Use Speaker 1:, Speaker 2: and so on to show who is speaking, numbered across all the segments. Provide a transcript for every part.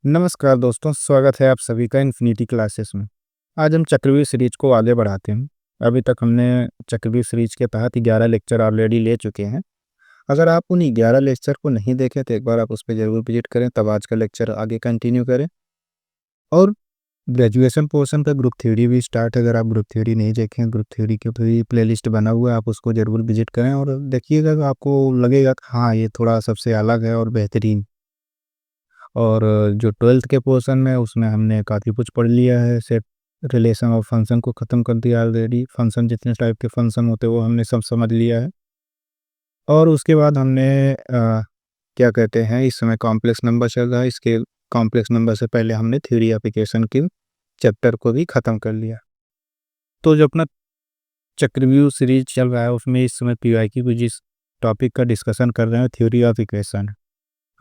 Speaker 1: नमस्कार दोस्तों, स्वागत है आप सभी का इन्फिनिटी क्लासेस में। आज हम चक्रव्यूह सीरीज को आगे बढ़ाते हैं। अभी तक हमने चक्रव्यूह सीरीज के तहत 11 लेक्चर ऑलरेडी ले चुके हैं। अगर आप उन 11 लेक्चर को नहीं देखे तो एक बार आप उस पे ज़रूर विजिट करें, तब आज का लेक्चर आगे कंटिन्यू करें। और ग्रेजुएशन पोर्शन का ग्रुप थ्योरी भी स्टार्ट है। अगर आप ग्रुप थ्योरी नहीं देखें, ग्रुप थ्योरी की भी प्लेलिस्ट बना हुआ है, आप उसको ज़रूर विजिट करें और देखिएगा तो आपको लगेगा कि हाँ, ये थोड़ा सबसे अलग है और बेहतरीन। और जो 12th के पोर्शन में उसमें हमने काफ़ी कुछ पढ़ लिया है। सेट रिलेशन ऑफ फंक्शन को ख़त्म कर दिया ऑलरेडी। फंक्शन जितने टाइप के फंक्शन होते हैं वो हमने सब समझ लिया है। और उसके बाद हमने क्या कहते हैं, इस समय कॉम्प्लेक्स नंबर चल रहा है। इसके कॉम्प्लेक्स नंबर से पहले हमने थ्योरी एप्लीकेशन के चैप्टर को भी ख़त्म कर लिया। तो जो अपना चक्रव्यूह सीरीज चल रहा है उसमें इस समय पीवाईक्यू की जिस टॉपिक का डिस्कशन कर रहे हैं, थ्योरी ऑफ इक्वेशन।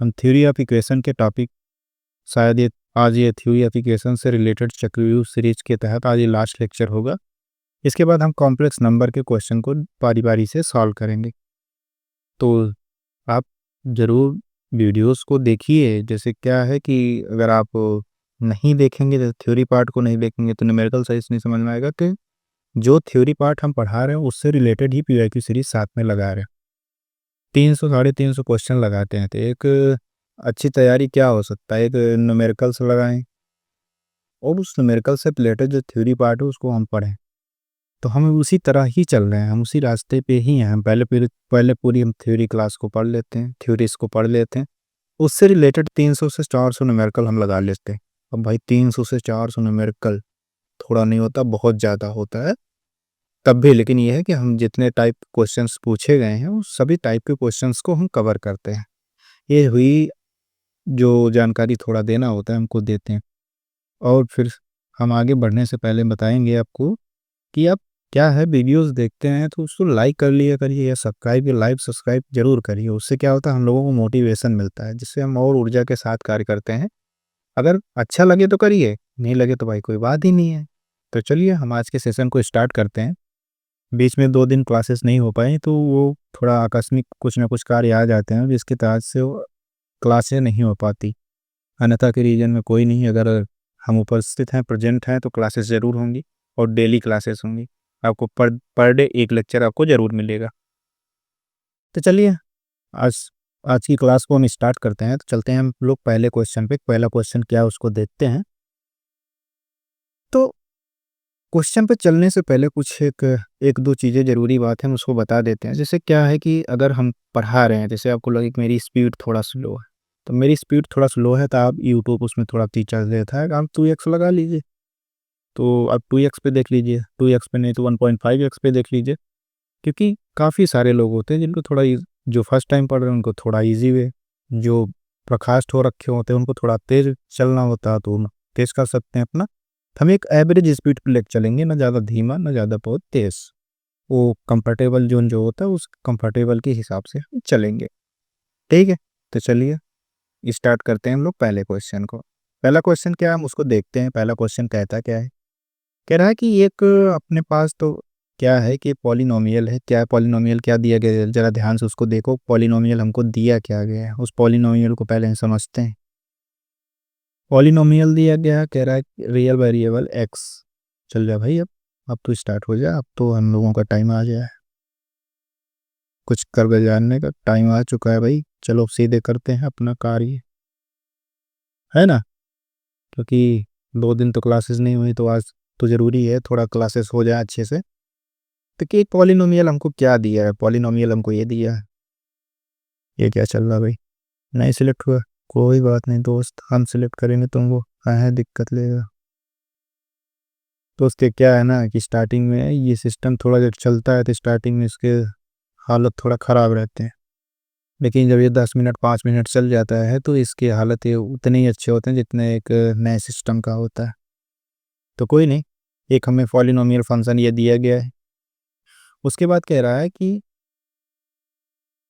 Speaker 1: हम थ्योरी ऑफ इक्वेशन के टॉपिक शायद ये आज ये थ्योरी एप्लीकेशन से रिलेटेड चक्रव्यूह सीरीज के तहत आज ये लास्ट लेक्चर होगा। इसके बाद हम कॉम्प्लेक्स नंबर के क्वेश्चन को बारी बारी से सॉल्व करेंगे। तो आप ज़रूर वीडियोस को देखिए। जैसे क्या है कि अगर आप नहीं देखेंगे, तो थ्योरी पार्ट को नहीं देखेंगे तो न्यूमेरिकल साइंस नहीं समझ में आएगा कि जो थ्योरी पार्ट हम पढ़ा रहे हैं उससे रिलेटेड ही पीवाईक्यू सीरीज साथ में लगा रहे हैं। 300 साढ़े 300 क्वेश्चन लगाते हैं, तो एक अच्छी तैयारी क्या हो सकता है, एक न्यूमेरिकल से लगाएं और उस न्यूमेरिकल से रिलेटेड जो थ्योरी पार्ट है उसको हम पढ़ें। तो हम उसी तरह ही चल रहे हैं, हम उसी रास्ते पे ही हैं। हम पहले पूरी हम थ्योरी क्लास को पढ़ लेते हैं, थ्योरीज को पढ़ लेते हैं, उससे रिलेटेड 300 से 400 न्यूमेरिकल हम लगा लेते हैं। अब भाई 300 से 400 न्यूमेरिकल थोड़ा नहीं होता, बहुत ज़्यादा होता है तब भी। लेकिन ये है कि हम जितने टाइप क्वेश्चंस पूछे गए हैं उस सभी टाइप के क्वेश्चंस को हम कवर करते हैं। ये हुई जो जानकारी थोड़ा देना होता है हमको देते हैं। और फिर हम आगे बढ़ने से पहले बताएंगे आपको कि आप क्या है, वीडियोस देखते हैं तो उसको लाइक कर लिया करिए या सब्सक्राइब या लाइव सब्सक्राइब जरूर करिए। उससे क्या होता है, हम लोगों को मोटिवेशन मिलता है, जिससे हम और ऊर्जा के साथ कार्य करते हैं। अगर अच्छा लगे तो करिए, नहीं लगे तो भाई कोई बात ही नहीं है। तो चलिए हम आज के सेशन को स्टार्ट करते हैं। बीच में 2 दिन क्लासेस नहीं हो पाई तो वो थोड़ा आकस्मिक कुछ ना कुछ कार्य आ जाते हैं जिसके तहत से वो क्लासें नहीं हो पाती। अन्यथा के रीजन में कोई नहीं। अगर हम उपस्थित हैं, प्रेजेंट हैं, तो क्लासेस ज़रूर होंगी और डेली क्लासेस होंगी। आपको पर पर डे एक लेक्चर आपको ज़रूर मिलेगा। तो चलिए आज आज की क्लास को हम स्टार्ट करते हैं। तो चलते हैं हम लोग पहले क्वेश्चन पे। पहला क्वेश्चन क्या है उसको देखते हैं। तो क्वेश्चन पे चलने से पहले कुछ एक दो चीज़ें ज़रूरी बात है, हम उसको बता देते हैं। जैसे क्या है कि अगर हम पढ़ा रहे हैं, जैसे आपको लगे कि मेरी स्पीड थोड़ा स्लो है, तो मेरी स्पीड थोड़ा स्लो है तो आप यूट्यूब उसमें थोड़ा टीचर देता है, आप 2x लगा लीजिए। तो आप 2x पे देख लीजिए, 2x पे नहीं तो 1.5x पे देख लीजिए। क्योंकि काफ़ी सारे लोग होते हैं जिनको थोड़ा जो फर्स्ट टाइम पढ़ रहे हैं उनको थोड़ा ईजी वे, जो प्रखास्ट हो रखे होते हैं उनको थोड़ा तेज़ चलना होता है, तो वो तेज़ कर सकते हैं अपना। हम एक एवरेज स्पीड पे लेके चलेंगे, ना ज़्यादा धीमा ना ज़्यादा बहुत तेज़। वो कंफर्टेबल जोन जो होता है उस कंफर्टेबल के हिसाब से हम चलेंगे। ठीक है, तो चलिए स्टार्ट करते हैं हम लोग पहले क्वेश्चन को। पहला क्वेश्चन क्या है हम उसको देखते हैं। पहला क्वेश्चन कहता क्या है, कह रहा है कि एक अपने पास तो क्या है कि पॉलिनोमियल है। क्या पॉलिनोमियल क्या दिया गया है, जरा ध्यान से उसको देखो। पॉलिनोमियल हमको दिया क्या गया है, उस पॉलिनोमियल को पहले हम समझते हैं। पॉलिनोमियल दिया गया है, कह रहा है रियल वेरिएबल एक्स। चल जा भाई, अब तो स्टार्ट हो जाए। अब तो हम लोगों का टाइम आ गया है, कुछ कर जानने का टाइम आ चुका है भाई। चलो सीधे करते हैं अपना कार्य, है ना। क्योंकि 2 दिन तो क्लासेस नहीं हुई, तो आज तो ज़रूरी है थोड़ा क्लासेस हो जाए अच्छे से। तो कि पॉलिनोमियल हमको क्या दिया है, पॉलिनोमियल हमको ये दिया है। ये क्या चल रहा है भाई, नहीं सिलेक्ट हुआ, कोई बात नहीं दोस्त, हम सिलेक्ट करेंगे तुमको है दिक्कत लेगा। दोस्त ये क्या है ना कि स्टार्टिंग में ये सिस्टम थोड़ा जब चलता है तो स्टार्टिंग में इसके हालत थोड़ा ख़राब रहते हैं, लेकिन जब ये 10 मिनट 5 मिनट चल जाता है तो इसकी हालत ये उतने ही अच्छे होते हैं जितने एक नए सिस्टम का होता है। तो कोई नहीं, एक हमें पॉलिनोमियल फंक्शन ये दिया गया है। उसके बाद कह रहा है कि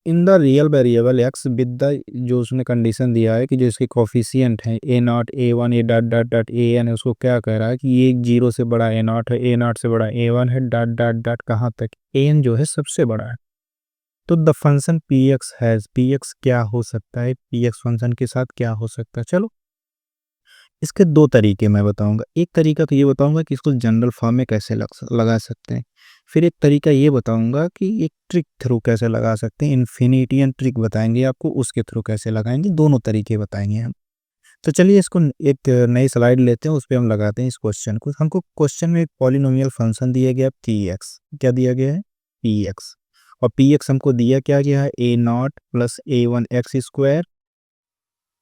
Speaker 1: in the real variable x with the, जो उसने कंडीशन दिया है कि जो इसके कोफिशिएंट हैं a naught A one a dot dot dot a n है, उसको क्या कह रहा है कि ये 0 से बड़ा ए नॉट है, ए नॉट से बड़ा ए वन है, डॉट डॉट डॉट कहाँ तक ए एन जो है सबसे बड़ा है। तो the function P x has, P x क्या हो सकता है, पी एक्स फंक्शन के साथ क्या हो सकता है। चलो इसके दो तरीके मैं बताऊंगा। एक तरीका तो ये बताऊंगा कि इसको जनरल फॉर्म में कैसे लगा सकते हैं। फिर एक तरीका ये बताऊंगा कि एक ट्रिक थ्रू कैसे लगा सकते हैं, इन्फिनिटियन ट्रिक बताएंगे आपको, उसके थ्रू कैसे लगाएंगे, दोनों तरीके बताएंगे हम। तो चलिए इसको एक नई स्लाइड लेते हैं, उस पर हम लगाते हैं इस क्वेश्चन को। हमको क्वेश्चन में एक पॉलिनोमियल फंक्शन दिया गया पी एक्स। क्या दिया गया है? P x. और पी एक्स हमको दिया क्या गया है? A naught plus a one x square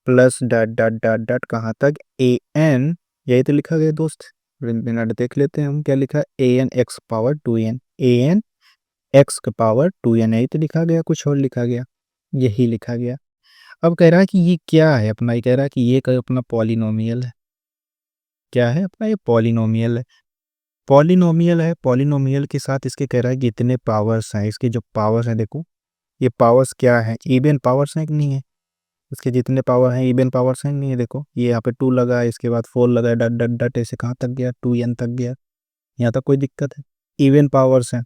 Speaker 1: plus dot dot dot dot कहाँ तक? A n. यही तो लिखा गया दोस्त। मिनट देख लेते हैं हम क्या लिखा है। A n x power two n, a n x का पावर टू एन, यही तो लिखा गया, कुछ और लिखा गया? यही लिखा गया। अब कह रहा है कि ये क्या है अपना, ये कह रहा है कि ये अपना पॉलिनोमियल है। क्या है अपना? ये पॉलिनोमियल है। पॉलिनोमियल है, पॉलिनोमियल के साथ इसके कह रहा है कि इतने पावर्स हैं। इसके जो पावर्स हैं देखो, ये पावर्स क्या है? इवन पावर्स हैं कि नहीं है? इसके जितने पावर हैं इवन पावर्स हैं कि नहीं है? देखो ये यहाँ पे 2 लगा है, इसके बाद 4 लगा है, डट डट डट ऐसे कहाँ तक गया? 2n तक गया। यहाँ तक कोई दिक्कत है? इवन पावर्स हैं।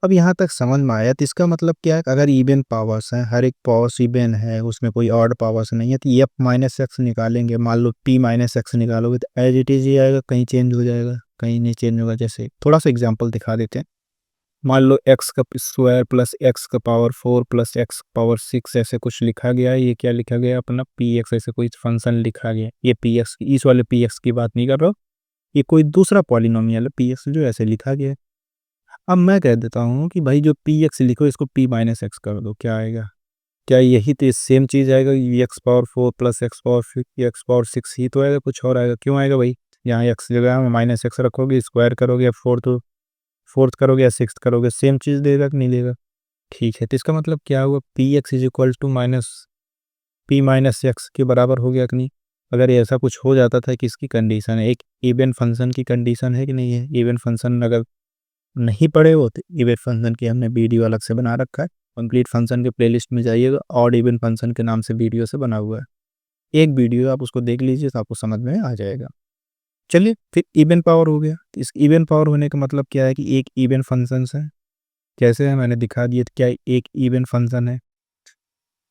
Speaker 1: अब यहाँ तक समझ में आया, तो इसका मतलब क्या है? अगर इवन पावर्स हैं, हर एक पावर्स इवन है, उसमें कोई ऑड पावर्स नहीं है, तो एफ माइनस एक्स निकालेंगे। मान लो पी माइनस एक्स निकालोगे तो एज इट इज ही आएगा, कहीं चेंज हो जाएगा? कहीं नहीं चेंज होगा। जैसे थोड़ा सा एग्जाम्पल दिखा देते हैं। मान लो एक्स का स्क्वायर प्लस एक्स का पावर 4 प्लस एक्स पावर 6 ऐसे कुछ लिखा गया है। ये क्या लिखा गया? अपना पी एक्स, ऐसे कोई फंक्शन लिखा गया। ये पी एक्स, इस वाले पी एक्स की बात नहीं कर रहा हूँ, ये कोई दूसरा पॉलिनोमियल है पी एक्स जो ऐसे लिखा गया है। अब मैं कह देता हूँ कि भाई जो पी एक्स लिखो इसको पी माइनस एक्स कर दो, क्या आएगा? क्या यही तो सेम चीज़ आएगा? X power 4 plus x power 6, x power 6 ही तो आएगा, कुछ और आएगा? क्यों आएगा भाई? यहाँ एक्स जगह में माइनस एक्स रखोगे, स्क्वायर करोगे, फोर्थ करोगे या सिक्स करोगे, सेम चीज़ देगा कि नहीं देगा? ठीक है, तो इसका मतलब क्या हुआ? P X is equal to minus P minus X के बराबर हो गया कि नहीं? अगर ऐसा कुछ हो जाता था कि इसकी कंडीशन है, एक इवन फंक्शन की कंडीशन है कि नहीं है? इवन फंक्शन अगर नहीं पड़े हो तो इवन फंक्शन की हमने वीडियो अलग से बना रखा है, कंप्लीट फंक्शन के प्लेलिस्ट में जाइएगा, और इवन फंक्शन के नाम से वीडियो से बना हुआ है। एक वीडियो आप उसको देख लीजिए तो आपको समझ में आ जाएगा। चलिए फिर इवन पावर हो गया, तो इस इवन पावर होने का मतलब क्या है? कि एक इवन फंक्शन है। कैसे है मैंने दिखा दिया, तो क्या एक इवन फंक्शन है?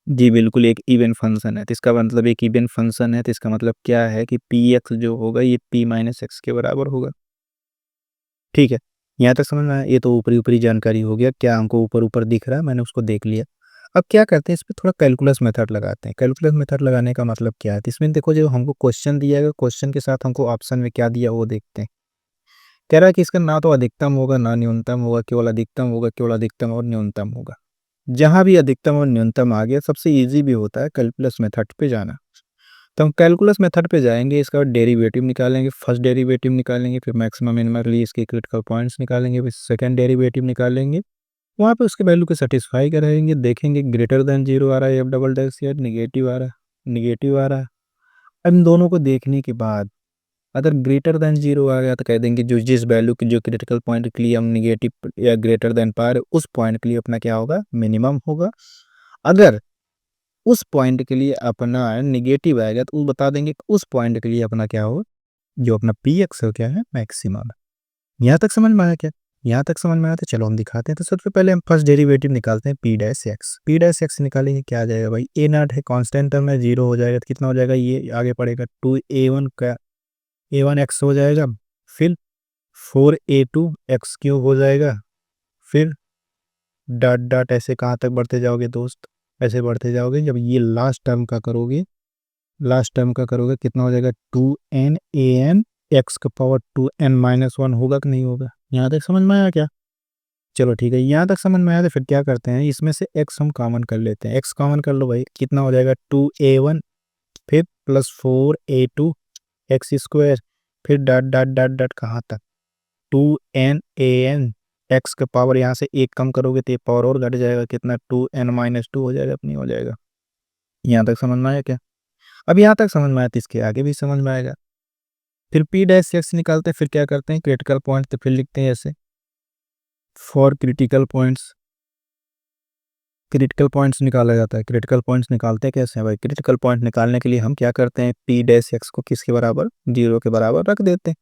Speaker 1: जी बिल्कुल, एक इवन फंक्शन है। तो इसका मतलब एक इवन फंक्शन है, तो इसका मतलब क्या है कि पी एक्स जो होगा ये पी माइनस एक्स के बराबर होगा। ठीक है, यहाँ तक समझ में आया? ये तो ऊपरी ऊपरी जानकारी हो गया, क्या हमको ऊपर ऊपर दिख रहा है मैंने उसको देख लिया। अब क्या करते हैं, इस पर थोड़ा कैलकुलस मेथड लगाते हैं। कैलकुलस मेथड लगाने का मतलब क्या है? तो इसमें देखो, जो हमको क्वेश्चन दिया गया, क्वेश्चन के साथ हमको ऑप्शन में क्या दिया वो देखते हैं। कह रहा है कि इसका ना तो अधिकतम होगा ना न्यूनतम होगा, केवल अधिकतम होगा, केवल अधिकतम और न्यूनतम होगा। जहां भी अधिकतम और न्यूनतम आ गया, सबसे इजी भी होता है कैलकुलस मेथड पे जाना। तो हम कैलकुलस मेथड पे जाएंगे, इसका डेरिवेटिव निकालेंगे, फर्स्ट डेरिवेटिव निकालेंगे, फिर मैक्सिमम मिनिमम लिए इसके क्रिटिकल पॉइंट्स निकालेंगे, फिर सेकंड डेरिवेटिव निकालेंगे। वहाँ पे उसके वैल्यू को सेटिस्फाई करेंगे, देखेंगे ग्रेटर देन जीरो आ रहा है, एफ डबल डैश या नेगेटिव आ रहा है, नेगेटिव आ रहा है। अब इन दोनों को देखने के बाद अगर ग्रेटर देन जीरो आ गया तो कह देंगे जो जिस वैल्यू की जो क्रिटिकल पॉइंट के लिए हम निगेटिव या ग्रेटर देन पा रहे उस पॉइंट के लिए अपना क्या होगा? मिनिमम होगा। अगर उस पॉइंट के लिए अपना निगेटिव आएगा तो बता देंगे कि उस पॉइंट के लिए अपना क्या होगा? जो अपना पी एक्स है क्या है? मैक्सिमम। यहाँ तक समझ में आया क्या? यहाँ तक समझ में आया, तो चलो हम दिखाते हैं। तो सबसे पहले हम फर्स्ट डेरिवेटिव निकालते हैं, P dash x. P dash x निकालेंगे, क्या आ जाएगा भाई? ए नॉट है, कांस्टेंट टर्म है, जीरो हो जाएगा तो कितना हो जाएगा? ये आगे पड़ेगा टू ए वन का ए वन एक्स हो जाएगा, फिर 4a2 एक्स क्यूब हो जाएगा, फिर डॉट डॉट ऐसे कहाँ तक बढ़ते जाओगे दोस्त? ऐसे बढ़ते जाओगे, जब ये लास्ट टर्म का करोगे, लास्ट टर्म का करोगे कितना हो जाएगा? 2n एक्स का पावर 2n-1 होगा कि नहीं होगा? यहाँ तक समझ में आया क्या? चलो ठीक है, यहाँ तक समझ में आया तो फिर क्या करते हैं, इसमें से x हम कॉमन कर लेते हैं। x कॉमन कर लो भाई, कितना हो जाएगा? 2a1 फिर प्लस 4a2 एक्स स्क्वायर, फिर डॉट डॉट डॉट डॉट कहाँ तक? 2n एक्स का पावर यहाँ से एक कम करोगे तो ये पावर और घट जाएगा, कितना? 2n-2 हो जाएगा अपनी, हो जाएगा। यहाँ तक समझ में आया क्या? अब यहाँ तक समझ में आया तो इसके आगे भी समझ में आएगा। फिर पी डैश एक्स निकालते हैं, फिर क्या करते हैं? क्रिटिकल पॉइंट, तो फिर लिखते हैं ऐसे for critical points. Critical points निकाला जाता है। क्रिटिकल पॉइंट्स निकालते हैं कैसे हैं भाई? क्रिटिकल पॉइंट निकालने के लिए हम क्या करते हैं? पी डैश एक्स को किसके बराबर? जीरो के बराबर रख देते हैं।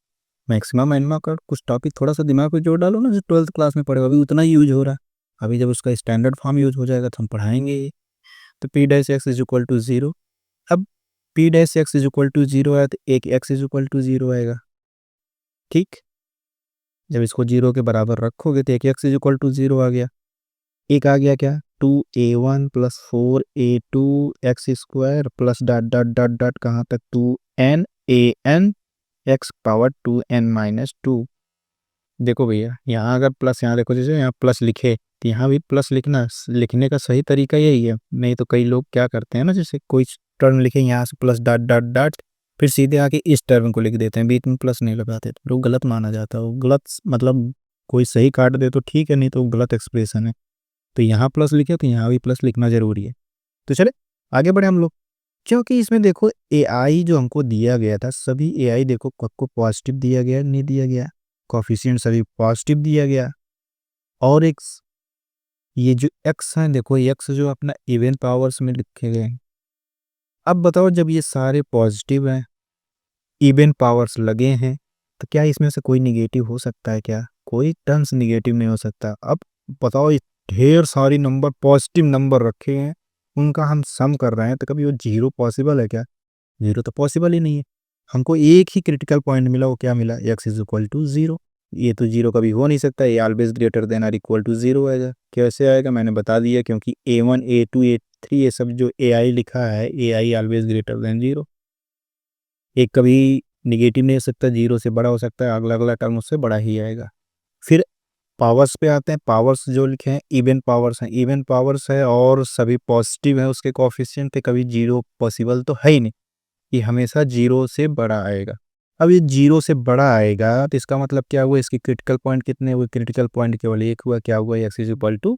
Speaker 1: मैक्सिमम मिनिमम का कुछ टॉपिक थोड़ा सा दिमाग पे जोड़ डालो ना, जो 12th क्लास में पढ़े अभी उतना ही यूज हो रहा है। अभी जब उसका स्टैंडर्ड फॉर्म यूज हो जाएगा तो हम पढ़ाएंगे ये। तो p dash x is equal to zero. अब p dash x is equal to 0 है तो एक एक्स इज इक्वल टू 0 आएगा। ठीक, जब इसको 0 के बराबर रखोगे तो एक एक्स इज इक्वल टू 0 आ गया। एक आ गया क्या, 2a1 plus 4a2 x square plus dot dot dot dot कहाँ तक 2n एक्स पावर 2n-2। देखो भैया, यहाँ अगर प्लस, यहाँ देखो जैसे यहाँ प्लस लिखे तो यहाँ भी प्लस लिखना, लिखने का सही तरीका यही है। नहीं तो कई लोग क्या करते हैं ना, जैसे कोई टर्म लिखे यहाँ से प्लस डॉट डॉट डॉट, फिर सीधे आके इस टर्म को लिख देते हैं, बीच में प्लस नहीं लगाते, तो वो गलत माना जाता है। वो गलत मतलब कोई सही काट दे तो ठीक है, नहीं तो गलत एक्सप्रेशन है। तो यहाँ प्लस लिखे तो यहाँ भी प्लस लिखना जरूरी है। तो चले आगे बढ़े हम लोग, क्योंकि इसमें देखो AI जो हमको दिया गया था, सभी AI देखो को पॉजिटिव दिया गया, नहीं दिया गया, कोफिशिएंट सभी पॉजिटिव दिया गया। और एक ये जो x है, देखो x जो अपना इवन पावर्स में लिखे गए हैं। अब बताओ, जब ये सारे पॉजिटिव हैं, इवन पावर्स लगे हैं, तो क्या इसमें से कोई निगेटिव हो सकता है क्या? कोई टर्म्स निगेटिव नहीं हो सकता। अब बताओ, ढेर सारी नंबर पॉजिटिव नंबर रखे हैं, उनका हम सम कर रहे हैं, तो कभी वो जीरो पॉसिबल है क्या? जीरो तो पॉसिबल ही नहीं है। हमको एक ही क्रिटिकल पॉइंट मिला, वो क्या मिला, एक्स इज इक्वल टू 0। ये तो जीरो कभी हो नहीं सकता, ये always greater than or equal to 0 आएगा। कैसे आएगा मैंने बता दिया, क्योंकि A1 A2 A3 ये सब जो AI लिखा है, AI ऑलवेज ग्रेटर देन 0। एक कभी निगेटिव नहीं हो सकता, जीरो से बड़ा हो सकता है, अगला अगला टर्म उससे बड़ा ही आएगा। फिर पावर्स पे आते हैं। पावर्स जो लिखे हैं इवन पावर्स हैं, इवन पावर्स है और सभी पॉजिटिव है, उसके कोफिशिएंट पे कभी जीरो पॉसिबल तो है ही नहीं, ये हमेशा जीरो से बड़ा आएगा। अब ये जीरो से बड़ा आएगा तो इसका मतलब क्या हुआ, इसकी क्रिटिकल पॉइंट कितने हुए, क्रिटिकल पॉइंट केवल एक हुआ, क्या हुआ, एक्स इज इक्वल टू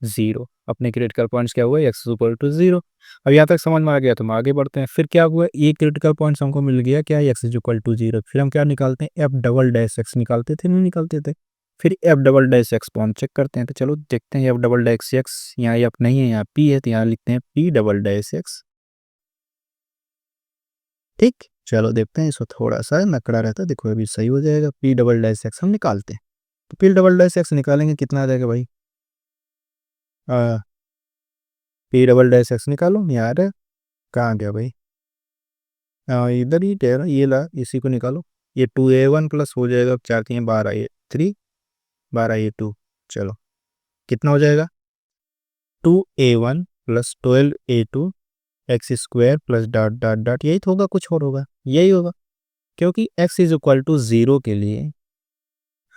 Speaker 1: 0। अपने क्रिटिकल पॉइंट्स क्या हुआ, एक्स इज इक्वल टू 0। अब यहाँ तक समझ में आ गया, तो हम आगे बढ़ते हैं। फिर क्या हुआ, ये क्रिटिकल पॉइंट्स हमको मिल गया, क्या, एक्स इज इक्वल टू 0। फिर हम क्या निकालते हैं, एफ डबल डैश एक्स निकालते थे, नहीं निकालते थे। फिर F double dash X point check करते हैं, तो चलो देखते हैं। एफ डबल डैश एक्स, यहाँ एफ नहीं है, यहाँ पी है, तो यहाँ लिखते हैं पी डबल डैश एक्स। ठीक, चलो देखते हैं, इसको थोड़ा सा नकड़ा रहता है, देखो अभी सही हो जाएगा। पी डबल डैश एक्स हम निकालते हैं, तो पी डबल डैश एक्स निकालेंगे, कितना आ जाएगा भाई, पी डबल डैश एक्स निकालो यार, कहाँ गया भाई, इधर ही ठहरा, ये ला, इसी को निकालो। ये 2a1 प्लस हो जाएगा, 4×3 = 12, 12 चलो कितना हो जाएगा, 2a1 plus 12a2 x square plus dot dot dot, यही तो होगा, कुछ और होगा, यही होगा। क्योंकि x इज इक्वल टू 0 के लिए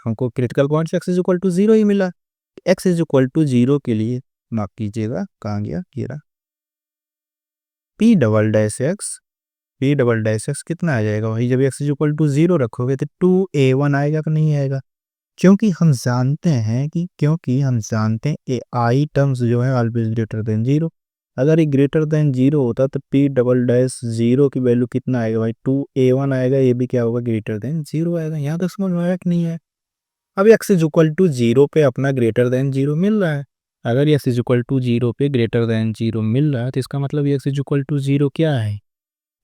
Speaker 1: हमको critical point X is equal to 0 ही मिला। x इज इक्वल टू 0 के लिए माफ कीजिएगा, कहाँ गया, ये रहा, P double dash x, P double dash x कितना आ जाएगा भाई, जब एक्स इज इक्वल टू 0 रखोगे तो 2a1 आएगा कि नहीं आएगा? क्योंकि हम जानते हैं ए आई टर्म्स जो है ऑलवेज ग्रेटर देन 0। अगर ये ग्रेटर देन 0 होता तो पी डबल डैश 0 की वैल्यू कितना आएगा भाई, 2a1 आएगा, ये भी क्या होगा, ग्रेटर देन 0 आएगा। यहाँ तक समझ में आया कि नहीं है? अब एक्स इज इक्वल टू 0 पे अपना ग्रेटर देन 0 मिल रहा है। अगर एक्स इज इक्वल टू 0 पे ग्रेटर देन 0 मिल रहा है, तो इसका मतलब एक्स इज इक्वल टू 0 क्या है,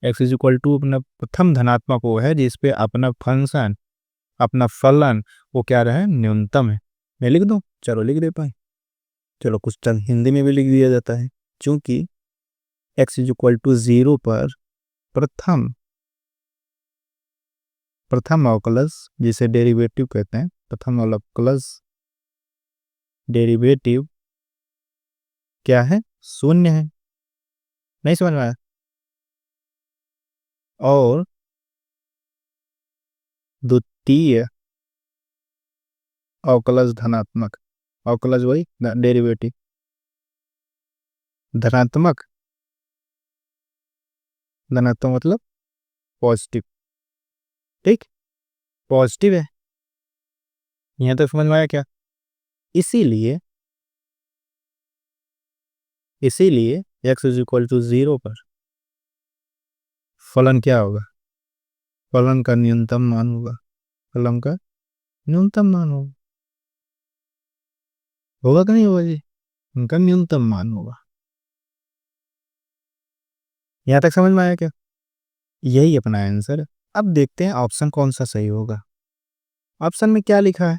Speaker 1: एक्स इज इक्वल टू अपना प्रथम धनात्मक वो है जिसपे अपना फंक्शन, अपना फलन वो क्या रहे, न्यूनतम है। मैं लिख दूं, चलो लिख दे पाए, चलो कुछ चंद हिंदी में भी लिख दिया जाता है। क्योंकि x इज इक्वल टू 0 पर प्रथम प्रथम अवकलज, जिसे डेरिवेटिव कहते हैं, प्रथम अवकलज डेरिवेटिव क्या है, शून्य है। नहीं समझ में आया? और द्वितीय अवकलज धनात्मक, अवकलज वही डेरिवेटिव धनात्मक, धनात्मक मतलब पॉजिटिव। ठीक, पॉजिटिव है, यहाँ तक समझ में आया क्या? इसीलिए इसीलिए x इज इक्वल टू 0 पर फलन क्या होगा, फलन का न्यूनतम मान होगा, फलन का न्यूनतम मान होगा, होगा कि नहीं होगा जी, उनका न्यूनतम मान होगा। यहाँ तक समझ में आया क्या? यही अपना आंसर है। अब देखते हैं ऑप्शन कौन सा सही होगा। ऑप्शन में क्या लिखा है,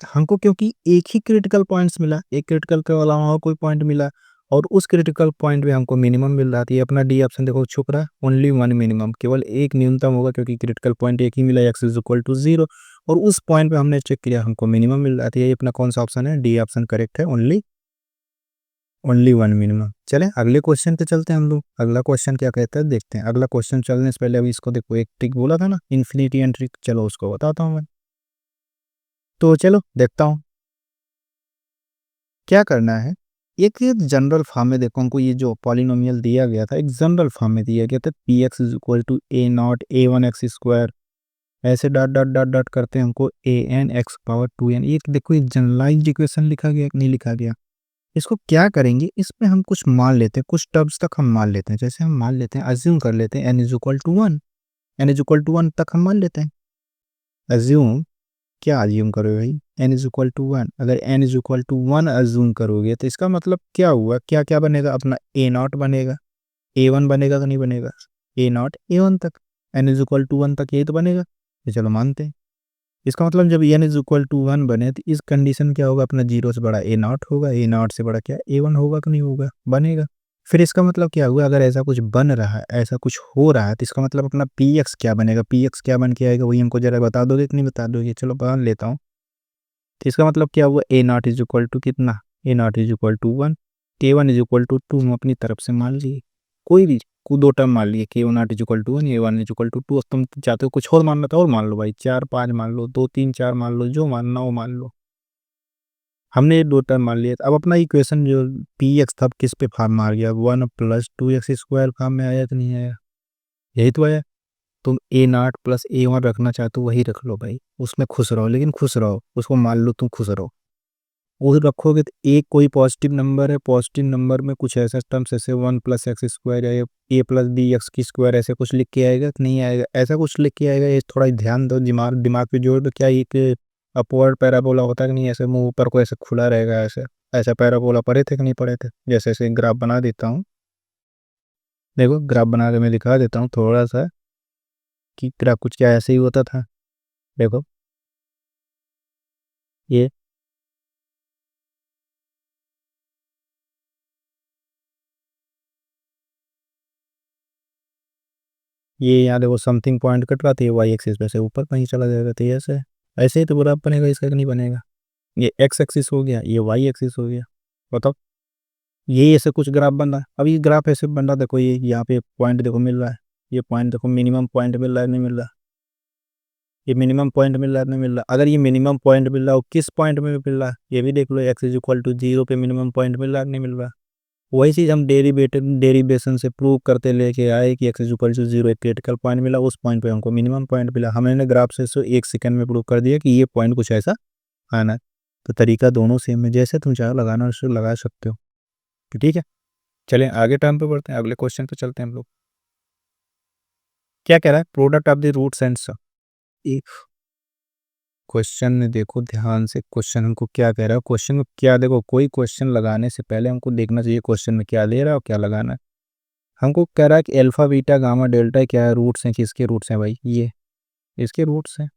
Speaker 1: हमको क्योंकि एक ही क्रिटिकल पॉइंट्स मिला, एक क्रिटिकल के अलावा और कोई पॉइंट मिला, और उस क्रिटिकल पॉइंट पे हमको मिनिमम मिल रहा था। ये अपना डी ऑप्शन देखो छुप रहा है, ओनली वन मिनिमम, केवल एक न्यूनतम होगा क्योंकि क्रिटिकल पॉइंट एक ही मिला, एक्स इज इक्वल टू 0, और उस पॉइंट पे हमने चेक किया हमको मिनिमम मिल रहा था। ये अपना कौन सा ऑप्शन है, डी ऑप्शन करेक्ट है, ओनली ओनली वन मिनिमम। चले अगले क्वेश्चन पे चलते हैं हम लोग। अगला क्वेश्चन क्या कहता है देखते हैं। अगला क्वेश्चन चलने से पहले अभी इसको देखो, एक ट्रिक बोला था ना इन्फिनिटी एंड ट्रिक, चलो उसको बताता हूँ मैं। तो चलो देखता हूँ क्या करना है। एक जनरल फॉर्म में देखो, हमको ये जो पॉलिनोमियल दिया गया था एक जनरल फॉर्म में दिया गया था, P X is equal to A naught A one x square, ऐसे डॉट डॉट डॉट डॉट करते हैं हमको ए एन एक्स पावर 2n। ये देखो एक जनरलाइज्ड इक्वेशन लिखा गया कि नहीं लिखा गया। इसको क्या करेंगे, इसमें हम कुछ मान लेते हैं, कुछ टर्म्स तक हम मान लेते हैं। जैसे हम मान लेते हैं, अज्यूम कर लेते हैं N is equal to one, N is equal to one तक हम मान लेते हैं। अज्यूम, क्या अज्यूम करोगे भाई, n is equal to one. अगर n is equal to one assume करोगे तो इसका मतलब क्या हुआ, क्या क्या बनेगा, अपना ए नॉट बनेगा, ए वन बनेगा तो नहीं बनेगा, ए नॉट ए वन तक, N is equal to one तक, ये तो बनेगा। तो चलो मानते हैं। इसका मतलब जब N is equal to one बने तो इस कंडीशन क्या होगा, अपना जीरो से बड़ा ए नॉट होगा, ए नॉट से बड़ा क्या ए वन होगा कि नहीं होगा, बनेगा। फिर इसका मतलब क्या हुआ, अगर ऐसा कुछ बन रहा है, ऐसा कुछ हो रहा है, तो इसका मतलब अपना पी एक्स क्या बनेगा, पी एक्स क्या बन के आएगा, वही हमको जरा बता दोगे कि नहीं बता दोगे, चलो मान लेता हूँ। तो इसका मतलब क्या हुआ, a naught is equal to कितना, a naught is equal to one, के one is equal to two, हम अपनी तरफ से मान लिए कोई भी दो टर्म मान लिए, के one naught is equal to one, A one is equal to two. तुम चाहते हो कुछ और मानना था और मान लो भाई, चार पाँच मान लो, दो तीन चार मान लो, जो मानना हो मान लो। हमने ये दो टर्म मान लिए। अब अपना इक्वेशन जो पी एक्स था किस पे फॉर्म में आ गया, one plus two x square form में आया कि नहीं आया, यही तो आया। तुम ए नॉट प्लस ए वन रखना चाहते हो वही रख लो भाई, उसमें खुश रहो, लेकिन खुश रहो, उसको मान लो तुम खुश रहो। वो रखोगे तो एक कोई पॉजिटिव नंबर है, पॉजिटिव नंबर में कुछ ऐसा टर्म्स ऐसे वन प्लस एक्स स्क्वायर या ए प्लस बी एक्स की स्क्वायर ऐसे कुछ लिख के आएगा कि नहीं आएगा, ऐसा कुछ लिख के आएगा। ये थोड़ा ध्यान दो, दिमाग दिमाग पे जोड़ दो। क्या एक अपवर्ड पैराबोला होता है कि नहीं, ऐसे मुंह ऊपर को ऐसे खुला रहेगा, ऐसे ऐसा पैराबोला पढ़े थे कि नहीं पढ़े थे। जैसे ऐसे ग्राफ बना देता हूँ, देखो ग्राफ बना के मैं दिखा देता हूँ थोड़ा सा कि ग्राफ कुछ क्या ऐसे ही होता था। देखो ये ये यहाँ देखो समथिंग पॉइंट कट रहा था, ये वाई एक्सिस पे से ऊपर कहीं चला जाएगा, तो ये ऐसे ऐसे ही तो ग्राफ बनेगा, इसका नहीं बनेगा। ये एक्स एक्सिस हो गया, ये वाई एक्सिस हो गया, बताओ। ये ऐसे कुछ ग्राफ बन रहा है। अब ये ग्राफ ऐसे बन रहा है, देखो ये यहाँ पे पॉइंट देखो मिल रहा है, ये पॉइंट देखो मिनिमम पॉइंट मिल रहा है नहीं मिल रहा, ये मिनिमम पॉइंट मिल रहा है नहीं मिल रहा। अगर ये मिनिमम पॉइंट मिल रहा हो किस पॉइंट में मिल रहा है ये भी देख लो, x is equal to zero पे मिनिमम पॉइंट मिल रहा है नहीं मिल रहा। वही चीज़ हम डेरिवेशन से प्रूव करते लेके आए कि X is equal to zero एक क्रिटिकल पॉइंट मिला, उस पॉइंट पे हमको मिनिमम पॉइंट मिला। हमने ग्राफ से इसको एक सेकंड में प्रूव कर दिया कि ये पॉइंट कुछ ऐसा आना है। तो तरीका दोनों सेम है, जैसे तुम चाहो लगाना उसको लगा सकते हो। तो ठीक है, चलें आगे टर्म पे बढ़ते हैं, अगले क्वेश्चन पे चलते हैं हम लोग। क्या कह रहा है, product of the roots and sum. एक क्वेश्चन में देखो ध्यान से, क्वेश्चन हमको क्या कह रहा है, क्वेश्चन को क्या देखो, कोई क्वेश्चन लगाने से पहले हमको देखना चाहिए क्वेश्चन में क्या दे रहा है और क्या लगाना है। हमको कह रहा है कि अल्फा बीटा गामा डेल्टा क्या है, रूट्स हैं, किसके रूट्स हैं भाई, ये इसके रूट्स हैं।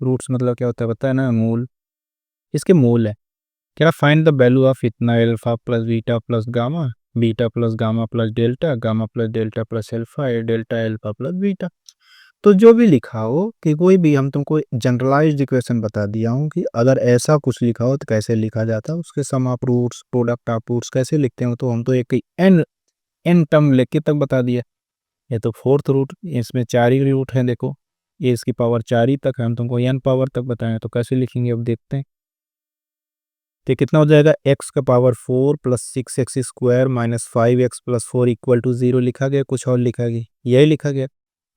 Speaker 1: रूट्स मतलब क्या होता है पता है ना, मूल, इसके मूल है। क्या, फाइंड द वैल्यू ऑफ इतना alpha plus beta plus gamma plus delta, gamma plus delta plus alpha, delta alpha plus beta. तो जो भी लिखा हो कि कोई भी, हम तुमको जनरलाइज्ड इक्वेशन बता दिया हूँ कि अगर ऐसा कुछ लिखा हो तो कैसे लिखा जाता है, उसके sum of roots product of roots कैसे लिखते हो, तो हम तो एक एन एन टर्म लिख के तक बता दिया। ये तो फोर्थ रूट, इसमें चार ही रूट हैं देखो, ये इसकी पावर चार ही तक है, हम तुमको एन पावर तक बताएं तो कैसे लिखेंगे अब देखते हैं। तो कितना हो जाएगा, एक्स का power four plus six X square minus five X plus four equal to zero लिखा गया, कुछ और लिखा गया, यही लिखा गया।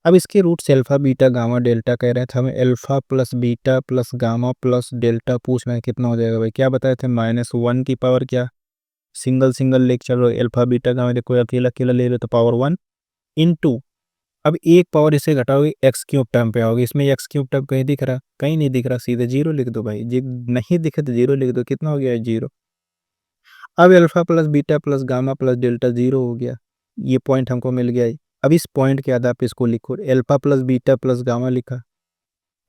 Speaker 1: अब इसके roots alpha beta gamma delta कह रहे थे हमें, alpha plus beta plus gamma plus delta पूछ रहे हैं, कितना हो जाएगा भाई, क्या बताए थे, माइनस वन की पावर क्या, सिंगल सिंगल लेके चल रहे हो, अल्फा बीटा गामा देखो अकेला अकेला ले रहे हो तो पावर वन इंटू, अब एक पावर इसे घटाओगे एक्स क्यूब टर्म पे आओगे, इसमें एक्स क्यूब टर्म कहीं दिख रहा, कहीं नहीं दिख रहा, सीधे जीरो लिख दो भाई, जी नहीं दिखे तो जीरो लिख दो, कितना हो गया जीरो। अब alpha plus beta plus gamma plus delta zero हो गया, ये पॉइंट हमको मिल गया है। अब इस पॉइंट के आधार पे इसको लिखो, alpha plus beta plus gamma लिखा,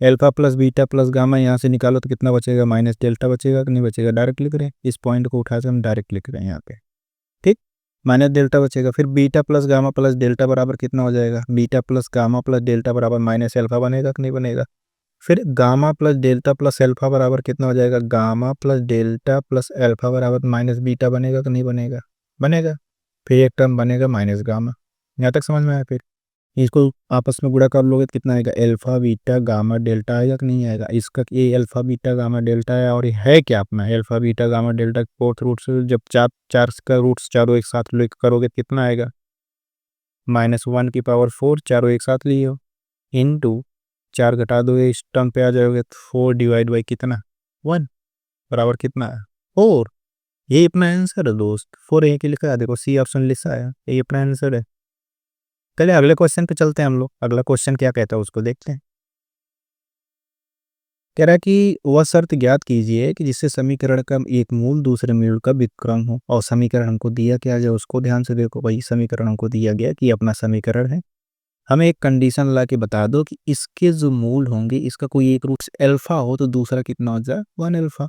Speaker 1: alpha plus beta plus gamma यहाँ से निकालो तो कितना बचेगा, माइनस डेल्टा बचेगा कि नहीं बचेगा, डायरेक्ट लिख रहे हैं, इस पॉइंट को उठा के हम डायरेक्ट लिख रहे हैं यहाँ पे। ठीक, माइनस डेल्टा बचेगा, फिर beta plus gamma plus delta बराबर कितना हो जाएगा, beta plus gamma plus delta बराबर माइनस एल्फा बनेगा कि नहीं बनेगा। फिर gamma plus delta plus alpha बराबर कितना हो जाएगा, gamma plus delta plus alpha बराबर माइनस बीटा बनेगा कि नहीं बनेगा, बनेगा। फिर एक टर्म बनेगा माइनस गामा। यहाँ तक समझ में आया। फिर इसको आपस में गुणा कर लोगे तो कितना आएगा, एल्फा बीटा गामा डेल्टा आएगा कि नहीं आएगा। इसका ये एल्फा बीटा गामा डेल्टा है, और ये है क्या अपना alpha beta gamma delta fourth root से जब चार चार का रूट्स चारों एक साथ ले करोगे तो कितना आएगा, -1⁴ चारों एक साथ लिए हो, इंटू 4 घटा दो इस टर्म पे आ जाओगे तो 4 डिवाइड बाई कितना 1 बराबर कितना है 4। ये अपना आंसर है दोस्त, 4 यहीं के लिखा है, देखो सी ऑप्शन लिखा है, ये अपना आंसर है। चलिए अगले क्वेश्चन पे चलते हैं हम लोग। अगला क्वेश्चन क्या कहता है उसको देखते हैं। कह रहा है कि वह शर्त ज्ञात कीजिए कि जिससे समीकरण का एक मूल दूसरे मूल का व्युत्क्रम हो। और समीकरण हमको दिया क्या है, उसको ध्यान से देखो भाई। समीकरण हमको दिया गया कि अपना समीकरण है, हमें एक कंडीशन ला के बता दो कि इसके जो मूल होंगे इसका कोई एक रूट्स अल्फा हो तो दूसरा कितना हो जाए 1 अल्फा।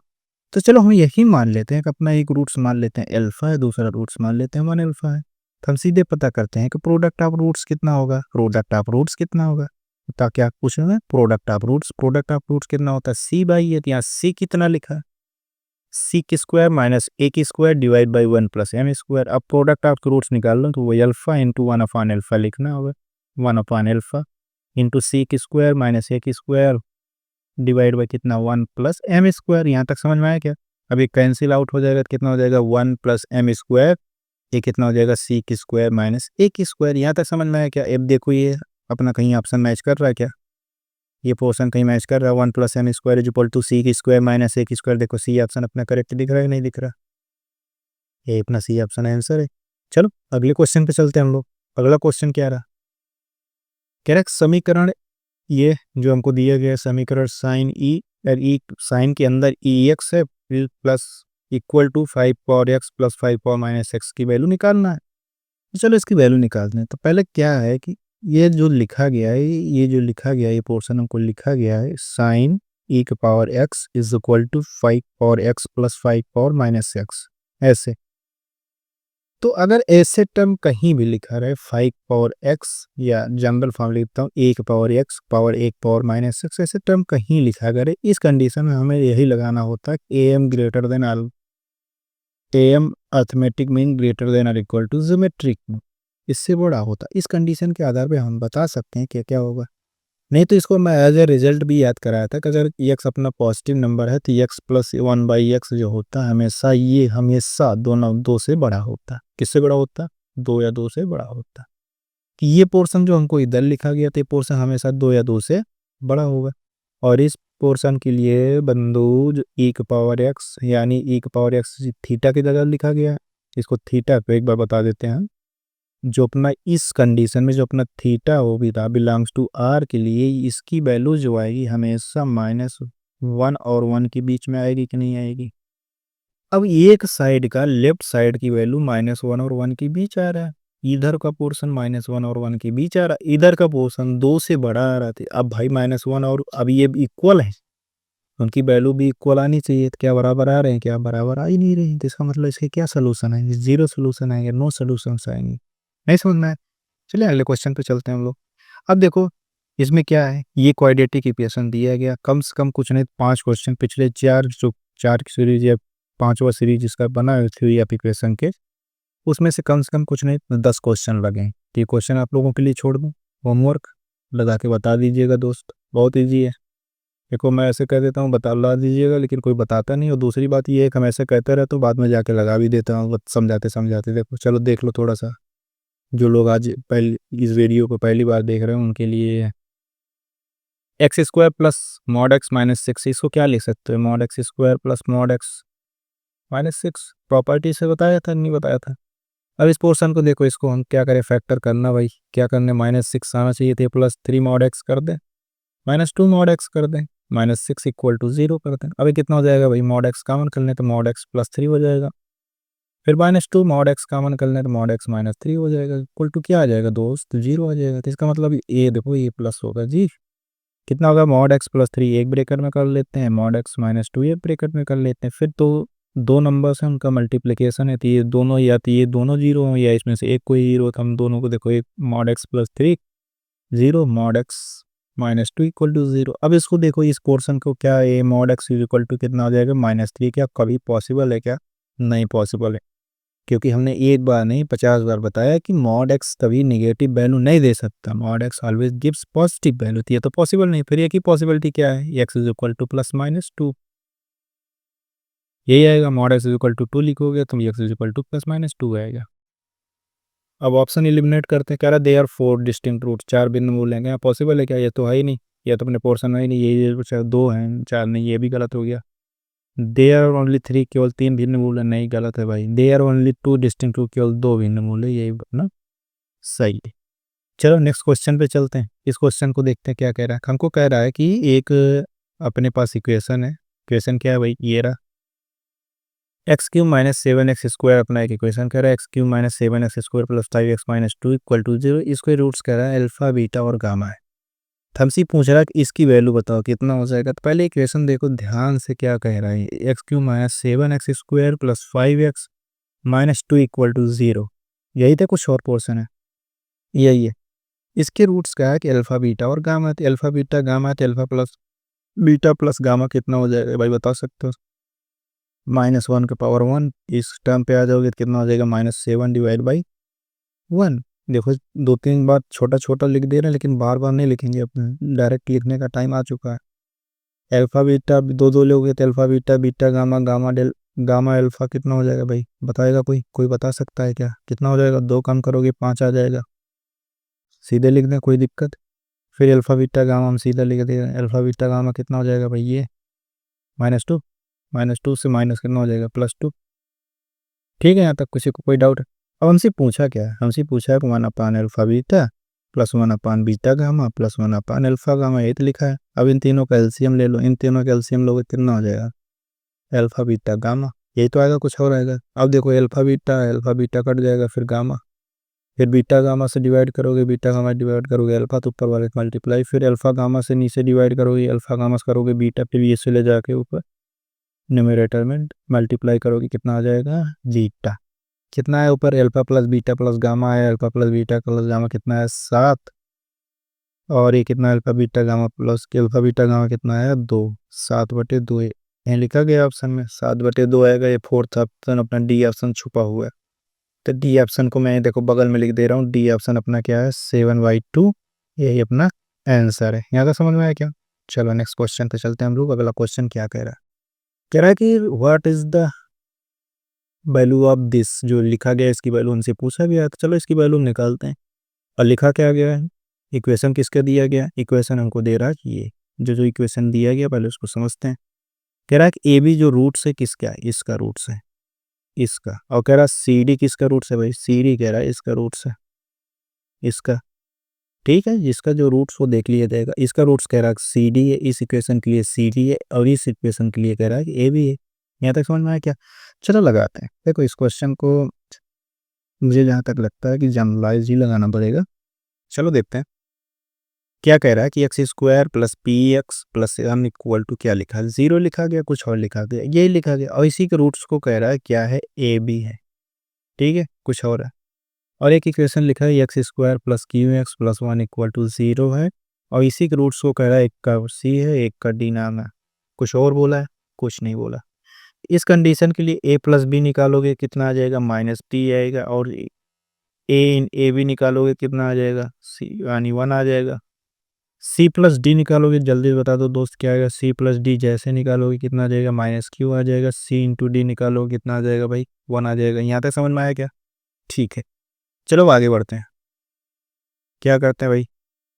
Speaker 1: तो चलो हम यही मान लेते हैं कि अपना एक रूट्स मान लेते हैं अल्फा है, दूसरा रूट्स मान लेते हैं 1 अल्फा है। तो हम सीधे पता करते हैं कि प्रोडक्ट ऑफ रूट्स कितना होगा, प्रोडक्ट ऑफ रूट्स कितना होगा। तो क्या पूछ रहे हैं, product of roots, product of roots कितना होता है सी बाई ए। यहाँ सी कितना लिखा है, सी की स्क्वायर माइनस ए की square divide by 1 plus M square. अब प्रोडक्ट ऑफ रूट्स निकाल लो तो वो अल्फा इंटू 1 अपॉन अल्फा लिखना होगा, 1 अपॉन अल्फा इंटू सी की स्क्वायर माइनस ए की स्क्वायर डिवाइड बाई कितना 1 प्लस एम स्क्वायर। यहाँ तक समझ में आया क्या। अब ये कैंसिल आउट हो जाएगा तो कितना हो जाएगा 1 प्लस एम स्क्वायर, ये कितना हो जाएगा सी की स्क्वायर माइनस ए की स्क्वायर। यहाँ तक समझ में आया क्या। अब देखो ये अपना कहीं ऑप्शन मैच कर रहा है क्या, ये पोर्शन कहीं मैच कर रहा है। 1 plus M square is equal to c की स्क्वायर माइनस ए की स्क्वायर। देखो सी ऑप्शन अपना करेक्ट दिख रहा है नहीं दिख रहा, ये अपना सी ऑप्शन आंसर है। चलो अगले क्वेश्चन पे चलते हैं हम लोग। अगला क्वेश्चन क्या रहा, कह रहा समीकरण ये जो हमको दिया गया समीकरण साइन ई और ई साइन के अंदर ई एक्स है plus equal to 5 power X plus 5 power minus x की वैल्यू निकालना है। तो चलो इसकी वैल्यू निकालते हैं। तो पहले क्या है कि ये जो लिखा गया है, ये जो लिखा गया है, ये पोर्शन हमको लिखा गया है साइन ई के power X is equal to 5 power X plus 5 power minus X ऐसे। तो अगर ऐसे टर्म कहीं भी लिखा रहे 5 पावर एक्स या जनरल फॉर्म लिखता हूँ 1 power x power 1 power minus X, ऐसे टर्म कहीं लिखा करे इस कंडीशन में हमें यही लगाना होता है ए एम ग्रेटर देन आल, A M arithmetic mean greater than or equal to geometric mean, इससे बड़ा होता। इस कंडीशन के आधार पे हम बता सकते हैं क्या क्या होगा। नहीं तो इसको मैं एज ए रिजल्ट भी याद कराया था कि अगर एक्स अपना पॉजिटिव नंबर है तो एक्स प्लस 1/x जो होता है हमेशा ये हमेशा दोनों 2 से बड़ा होता है। किससे बड़ा होता है, 2 या 2 से बड़ा होता है। कि ये पोर्शन जो हमको इधर लिखा गया था ये पोर्शन हमेशा 2 या 2 से बड़ा होगा। और इस पोर्शन के लिए बंदूज ई की पावर एक्स यानी ई की पावर एक्स थीटा की जगह लिखा गया है। इसको थीटा पे एक बार बता देते हैं। जो अपना इस कंडीशन में जो अपना थीटा हो भी था बिलोंग्स टू आर के लिए, इसकी वैल्यू जो आएगी हमेशा -1 और 1 के बीच में आएगी कि नहीं आएगी। अब एक साइड का लेफ्ट साइड की वैल्यू -1 और 1 के बीच आ रहा है, इधर का पोर्शन -1 और 1 के बीच आ रहा है, इधर का पोर्शन 2 से बड़ा आ रहा था। अब भाई -1 और अब ये इक्वल है, उनकी वैल्यू भी इक्वल आनी चाहिए। तो क्या बराबर आ रहे हैं, क्या बराबर आ ही नहीं रही। तो इसका मतलब इसके क्या सोल्यूशन आएंगे, जीरो सोल्यूशन आएंगे, नो सोल्यूशन आएंगे। नहीं समझ में आया। चलिए अगले क्वेश्चन पे चलते हैं हम लोग। अब देखो इसमें क्या है, ये क्वाड्रेटिक इक्वेशन दिया गया, कम से कम कुछ नहीं 5 क्वेश्चन पिछले 4 जो 4 की सीरीज या 5वां सीरीज जिसका बना है थ्योरी ऑफ इक्वेशन के, उसमें से कम कुछ नहीं 10 क्वेश्चन लगे हैं। तो ये क्वेश्चन आप लोगों के लिए छोड़ दूँ, होमवर्क लगा के बता दीजिएगा दोस्त, बहुत ईजी है। देखो मैं ऐसे कह देता हूँ बता दीजिएगा लेकिन कोई बताता नहीं। और दूसरी बात ये है कि हम ऐसे कहते रहते तो बाद में जाके लगा भी देता हूँ समझाते समझाते। देखो चलो देख लो थोड़ा सा, जो लोग आज पहले इस वीडियो को पहली बार देख रहे हैं उनके लिए। X square plus mod X minus 6, इसको क्या लिख सकते हो, mod x square plus mod X minus 6। Property से बताया था नहीं बताया था। अब इस पोर्शन को देखो, इसको हम क्या करें, फैक्टर करना भाई, क्या करने -6 आना चाहिए थे, +3 मॉड एक्स कर दें, -2 मॉड एक्स कर दें, -6 इक्वल टू 0 कर दें। अभी कितना हो जाएगा भाई, मॉड एक्स कॉमन कर लें तो मॉड एक्स +3 हो जाएगा, फिर -2 मॉड एक्स कॉमन कर लें तो मॉड एक्स -3 हो जाएगा, इक्वल टू क्या आ जाएगा दोस्त 0 आ जाएगा। तो इसका मतलब ये देखो ये प्लस होगा जी, कितना होगा मॉड एक्स +3 एक ब्रेकर में कर लेते हैं, मॉड एक्स -2 एक ब्रेकर में कर लेते हैं। फिर तो दो नंबर्स हैं उनका मल्टीप्लिकेशन है, तो ये दोनों या तो ये दोनों जीरो हों या इसमें से एक कोई जीरो, तो हम दोनों को देखो, एक mod X plus three zero, mod X minus two equal to zero. अब इसको देखो, इस पोर्शन को, क्या A mod X equal to कितना हो जाएगा माइनस थ्री, क्या कभी पॉसिबल है? क्या नहीं पॉसिबल है, क्योंकि हमने एक बार नहीं 50 बार बताया कि मॉड एक्स कभी निगेटिव वैल्यू नहीं दे सकता, mod x always gives positive value, तो ये तो पॉसिबल नहीं। फिर ये की पॉसिबिलिटी क्या है? X is equal to plus minus two, यही आएगा। Mod X is equal to two लिखोगे तो X is equal to plus minus two आएगा। अब ऑप्शन एलिमिनेट करते हैं, कह रहा है देयर फोर डिस्टिंक्ट रूट, चार भिन्न मूल हैं, क्या पॉसिबल है? क्या ये तो है ही नहीं, ये तो अपने पोर्शन में ही नहीं, ये दो हैं, चार नहीं, ये भी गलत हो गया। देयर ओनली थ्री, केवल तीन भिन्न मूल है, नहीं गलत है भाई। There only two distinct root, केवल दो भिन्न मूल है, यही अपना सही है। चलो नेक्स्ट क्वेश्चन पे चलते हैं। इस क्वेश्चन को देखते हैं क्या कह रहा है। हमको कह रहा है कि एक अपने पास इक्वेशन है, इक्वेशन क्या है भाई? ये रहा, X cube minus seven X square अपना एक इक्वेशन कह रहा है, X cube minus seven X square plus five X minus two equal to zero. इसके रूट्स कह रहा है अल्फा बीटा और गामा है। तो हमसे पूछ रहा है कि इसकी वैल्यू बताओ कितना हो जाएगा। तो पहले इक्वेशन देखो ध्यान से, क्या कह रहा है, X cube minus seven X square plus five X minus two equal to zero, यही था, कुछ और पोर्शन है, यही है। इसके रूट्स क्या है कि अल्फा बीटा और गामा है, तो अल्फा बीटा गामा है, तो alpha plus beta plus gamma कितना हो जाएगा भाई, बता सकते हो? माइनस वन के पावर वन, इस टर्म पे आ जाओगे तो कितना हो जाएगा? Minus seven divide by one. देखो दो तीन बार छोटा छोटा लिख दे रहे हैं, लेकिन बार बार नहीं लिखेंगे, अपने डायरेक्ट लिखने का टाइम आ चुका है। अल्फा बीटा दो दो लोगे तो alpha beta beta gamma gamma del gamma alpha कितना हो जाएगा भाई, बताएगा कोई? कोई बता सकता है क्या कितना हो जाएगा? दो कम करोगे पाँच आ जाएगा, सीधे लिख दें, कोई दिक्कत? फिर अल्फा बीटा गामा हम सीधा लिख दे रहे हैं, अल्फा बीटा गामा कितना हो जाएगा भाई? ये माइनस टू, माइनस टू से माइनस कितना हो जाएगा? Plus two. ठीक है, यहाँ तक किसी को कोई डाउट है? अब हमसे पूछा क्या है? हमसे पूछा है कि one upon alpha beta plus one upon beta gamma plus one upon alpha gamma, ये तो लिखा है। अब इन तीनों का एलसीएम ले लो, इन तीनों का एलसीएम लोगे कितना हो जाएगा? अल्फा बीटा गामा, यही तो आएगा, कुछ और आएगा? अब देखो अल्फा बीटा कट जाएगा, फिर गामा, फिर बीटा गामा से डिवाइड करोगे, बीटा गामा डिवाइड करोगे अल्फा, तो ऊपर वाले मल्टीप्लाई, फिर अल्फा गामा से नीचे डिवाइड करोगे, अल्फा गामा से करोगे बीटा, फिर ये से ले जाके ऊपर न्यूमरेटर में मल्टीप्लाई करोगे, कितना आ जाएगा? बीटा। कितना है ऊपर? Alpha plus beta plus gamma है, alpha plus beta plus gamma कितना है? सात। और ये कितना? Alpha beta gamma plus alpha beta gamma कितना है? दो। सात बटे दो, यहाँ लिखा गया ऑप्शन में, सात बटे दो आएगा। ये फोर्थ ऑप्शन अपना डी ऑप्शन छुपा हुआ है, तो डी ऑप्शन को मैं देखो बगल में लिख दे रहा हूँ। डी ऑप्शन अपना क्या है? सेवन बाई टू, यही अपना आंसर है। यहाँ तक समझ में आया क्या? चलो नेक्स्ट क्वेश्चन पे चलते हैं हम लोग। अगला क्वेश्चन क्या कह रहा है? कह रहा है कि what is the value of this, जो लिखा गया है इसकी वैल्यू उनसे पूछा गया है, तो चलो इसकी वैल्यू निकालते हैं। और लिखा क्या गया है? इक्वेशन किसका दिया गया? इक्वेशन हमको दे रहा है कि ये जो जो इक्वेशन दिया गया, पहले उसको समझते हैं। कह रहा है कि ए बी जो रूट्स है किसका है? इसका रूट्स है, इसका। और कह रहा है सी डी किसका रूट्स है भाई? सी डी कह रहा है इसका रूट्स है, इसका। ठीक है, जिसका जो रूट्स वो देख लिया जाएगा। इसका रूट्स कह रहा है सी डी है, इस इक्वेशन के लिए सी डी है, और इस इक्वेशन के लिए कह रहा है कि ए बी है। यहाँ तक समझ में आया क्या? चलो लगाते हैं। देखो इस क्वेश्चन को मुझे जहाँ तक लगता है कि जनरलाइज ही लगाना पड़ेगा। चलो देखते हैं क्या कह रहा है कि X square plus P x plus M equal to, क्या लिखा है? जीरो लिखा गया, कुछ और लिखा गया? यही लिखा गया। और इसी के रूट्स को कह रहा है क्या है? ए बी है। ठीक है, कुछ और है। और एक इक्वेशन लिखा है X square plus Q x plus one equal to zero है। और इसी के रूट्स को कह रहा है, एक का सी है, एक का डी नाम है। कुछ और बोला है? कुछ नहीं बोला। इस कंडीशन के लिए ए प्लस बी निकालोगे कितना आ जाएगा? माइनस टी आएगा। और ए इन ए बी निकालोगे कितना आ जाएगा? सी यानी वन आ जाएगा। सी प्लस डी निकालोगे, जल्दी बता दो दोस्त क्या आएगा? सी प्लस डी जैसे निकालोगे कितना आ जाएगा? माइनस क्यू आ जाएगा। सी इंटू डी निकालोगे कितना आ जाएगा भाई? वन आ जाएगा। यहाँ तक समझ में आया क्या? ठीक है, चलो आगे बढ़ते हैं। क्या करते हैं भाई?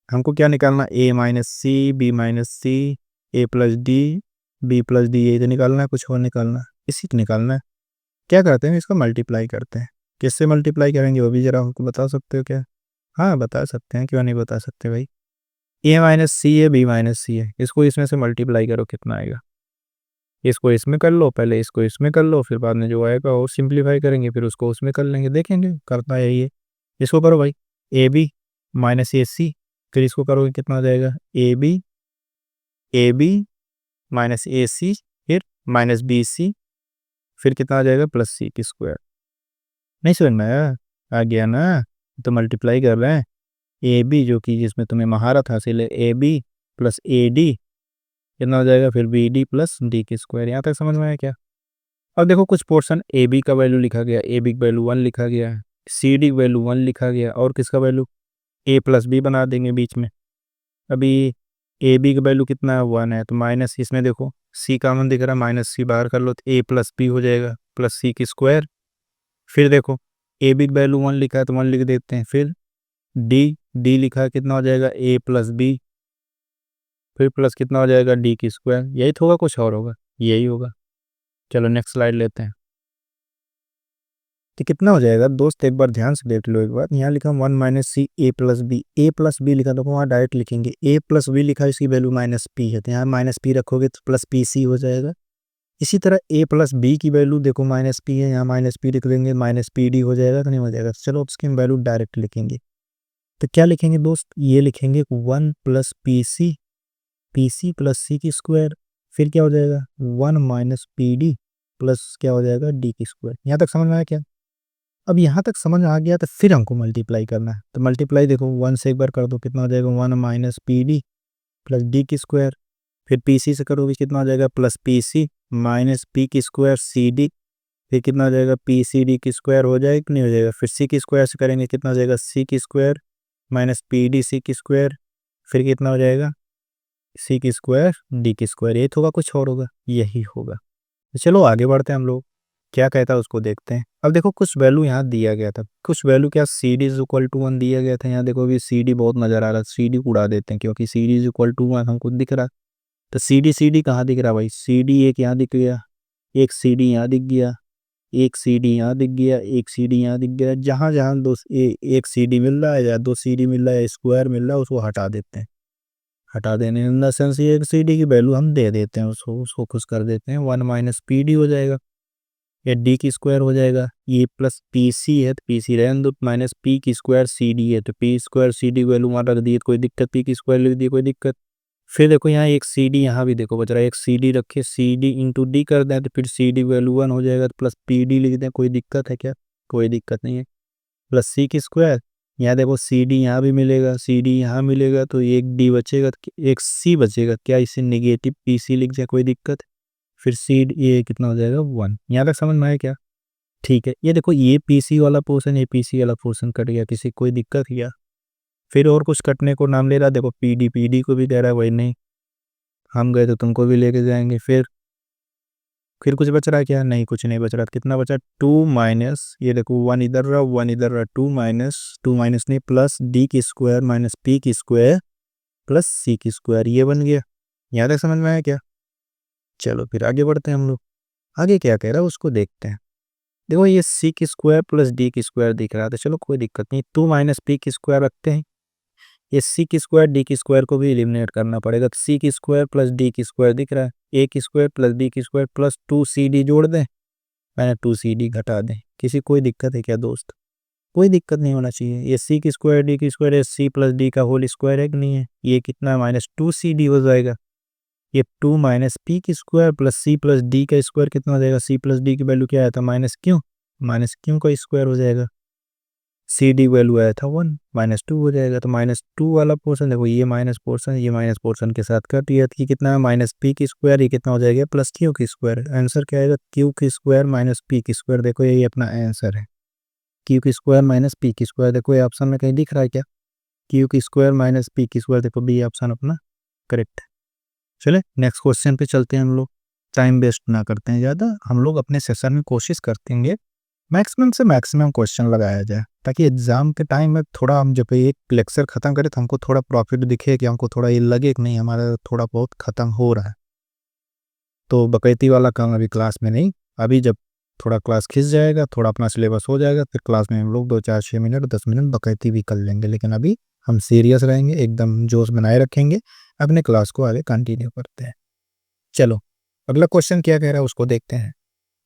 Speaker 1: हमको क्या निकालना? A minus c, b minus c, a plus d, b plus d, ये तो निकालना है, कुछ और निकालना है? इसी को निकालना है। क्या करते हैं? इसको मल्टीप्लाई करते हैं। किससे मल्टीप्लाई करेंगे वो भी जरा हमको बता सकते हो क्या? हाँ बता सकते हैं, क्यों नहीं बता सकते भाई। ए माइनस सी है, बी माइनस सी है, इसको इसमें से मल्टीप्लाई करो, कितना आएगा? इसको इसमें कर लो, पहले इसको इसमें कर लो, फिर बाद में जो आएगा और सिंप्लीफाई करेंगे, फिर उसको उसमें कर लेंगे, देखेंगे करता है ये। इसको करो भाई, ए बी माइनस ए सी, फिर इसको करोगे कितना आ जाएगा? ए बी माइनस ए सी, फिर माइनस बी सी, फिर कितना आ जाएगा प्लस सी की स्क्वायर। नहीं समझ में आया? आ गया ना? तो मल्टीप्लाई कर रहे हैं ए बी, जो कि जिसमें तुम्हें महारत हासिल है, A B plus A D कितना हो जाएगा फिर बी डी प्लस डी की स्क्वायर। यहाँ तक समझ में आया क्या? अब देखो कुछ पोर्शन ए बी का वैल्यू लिखा गया, ए बी का वैल्यू 1 लिखा गया, सी डी वैल्यू 1 लिखा गया, और किसका वैल्यू ए प्लस बी बना देंगे बीच में। अभी ए बी का वैल्यू कितना है 1 है, तो माइनस इसमें देखो सी कॉमन दिख रहा है, माइनस सी बाहर कर लो तो ए प्लस बी हो जाएगा प्लस सी की स्क्वायर। फिर देखो ए बी का वैल्यू 1 लिखा है तो 1 लिख देते हैं। फिर डी डी लिखा है कितना हो जाएगा ए प्लस बी, फिर प्लस कितना हो जाएगा डी की स्क्वायर। यही तो होगा, कुछ और होगा? यही होगा। चलो नेक्स्ट स्लाइड लेते हैं। तो कितना हो जाएगा दोस्त, एक बार ध्यान से देख लो एक बार। यहाँ लिखा 1 minus c a plus B लिखा, तो वहाँ डायरेक्ट लिखेंगे ए प्लस बी लिखा, इसकी वैल्यू माइनस पी है, तो यहाँ माइनस पी रखोगे तो प्लस पी सी हो जाएगा। इसी तरह ए प्लस बी की वैल्यू देखो माइनस पी है, यहाँ माइनस पी लिख देंगे, माइनस पी डी हो जाएगा, तो नहीं हो जाएगा। चलो अब इसकी वैल्यू डायरेक्ट लिखेंगे, तो क्या लिखेंगे दोस्त, ये लिखेंगे 1 प्लस पी सी प्लस सी की स्क्वायर। फिर क्या हो जाएगा 1 माइनस पी डी प्लस क्या हो जाएगा डी की स्क्वायर। यहाँ तक समझ में आया क्या? अब यहाँ तक समझ आ गया तो फिर हमको मल्टीप्लाई करना है। तो मल्टीप्लाई देखो 1 से एक बार कर दो, कितना हो जाएगा 1 minus P D plus D की स्क्वायर। फिर पी सी से करोगे कितना हो जाएगा plus P C minus P की स्क्वायर सी डी। फिर कितना हो जाएगा पी सी डी की स्क्वायर हो जाएगा कि नहीं हो जाएगा। फिर सी की स्क्वायर से करेंगे कितना हो जाएगा सी की square minus P D C की स्क्वायर। फिर कितना हो जाएगा सी की स्क्वायर डी की स्क्वायर। ये तो होगा, कुछ और होगा? यही होगा। तो चलो आगे बढ़ते हैं हम लोग, क्या कहता है उसको देखते हैं। अब देखो कुछ वैल्यू यहाँ दिया गया था, कुछ वैल्यू क्या C D is equal to 1 दिया गया था। यहाँ देखो अभी सी डी बहुत नजर आ रहा है, सी डी उड़ा देते हैं क्योंकि C D is equal to 1 हमको दिख रहा है। तो सी डी कहाँ दिख रहा है भाई? सी डी एक यहाँ दिख गया, एक सी डी यहाँ दिख गया, एक सी डी यहाँ दिख गया, एक सी डी यहाँ दिख गया। जहाँ जहाँ एक सी डी मिल रहा है या दो सी डी मिल रहा है, स्क्वायर मिल रहा है, उसको हटा देते हैं। हटा देने इन द सेंस ये एक सी डी की वैल्यू हम दे देते हैं, उसको खुश कर देते हैं। 1 माइनस पी डी हो जाएगा, या डी की स्क्वायर हो जाएगा। ये प्लस पी सी है तो पी सी रहने दो, माइनस पी की स्क्वायर सी डी है तो P square C D value वहाँ रख दी, कोई दिक्कत? पी की स्क्वायर लिख दी, कोई दिक्कत? फिर देखो यहाँ एक सी डी यहाँ भी देखो बच रहा है, एक सी डी रखे, सी डी इंटू डी कर दें तो फिर सी डी वैल्यू 1 हो जाएगा, तो प्लस पी डी लिख दें, कोई दिक्कत है क्या? कोई दिक्कत नहीं है। प्लस सी की स्क्वायर, यहाँ देखो सी डी यहाँ भी मिलेगा, सी डी यहाँ मिलेगा, तो एक डी बचेगा, एक सी बचेगा, क्या इसे निगेटिव पी सी लिख जाए, कोई दिक्कत? फिर सी ये कितना हो जाएगा 1। यहाँ तक समझ में आया क्या? ठीक है। ये देखो ये पीसी वाला पोर्शन, ये पीसी वाला पोर्शन कट गया, किसी कोई दिक्कत किया? फिर और कुछ कटने को नाम ले रहा, देखो पीडी को भी दे रहा है, वही नहीं हम गए तो तुमको भी लेके जाएंगे। फिर कुछ बच रहा है क्या? नहीं, कुछ नहीं बच रहा। कितना बचा 2 माइनस, ये देखो 1 इधर रहा 1 इधर रहा, 2 माइनस नहीं प्लस डी की स्क्वायर माइनस पी की स्क्वायर प्लस सी की स्क्वायर, ये बन गया। यहाँ तक समझ में आया क्या? चलो फिर आगे बढ़ते हैं हम लोग। आगे क्या कह रहा है उसको देखते हैं। देखो ये सी की स्क्वायर प्लस डी की स्क्वायर दिख रहा था, चलो कोई दिक्कत नहीं, 2 माइनस पी की स्क्वायर रखते हैं। ये सी की स्क्वायर डी की स्क्वायर को भी एलिमिनेट करना पड़ेगा, तो सी की स्क्वायर प्लस डी की स्क्वायर दिख रहा है, ए की स्क्वायर प्लस बी की स्क्वायर प्लस 2cd जोड़ दें, मैंने 2cd घटा दें, किसी कोई दिक्कत है क्या दोस्त? कोई दिक्कत नहीं होना चाहिए। ये सी की स्क्वायर डी की स्क्वायर है, सी प्लस डी का होल स्क्वायर है कि नहीं है? ये कितना माइनस 2cd हो जाएगा। ये 2 माइनस पी की square plus C plus D का स्क्वायर कितना हो जाएगा? सी प्लस डी की वैल्यू क्या आया था? माइनस क्यों का स्क्वायर हो जाएगा। सी डी वैल्यू आया था 1, -2 हो जाएगा। तो -2 वाला पोर्शन देखो, ये माइनस पोर्शन, ये माइनस पोर्शन के साथ कट दिया, कि कितना माइनस पी की स्क्वायर, ये कितना हो जाएगा प्लस क्यू की स्क्वायर। आंसर क्या आएगा? क्यू की स्क्वायर माइनस पी की स्क्वायर। देखो यही अपना आंसर है, क्यू की स्क्वायर माइनस पी की स्क्वायर। देखो ये ऑप्शन में कहीं दिख रहा है क्या? क्यू की स्क्वायर माइनस पी की स्क्वायर, देखो बी ऑप्शन अपना करेक्ट है। चले नेक्स्ट क्वेश्चन पे चलते हैं हम लोग, टाइम वेस्ट ना करते हैं ज़्यादा। हम लोग अपने सेशन में कोशिश करेंगे मैक्सिमम से मैक्सिमम क्वेश्चन लगाया जाए, ताकि एग्जाम के टाइम में थोड़ा हम जब एक लेक्चर खत्म करें तो हमको थोड़ा प्रॉफिट दिखे, कि हमको थोड़ा ये लगे कि नहीं हमारा थोड़ा बहुत खत्म हो रहा है। तो बकैती वाला काम अभी क्लास में नहीं, अभी जब थोड़ा क्लास खिंच जाएगा, थोड़ा अपना सिलेबस हो जाएगा, फिर क्लास में हम लोग 2 4 6 मिनट 10 मिनट बकैती भी कर लेंगे। लेकिन अभी हम सीरियस रहेंगे, एकदम जोश बनाए रखेंगे, अपने क्लास को आगे कंटिन्यू करते हैं। चलो अगला क्वेश्चन क्या कह रहा है उसको देखते हैं।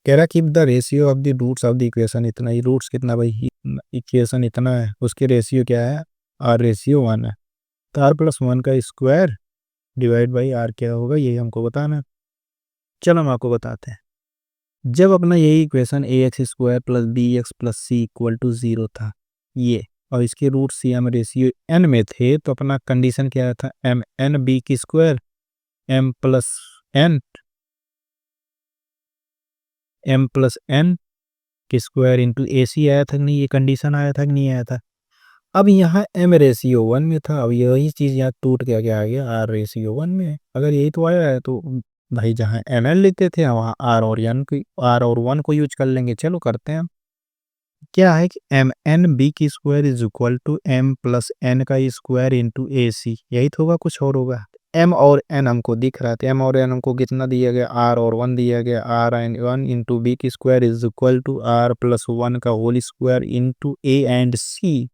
Speaker 1: कह रहा कि the ratio of the roots of the equation इतना ही, रूट्स कितना भाई, इक्वेशन इतना है, उसके रेशियो क्या है? आर रेशियो 1 है। तो आर प्लस 1 का स्क्वायर डिवाइड बाई आर क्या होगा, ये हमको बताना है। चलो हम आपको बताते हैं। जब अपना यही equation A x square plus B x plus C equal to 0 था ये, और इसके root C M ratio N में थे, तो अपना कंडीशन क्या था, एम एन बी की स्क्वायर एम प्लस एन की स्क्वायर इंटू ए सी आया था कि नहीं, ये कंडीशन आया था कि नहीं आया था। अब यहाँ एम रेशियो 1 में था, अब यही चीज़ यहाँ टूट के क्या आ गया, आर रेशियो 1 में है। अगर यही तो आया है तो भाई जहाँ एम एल लेते थे वहाँ आर और 1 को यूज कर लेंगे। चलो करते हैं हम। क्या है कि एम एन बी की square is equal to M plus N का स्क्वायर इंटू ए सी, यही तो होगा, कुछ और होगा। एम और एन हमको दिख रहा था, एम और एन हमको कितना दिया गया, आर और 1 दिया गया, आर एंड 1 इंटू बी की square is equal to r plus 1 का whole square into a and c.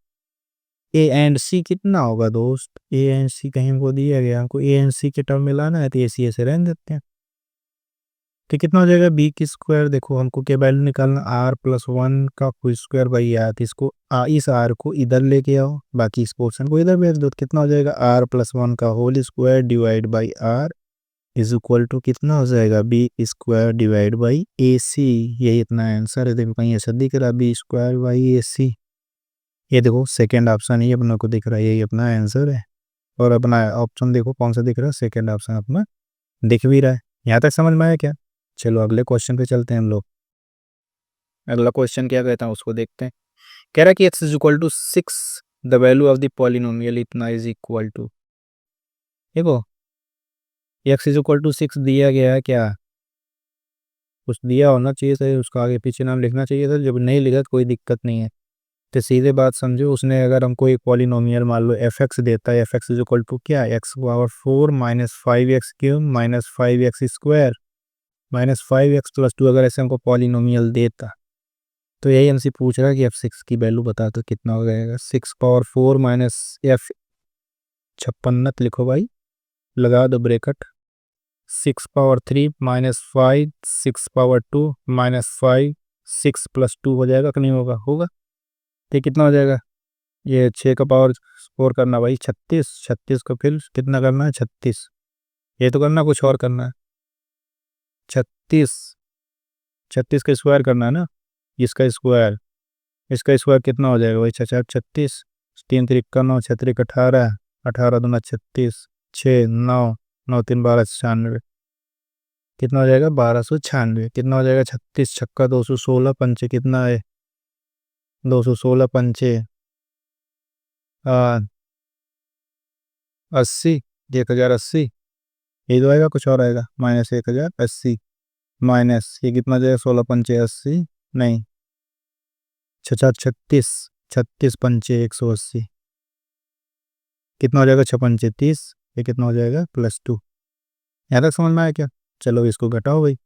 Speaker 1: A and c कितना होगा दोस्त, ए एंड सी कहीं हमको दिया गया, हमको ए एंड सी के टर्म में लाना है तो ए सी ऐसे रहने देते हैं। तो कितना हो जाएगा, बी की स्क्वायर, देखो हमको क्या वैल्यू निकालना, आर प्लस 1 का फुल स्क्वायर बाई आर, तो इसको इस आर को इधर लेके आओ, बाकी इस पोर्शन को इधर भेज दो, तो कितना हो जाएगा, आर प्लस 1 का whole square divide by R is equal to कितना हो जाएगा, B square divide by A C. यही इतना आंसर है। देखो कहीं ऐसा दिख रहा, B square by A C, ये देखो सेकेंड ऑप्शन ही अपने को दिख रहा है, यही अपना आंसर है। और अपना ऑप्शन देखो कौन सा दिख रहा है, सेकेंड ऑप्शन अपना दिख भी रहा है। यहाँ तक समझ में आया क्या। चलो अगले क्वेश्चन पे चलते हैं हम लोग। अगला क्वेश्चन क्या कहता है उसको देखते हैं। कह रहा है कि X is equal to 6, the value of the polynomial इतना इज इक्वल टू, देखो एक्स इज इक्वल टू 6 दिया गया है, क्या कुछ दिया होना चाहिए था, उसका आगे पीछे नाम लिखना चाहिए था, जब नहीं लिखा तो कोई दिक्कत नहीं है। तो सीधे बात समझो, उसने अगर हमको एक पॉलिनोमियल मान लो एफ एक्स देता है, f x is equal to क्या, x power 4 minus 5x³ minus 5x² minus 5x+2, अगर ऐसे हमको पॉलिनोमियल देता तो यही हमसे पूछ रहा है कि एफ सिक्स की वैल्यू बता दो कितना हो जाएगा। 6 पावर 4 माइनस एफ 56 लिखो भाई, लगा दो bracket, 6 power 3 minus 5 6 power 2 minus 5 6+2 हो जाएगा कि नहीं होगा, होगा। तो कितना हो जाएगा, ये 6 का पावर 4 करना भाई 36, 36 को फिर कितना करना है 36, ये तो करना कुछ और करना है, 36 36 का स्क्वायर करना है ना, इसका स्क्वायर कितना हो जाएगा भाई, 6×4 = 36, 3×3 = 9, 6×3 = 18, 18×2 = 36, 6 9 9 3 12 96, कितना हो जाएगा 1296, कितना हो जाएगा 36 छक्का 216 पंचे कितना है 216 पंचे 80, 1080, ये तो आएगा, कुछ और आएगा, माइनस 1080 माइनस ये कितना जाएगा 16 पंचे 80, नहीं 36, 36 पंचे 180, कितना हो जाएगा 6 पंचे 30, ये कितना हो जाएगा +2। यहाँ तक समझ में आया क्या। चलो इसको घटाओ भाई।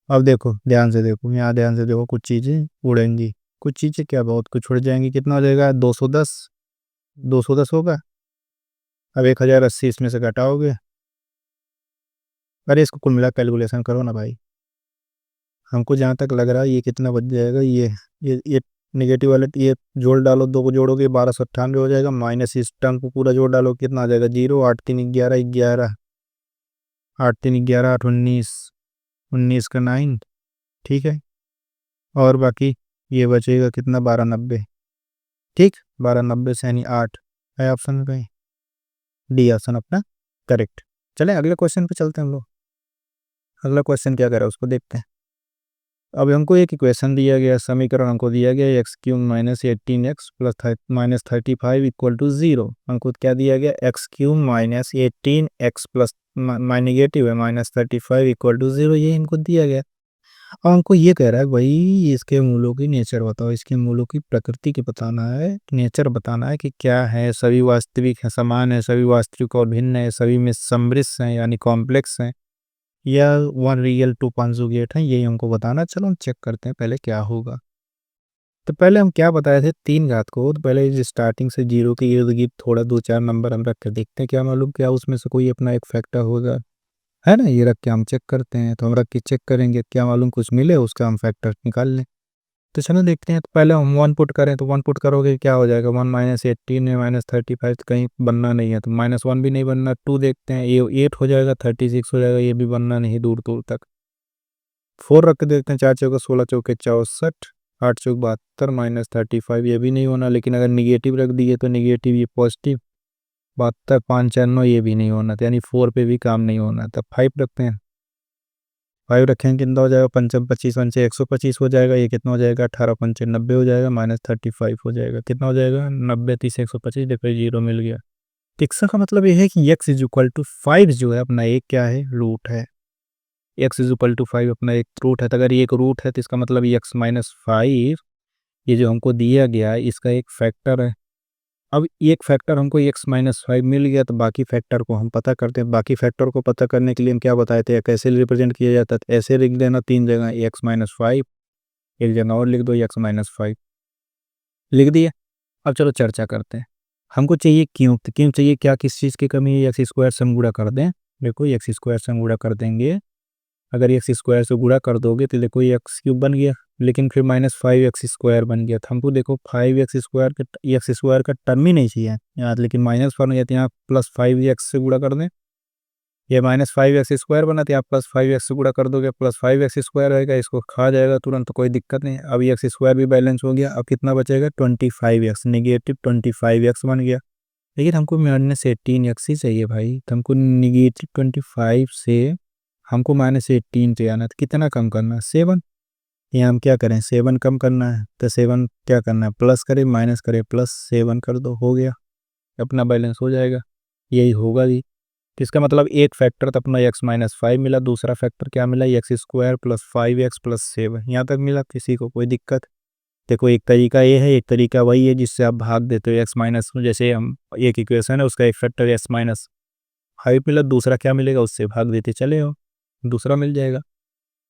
Speaker 1: अब देखो ध्यान से देखो, यहाँ ध्यान से देखो, कुछ चीज़ें उड़ेंगी, कुछ चीज़ें क्या बहुत कुछ उड़ जाएंगी। कितना हो जाएगा 210, 210 होगा। अब 1080 इसमें से घटाओगे, अरे इसको कुल मिला कैलकुलेशन करो ना भाई। हमको जहाँ तक लग रहा है ये कितना बच जाएगा, ये नेगेटिव वाले ये जोड़ डालो, दो को जोड़ोगे 1298 हो जाएगा, माइनस इस टर्म को पूरा जोड़ डालो कितना आ जाएगा 0, 8 3 11 11, 8 3 11 8 19, 19 का 9, ठीक है। और बाकी ये बचेगा कितना 1290, ठीक 1290 से यानी 8 है ऑप्शन में कहीं, डी ऑप्शन अपना करेक्ट। चले अगले क्वेश्चन पे चलते हैं हम लोग। अगला क्वेश्चन क्या कर रहा है उसको देखते हैं। अब हमको एक इक्वेशन दिया गया, समीकरण हमको दिया गया x³ minus 18x plus minus 35 equal to 0। हमको क्या दिया गया, x³ minus 18x plus negative है माइनस 35 इक्वल टू 0, ये हमको दिया गया। और हमको ये कह रहा है भाई इसके मूलों की नेचर बताओ, इसके मूलों की प्रकृति के बताना है, नेचर बताना है कि क्या है, सभी वास्तविक है, समान है, सभी वास्तविक और भिन्न है, सभी में समृद्ध हैं यानी कॉम्प्लेक्स हैं, या वन रियल टू कॉन्जुगेट है, यही हमको बताना। चलो हम चेक करते हैं पहले क्या होगा। तो पहले हम क्या बताए थे 3 घात को, तो पहले स्टार्टिंग से 0 के इर्द गिर्द थोड़ा 2 4 नंबर हम रख कर देखते हैं, क्या मालूम क्या उसमें से कोई अपना एक फैक्टर होगा, है ना। ये रख के हम चेक करते हैं, तो हम रख के चेक करेंगे, क्या मालूम कुछ मिले उसका हम फैक्टर निकाल लें। तो चलो देखते हैं। तो पहले हम 1 पुट करें, तो 1 पुट करोगे क्या हो जाएगा, 1 माइनस 18 है माइनस 35, तो कहीं बनना नहीं है, तो -1 भी नहीं बनना। 2 देखते हैं, ये 8 हो जाएगा, 36 हो जाएगा, ये भी बनना नहीं दूर दूर तक। 4 रख के देखते हैं, 4 चौका 16 चौके 64, 8 चौक 72 माइनस 35, ये भी नहीं होना। लेकिन अगर निगेटिव रख दिए तो निगेटिव ये पॉजिटिव 72, 5 4 9, ये भी नहीं होना, तो यानी 4 पे भी काम नहीं होना। तब 5 रखते हैं, 5 रखेंगे कितना हो जाएगा, पंचम 25 पंचे 125 हो जाएगा। ये कितना हो जाएगा, 18 पंचे 90 हो जाएगा, माइनस 35 हो जाएगा। कितना हो जाएगा, 90 30 125, देखो जीरो मिल गया। टिक्सा का मतलब ये है कि x इज इक्वल टू 5 जो है अपना एक क्या है, रूट है। x इज इक्वल टू 5 अपना एक रूट है, तो अगर ये एक रूट है तो इसका मतलब ये x माइनस 5 ये जो हमको दिया गया है इसका एक फैक्टर है। अब एक फैक्टर हमको x माइनस 5 मिल गया, तो बाकी फैक्टर को हम पता करते हैं। बाकी फैक्टर को पता करने के लिए हम क्या बताए थे, कैसे रिप्रेजेंट किया जाता है, तो ऐसे लिख देना, 3 जगह x माइनस 5, एक जगह और लिख दो x माइनस 5, लिख दिया। अब चलो चर्चा करते हैं। हमको चाहिए क्यों, तो क्यों चाहिए, क्या किस चीज़ की कमी है, एक्स स्क्वायर से हम गुणा कर दें। देखो एक्स स्क्वायर से हम गुणा कर देंगे, अगर एक्स स्क्वायर से गुणा कर दोगे तो देखो ये एक्स क्यूब बन गया, लेकिन फिर माइनस 5x² बन गया। तो हमको देखो 5x² का टर्म ही नहीं चाहिए यहाँ, लेकिन माइनस बन गया, तो यहाँ प्लस 5x से गुणा कर दें। ये माइनस 5x² बना, तो यहाँ प्लस 5x से गुणा कर दोगे, प्लस 5x² रहेगा, इसको खा जाएगा तुरंत, तो कोई दिक्कत नहीं। अब ये x² भी बैलेंस हो गया। अब कितना बचेगा, 25x, नेगेटिव 25x बन गया। लेकिन हमको माइनस 18x ही चाहिए भाई, तो हमको निगेटिव 25 से हमको माइनस 18 पे आना, तो कितना कम करना है, 7। यहाँ हम क्या करें, 7 कम करना है, तो 7 क्या करना है, प्लस करें माइनस करें, प्लस 7 कर दो, हो गया, अपना बैलेंस हो जाएगा। यही होगा जी। तो इसका मतलब एक फैक्टर तो अपना x माइनस 5 मिला, दूसरा फैक्टर क्या मिला, x² प्लस 5x प्लस 7, यहाँ तक मिला, किसी को कोई दिक्कत। देखो एक तरीका ये है, एक तरीका वही है जिससे आप भाग देते हो x माइनस, जैसे हम एक इक्वेशन है उसका एक फैक्टर x माइनस 5 मिला, दूसरा क्या मिलेगा उससे भाग देते चले हो, दूसरा मिल जाएगा।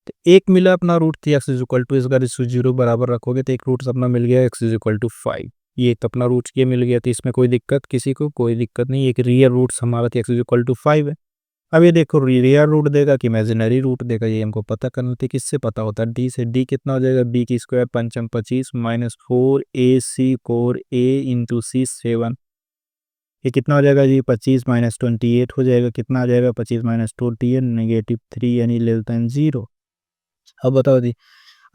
Speaker 1: तो एक मिला अपना रूट थी एक्स इज इक्वल टू, इसका जीरो बराबर रखोगे तो एक रूट अपना मिल गया एक्स इज इक्वल टू 5, ये तो अपना रूट ये मिल गया। तो इसमें कोई दिक्कत, किसी को कोई दिक्कत नहीं, एक रियल रूट हमारा एक्स इज इक्वल टू 5 है। अब ये देखो रियल रूट देगा कि इमेजिनरी रूट देगा, ये हमको पता करना था। किससे पता होता है, डी से। डी कितना हो जाएगा, बी की स्क्वायर पंचम 25 माइनस 4ac 4a इंटू सी 7, ये कितना हो जाएगा जी, 25 माइनस 28 हो जाएगा। कितना आ जाएगा, 25 माइनस 28 नेगेटिव 3 यानी लेस देन 0। अब बताओ जी,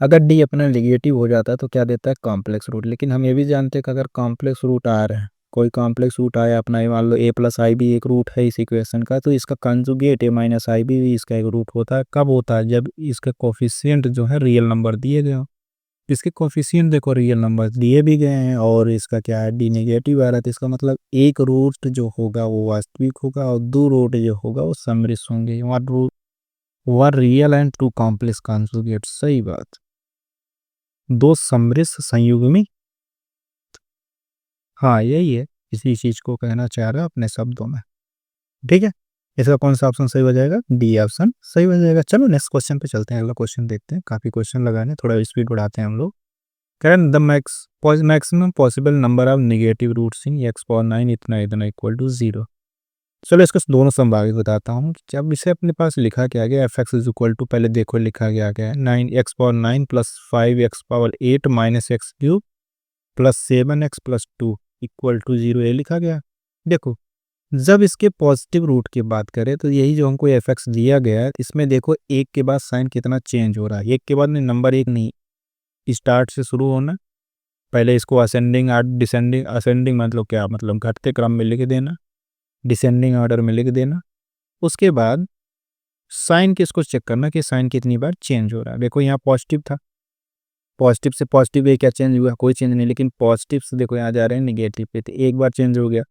Speaker 1: अगर डी अपना नेगेटिव हो जाता है तो क्या देता है, कॉम्प्लेक्स रूट। लेकिन हम ये भी जानते हैं कि अगर कॉम्प्लेक्स रूट आ रहा है, कोई कॉम्प्लेक्स रूट आया अपना, ये मान लो a प्लस आई भी एक रूट है इस इक्वेशन का, तो इसका कंजुगेट a माइनस आई भी इसका एक रूट होता है। कब होता है, जब इसका कोफिशिएंट जो है रियल नंबर दिए गए हो। इसके कोफिशिएंट देखो रियल नंबर दिए भी गए हैं, और इसका क्या है, डी नेगेटिव आ रहा है, तो इसका मतलब एक रूट जो होगा वो वास्तविक होगा, और दो रूट जो होगा वो समृद्ध होंगे। One real and two complex conjugate, सही बात, दो समृद्ध संयुग्मी। हाँ यही है, इसी चीज को कहना चाह रहा है अपने शब्दों में। ठीक है, इसका कौन सा ऑप्शन सही हो जाएगा, डी ऑप्शन सही हो जाएगा। चलो नेक्स्ट क्वेश्चन पे चलते हैं, अगला क्वेश्चन देखते हैं। काफी क्वेश्चन लगाने, थोड़ा स्पीड बढ़ाते हैं हम लोग। करें the maximum possible number of negative roots in X power 9 इतना इतना इक्वल टू 0। चलो इसको दोनों संभावित बताता हूँ। जब इसे अपने पास लिखा क्या गया, F x is equal to, पहले देखो लिखा गया है 9x⁴ plus 5x⁴ minus X cube plus 7x+2 equal to 0, ये लिखा गया। देखो जब इसके पॉजिटिव रूट की बात करें तो यही जो हमको एफ एक्स दिया गया है, इसमें देखो एक के बाद साइन कितना चेंज हो रहा है, एक के बाद नहीं, नंबर एक नहीं, स्टार्ट से शुरू होना। पहले इसको असेंडिंग डिसेंडिंग, असेंडिंग मतलब क्या, मतलब घटते क्रम में लिख देना, डिसेंडिंग ऑर्डर में लिख देना। उसके बाद साइन किसको चेक करना कि साइन कितनी बार चेंज हो रहा है। देखो यहाँ पॉजिटिव था, पॉजिटिव से पॉजिटिव पे क्या चेंज हुआ, कोई चेंज नहीं। लेकिन पॉजिटिव से देखो यहाँ जा रहे हैं निगेटिव पे, तो एक बार चेंज हो गया।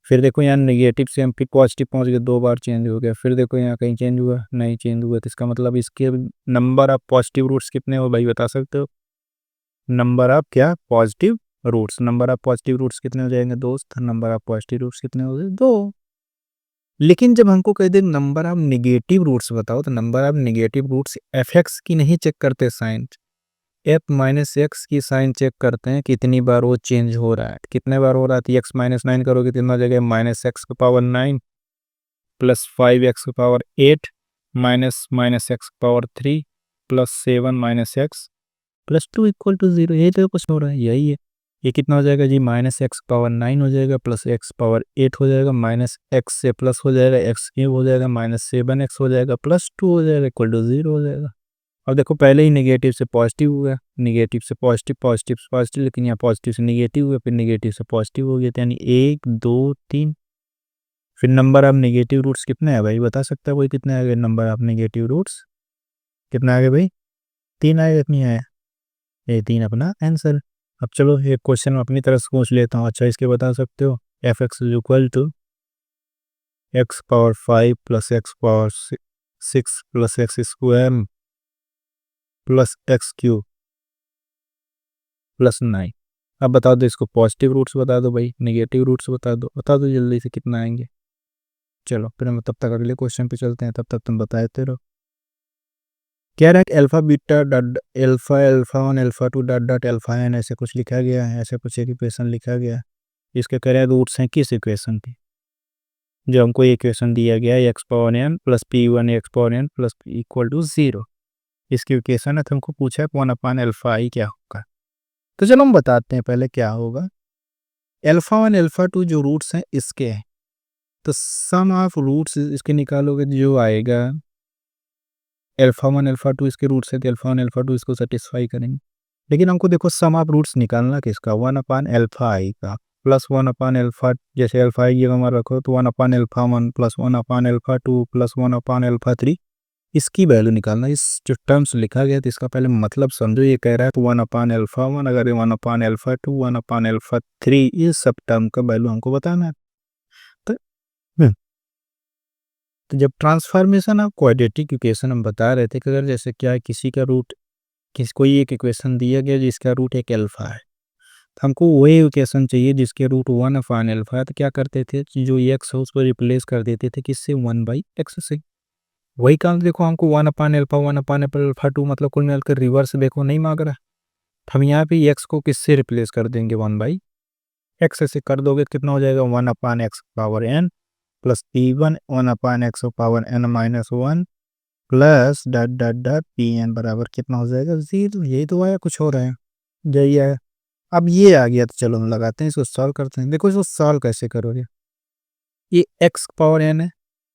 Speaker 1: फिर देखो यहाँ नेगेटिव से हम फिर पॉजिटिव पहुँच गए, दो बार चेंज हो गया। फिर देखो यहाँ कहीं चेंज हुआ, नहीं चेंज हुआ, तो इसका मतलब इसके नंबर ऑफ पॉजिटिव रूट्स कितने हो भाई, बता सकते हो। नंबर ऑफ क्या, positive roots, number of positive roots कितने हो जाएंगे दोस्त, नंबर ऑफ पॉजिटिव रूट्स कितने हो गए, दो। लेकिन जब हमको कह दे नंबर ऑफ नेगेटिव रूट्स बताओ, तो number of negative roots f x की नहीं चेक करते साइन, एफ माइनस एक्स की साइन चेक करते हैं कितनी बार वो चेंज हो रहा है, कितने बार हो रहा है। तो एक्स माइनस 9 करोगे कितना जगह, माइनस एक्स की पावर 9 प्लस 5x की पावर 8 माइनस माइनस एक्स की power 3 plus 7 minus x plus 2 equal to 0, यही तो कुछ हो रहा है, यही है। ये कितना हो जाएगा जी, माइनस एक्स पावर 9 हो जाएगा प्लस एक्स पावर 8 हो जाएगा, माइनस एक्स से प्लस हो जाएगा, एक्स क्यूब हो जाएगा, माइनस 7x हो जाएगा प्लस 2 हो जाएगा इक्वल टू 0 हो जाएगा। अब देखो पहले ही नेगेटिव से पॉजिटिव हुआ, नेगेटिव से पॉजिटिव, पॉजिटिव से पॉजिटिव, लेकिन यहाँ पॉजिटिव से नेगेटिव हुआ, फिर नेगेटिव से पॉजिटिव हो गया, तो यानी 1 2 3। फिर नंबर ऑफ नेगेटिव रूट्स कितने हैं भाई, बता सकता है कोई कितने आ गए नंबर ऑफ नेगेटिव रूट्स, कितना आ गए भाई, 3 आए, इतनी आए, ये 3 अपना आंसर। अब चलो एक क्वेश्चन अपनी तरफ से पूछ लेता हूँ। अच्छा इसके बता सकते हो, f x is equal to x power 5 plus x power 6 plus x square plus x cube plus 9। अब बता दो इसको पॉजिटिव रूट्स बता दो भाई, नेगेटिव रूट्स बता दो जल्दी से कितना आएंगे। चलो फिर हम तब तक अगले क्वेश्चन पे चलते हैं, तब तक तुम बताते रहो। कह रहा है कि alpha beta dot alpha alpha 1 alpha 2 dot dot alpha n ऐसे कुछ लिखा गया है, ऐसे कुछ एक इक्वेशन लिखा गया है। इसके कह रहे हैं रूट्स हैं किस इक्वेशन के, जो हमको इक्वेशन दिया गया है x power n plus p one x power n plus p equal to 0। इसकी इक्वेशन है, तो हमको पूछा है 1 अल्फा आई क्या होगा। तो चलो हम बताते हैं पहले क्या होगा। अल्फा 1 अल्फा 2 जो रूट्स हैं इसके हैं, तो सम ऑफ रूट्स इसके निकालोगे जो आएगा अल्फा 1 अल्फा 2 इसके रूट्स है, तो अल्फा 1 अल्फा 2 इसको सेटिस्फाई करेंगे। लेकिन हमको देखो सम ऑफ रूट्स निकालना किसका, 1/अल्फा आई का प्लस 1/अल्फा, जैसे अल्फा आई जगह हमारा रखो तो 1/अल्फा 1 प्लस 1/अल्फा 2 प्लस 1/अल्फा 3, इसकी वैल्यू निकालना। इस जो टर्म्स लिखा गया तो इसका पहले मतलब समझो। ये कह रहा है तो 1/अल्फा 1, अगर 1/अल्फा 2 1/अल्फा 3 इस सब टर्म का वैल्यू हमको बताना है। तो तो जब ट्रांसफॉर्मेशन ऑफ क्वाड्रेटिक इक्वेशन हम बता रहे थे कि अगर जैसे क्या है किसी का रूट, कोई एक इक्वेशन दिया गया जिसका रूट एक अल्फा है, तो हमको वही इक्वेशन चाहिए जिसके रूट 1/अल्फा है। तो क्या करते थे, जो एक्स है उसको रिप्लेस कर देते थे किससे, 1/x से। वही काम देखो हमको 1/अल्फा 1/अल्फा 2 मतलब कुल मिलाकर रिवर्स देखो नहीं मांग रहा। हम यहाँ पे एक्स को किससे रिप्लेस कर देंगे, 1/x से कर दोगे कितना हो जाएगा, 1/x power n plus p one 1/x power n minus 1 plus dot dot dot p n बराबर कितना हो जाएगा, 0। यही तो आया, कुछ हो रहा है, यही आया। अब ये आ गया तो चलो हम लगाते हैं इसको, सॉल्व करते हैं। देखो इसको सॉल्व कैसे करोगे, ये x पावर n है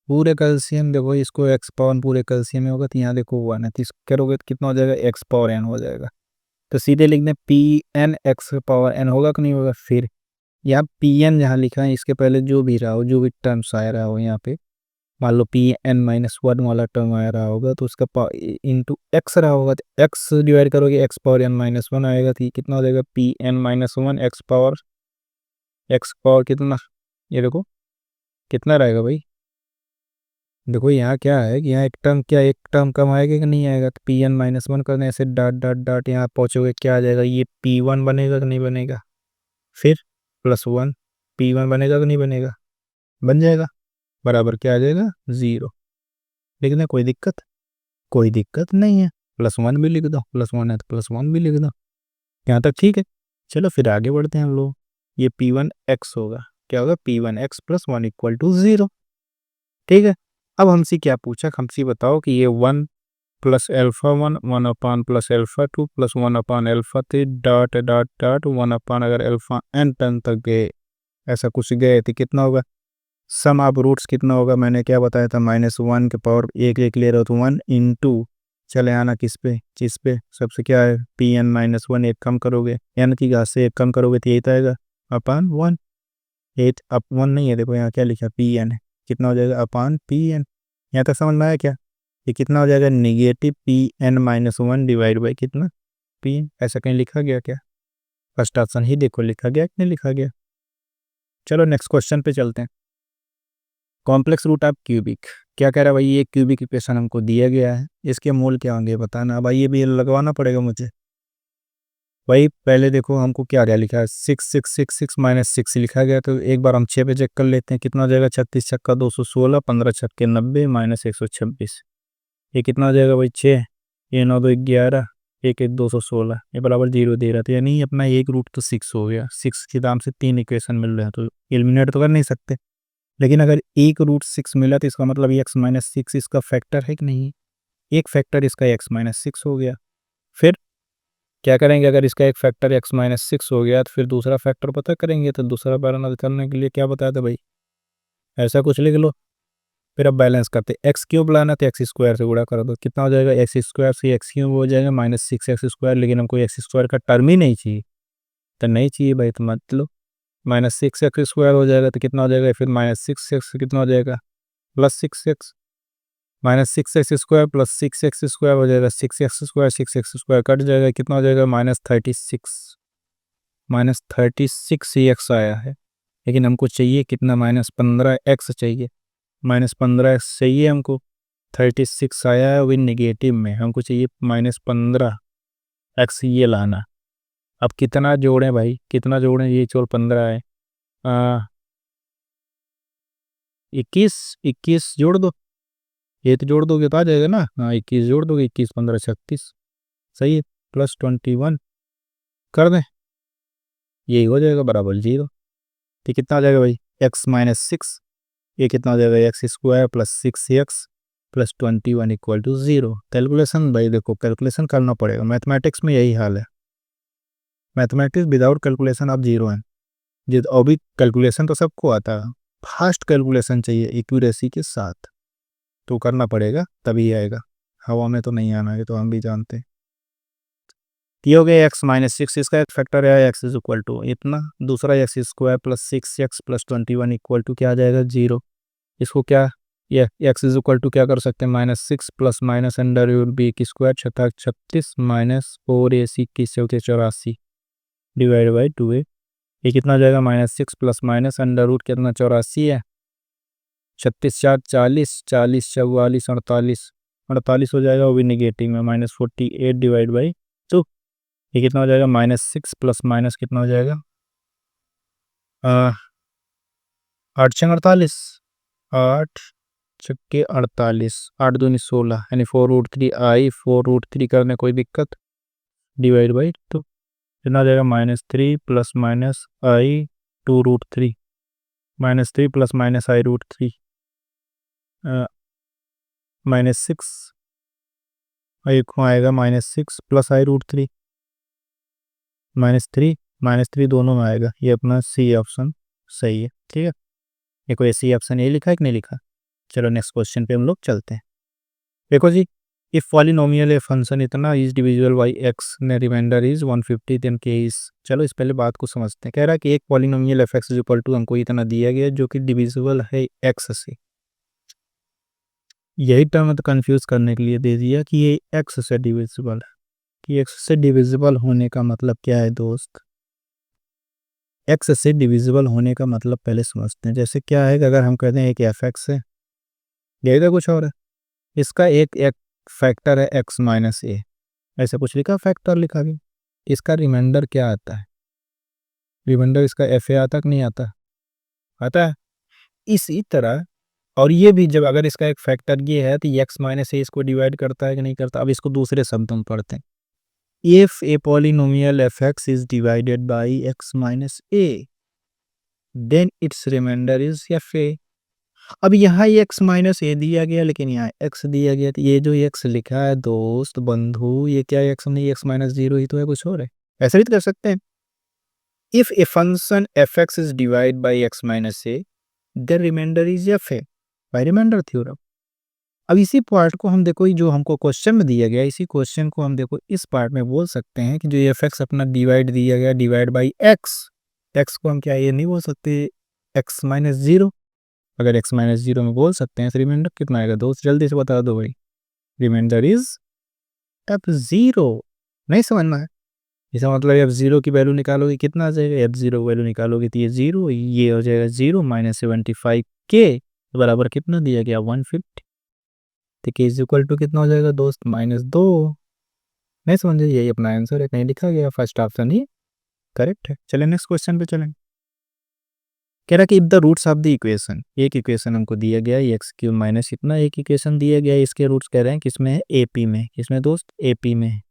Speaker 1: पूरे कैल्शियम, देखो इसको x पावर पूरे कैल्शियम में होगा तो यहाँ देखो 1 है, तो इसको करोगे तो कितना हो जाएगा, x पावर n हो जाएगा। तो सीधे लिख दें p n x power n होगा कि नहीं होगा। फिर यहाँ पी एन जहाँ लिखा है इसके पहले जो भी रहा हो, जो भी टर्म्स आ रहा हो यहाँ पे, मान लो पी एन माइनस 1 वाला टर्म आ रहा होगा तो उसका इंटू एक्स रहा होगा, तो एक्स डिवाइड करोगे एक्स पावर n माइनस 1 आएगा, तो ये कितना हो जाएगा, p n minus 1 x power कितना, ये देखो कितना रहेगा भाई। देखो यहाँ क्या है कि यहाँ एक टर्म कम आएगा कि नहीं आएगा, तो पी एन माइनस 1 करने से डॉट डॉट डॉट यहाँ पहुँचोगे क्या आ जाएगा, ये पी वन बनेगा कि नहीं बनेगा, फिर प्लस 1 पी वन बनेगा कि नहीं बनेगा, बन जाएगा, बराबर क्या आ जाएगा, 0। लेकिन कोई दिक्कत, कोई दिक्कत नहीं है, +1 भी लिख दो, +1 है तो +1 भी लिख दो, यहाँ तक ठीक है। चलो फिर आगे बढ़ते हैं हम लोग। ये P1x होगा, क्या होगा, P1x प्लस 1 इक्वल टू 0। ठीक है, अब हमसे क्या पूछा, हमसे बताओ कि ये 1 plus alpha 1 1 plus alpha 2 plus 1/अल्फा 3 डॉट डॉट डॉट 1 अगर अल्फा n टर्म तक गए, ऐसा कुछ गए तो कितना होगा, सम ऑफ रूट्स कितना होगा, मैंने क्या बताया था, -1 के पावर एक एक ले रहे हो तो 1 इंटू, चले आना किस पे, जिस पे सबसे क्या है, पी एन माइनस 1 एक कम करोगे, एन की घात से एक कम करोगे तो 8 आएगा अपान 1। 8 अप 1 नहीं है, देखो यहाँ क्या लिखा, पी एन है, कितना हो जाएगा अपान पी एन। यहाँ तक समझ में आया क्या, ये कितना हो जाएगा, negative p n minus 1 divide by कितना, पी एन। ऐसा कहीं लिखा गया क्या, फर्स्ट ऑप्शन ही देखो लिखा गया कि नहीं लिखा गया। चलो नेक्स्ट क्वेश्चन पे चलते हैं। कॉम्प्लेक्स रूट ऑफ क्यूबिक, क्या कह रहा है भाई, ये क्यूबिक इक्वेशन हमको दिया गया है, इसके मूल क्या होंगे बताना। भाई ये भी लगवाना पड़ेगा मुझे। भाई पहले देखो हमको क्या क्या लिखा है, 6 माइनस 6 लिखा गया, तो एक बार हम 6 पे चेक कर लेते हैं कितना हो जाएगा, 36 छक्का 216 15 छक्के 90 माइनस 126, ये कितना हो जाएगा भाई 6, ये 9 2 11 एक एक 216, ये बराबर 0 दे रहा था, यानी अपना एक रूट तो 6 हो गया। 6 के दाम से 3 इक्वेशन मिल रहे हैं तो एलिमिनेट तो कर नहीं सकते, लेकिन अगर एक रूट 6 मिला तो इसका मतलब x माइनस 6 इसका फैक्टर है कि नहीं, एक फैक्टर इसका x माइनस 6 हो गया। फिर क्या करेंगे, अगर इसका एक फैक्टर x माइनस 6 हो गया तो फिर दूसरा फैक्टर पता करेंगे, तो दूसरा पैरामीटर करने के लिए क्या बताया था भाई, ऐसा कुछ लिख लो, फिर अब बैलेंस करते हैं, एक्स क्यूब लाना तो एक्स स्क्वायर से गुणा कर दो, कितना हो जाएगा, एक्स स्क्वायर से एक्स क्यूब हो जाएगा माइनस सिक्स एक्स स्क्वायर, लेकिन हमको एक्स स्क्वायर का टर्म ही नहीं चाहिए, तो नहीं चाहिए भाई, तो मत लो। माइनस सिक्स एक्स स्क्वायर हो जाएगा तो कितना हो जाएगा, फिर माइनस सिक्स एक्स कितना हो जाएगा, plus six x, minus six X square plus six X square हो जाएगा, सिक्स एक्स स्क्वायर कट जाएगा, कितना हो जाएगा, माइनस थर्टी सिक्स ही एक्स आया है, लेकिन हमको चाहिए कितना, माइनस पंद्रह एक्स चाहिए, माइनस पंद्रह एक्स चाहिए हमको, 36 आया है विन नेगेटिव में, हमको चाहिए माइनस पंद्रह एक्स ये लाना। अब कितना जोड़ें भाई, कितना जोड़ें, ये चोर 15 है, 21 21 जोड़ दो, ये तो जोड़ दोगे तो आ जाएगा ना, हाँ 21 जोड़ दोगे, 21 15 36, सही है, प्लस 21 कर दें, यही हो जाएगा बराबर 0। तो कितना आ जाएगा भाई, एक्स माइनस सिक्स, ये कितना हो जाएगा, x square plus six x plus 21 equal to 0। Calculation भाई देखो, कैलकुलेशन करना पड़ेगा, मैथमेटिक्स में यही हाल है, मैथमेटिक्स विदाउट कैलकुलेशन आप 0 हैं। जी अभी कैलकुलेशन तो सबको आता है, फास्ट कैलकुलेशन चाहिए एक्यूरेसी के साथ, तो करना पड़ेगा तभी आएगा, हवा में तो नहीं आना है, तो हम भी जानते हैं। ये हो गया एक्स माइनस सिक्स, इसका एक फैक्टर है एक्स इज इक्वल टू इतना, दूसरा x square plus six x plus 21 equal to क्या आ जाएगा, 0। इसको क्या, ये एक्स इज इक्वल टू क्या कर सकते हैं, minus six plus minus under root b की स्क्वायर छठा 36 माइनस फोर ए सी की चौथे 84 डिवाइड बाई 2a, ये कितना हो जाएगा, minus six plus minus under root कितना 84 है, 36 चार 40, 40 44 48, 48 हो जाएगा, वो भी निगेटिव में, माइनस 48 डिवाइड बाई 2, ये कितना हो जाएगा, माइनस सिक्स प्लस माइनस कितना हो जाएगा, 8 छः 48, 8 छक्के 48, 8 दूनी 16, यानी 4√3 आई, 4√3 करने कोई दिक्कत, डिवाइड बाई 2, कितना हो जाएगा, माइनस थ्री प्लस माइनस आई 2√3, माइनस थ्री प्लस माइनस आई रूट थ्री, माइनस सिक्स, एक आएगा माइनस सिक्स प्लस आई रूट थ्री, माइनस थ्री दोनों में आएगा, ये अपना सी ऑप्शन सही है, ठीक है। ये कोई सी ऑप्शन ये लिखा है कि नहीं लिखा, चलो नेक्स्ट क्वेश्चन पे हम लोग चलते हैं। देखो जी, इफ पॉलिनोमियल ए फंक्शन इतना इज डिविजिबल बाई एक्स ने रिमाइंडर इज 150 देन के इज, चलो इस पहले बात को समझते हैं। कह रहा है कि एक polynomial f x is equal to हमको इतना दिया गया जो कि डिविजिबल है एक्स से, यही टर्म तो कंफ्यूज करने के लिए दे दिया कि ये एक्स से डिविजिबल है, कि एक्स से डिविजिबल होने का मतलब क्या है दोस्त, एक्स से डिविजिबल होने का मतलब पहले समझते हैं। जैसे क्या है कि अगर हम कहते हैं एक एफ एक्स है, यही तो कुछ और है, इसका एक फैक्टर है एक्स माइनस ए, ऐसे कुछ लिखा, फैक्टर लिखा गया, इसका रिमाइंडर क्या आता है, रिमाइंडर इसका एफ ए आता कि नहीं आता, आता है। इसी तरह और ये भी, जब अगर इसका एक फैक्टर ये है तो एक्स माइनस ए इसको डिवाइड करता है कि नहीं करता। अब इसको दूसरे शब्दों में पढ़ते हैं, if a polynomial f x is divided by x minus a then its remainder is f a. अब यहाँ एक्स माइनस ए दिया गया, लेकिन यहाँ एक्स दिया गया, तो ये जो एक्स लिखा है दोस्त बंधु, ये क्या एक्स नहीं, एक्स माइनस जीरो ही तो है, कुछ और है, ऐसा भी तो कर सकते हैं। If a function f x is divide by x minus a the remainder is f a by remainder theorem. अब इसी पार्ट को हम देखो, जो हमको क्वेश्चन में दिया गया, इसी क्वेश्चन को हम देखो इस पार्ट में बोल सकते हैं कि जो एफ एक्स अपना डिवाइड दिया गया, डिवाइड बाई एक्स, एक्स को हम क्या ये नहीं बोल सकते एक्स माइनस जीरो, अगर एक्स माइनस जीरो में बोल सकते हैं तो रिमाइंडर कितना आएगा दोस्त, जल्दी से बता दो भाई, रिमाइंडर इज एफ जीरो। नहीं समझना है, इसका मतलब एफ जीरो की वैल्यू निकालोगे कितना आ जाएगा, एफ जीरो वैल्यू निकालोगे तो ये जीरो, ये हो जाएगा जीरो माइनस 75 के बराबर कितना दिया गया 150, तो के इज इक्वल टू कितना हो जाएगा दोस्त, माइनस दो। नहीं समझे, यही अपना आंसर है, कहीं लिखा गया, फर्स्ट ऑप्शन ही करेक्ट है। चले नेक्स्ट क्वेश्चन पे चलें। कह रहा कि if the roots of the equation, एक इक्वेशन हमको दिया गया है एक्स क्यूब माइनस इतना, एक इक्वेशन दिया गया है, इसके रूट्स कह रहे हैं किसमें है, एपी में, किसमें दोस्त, एपी में,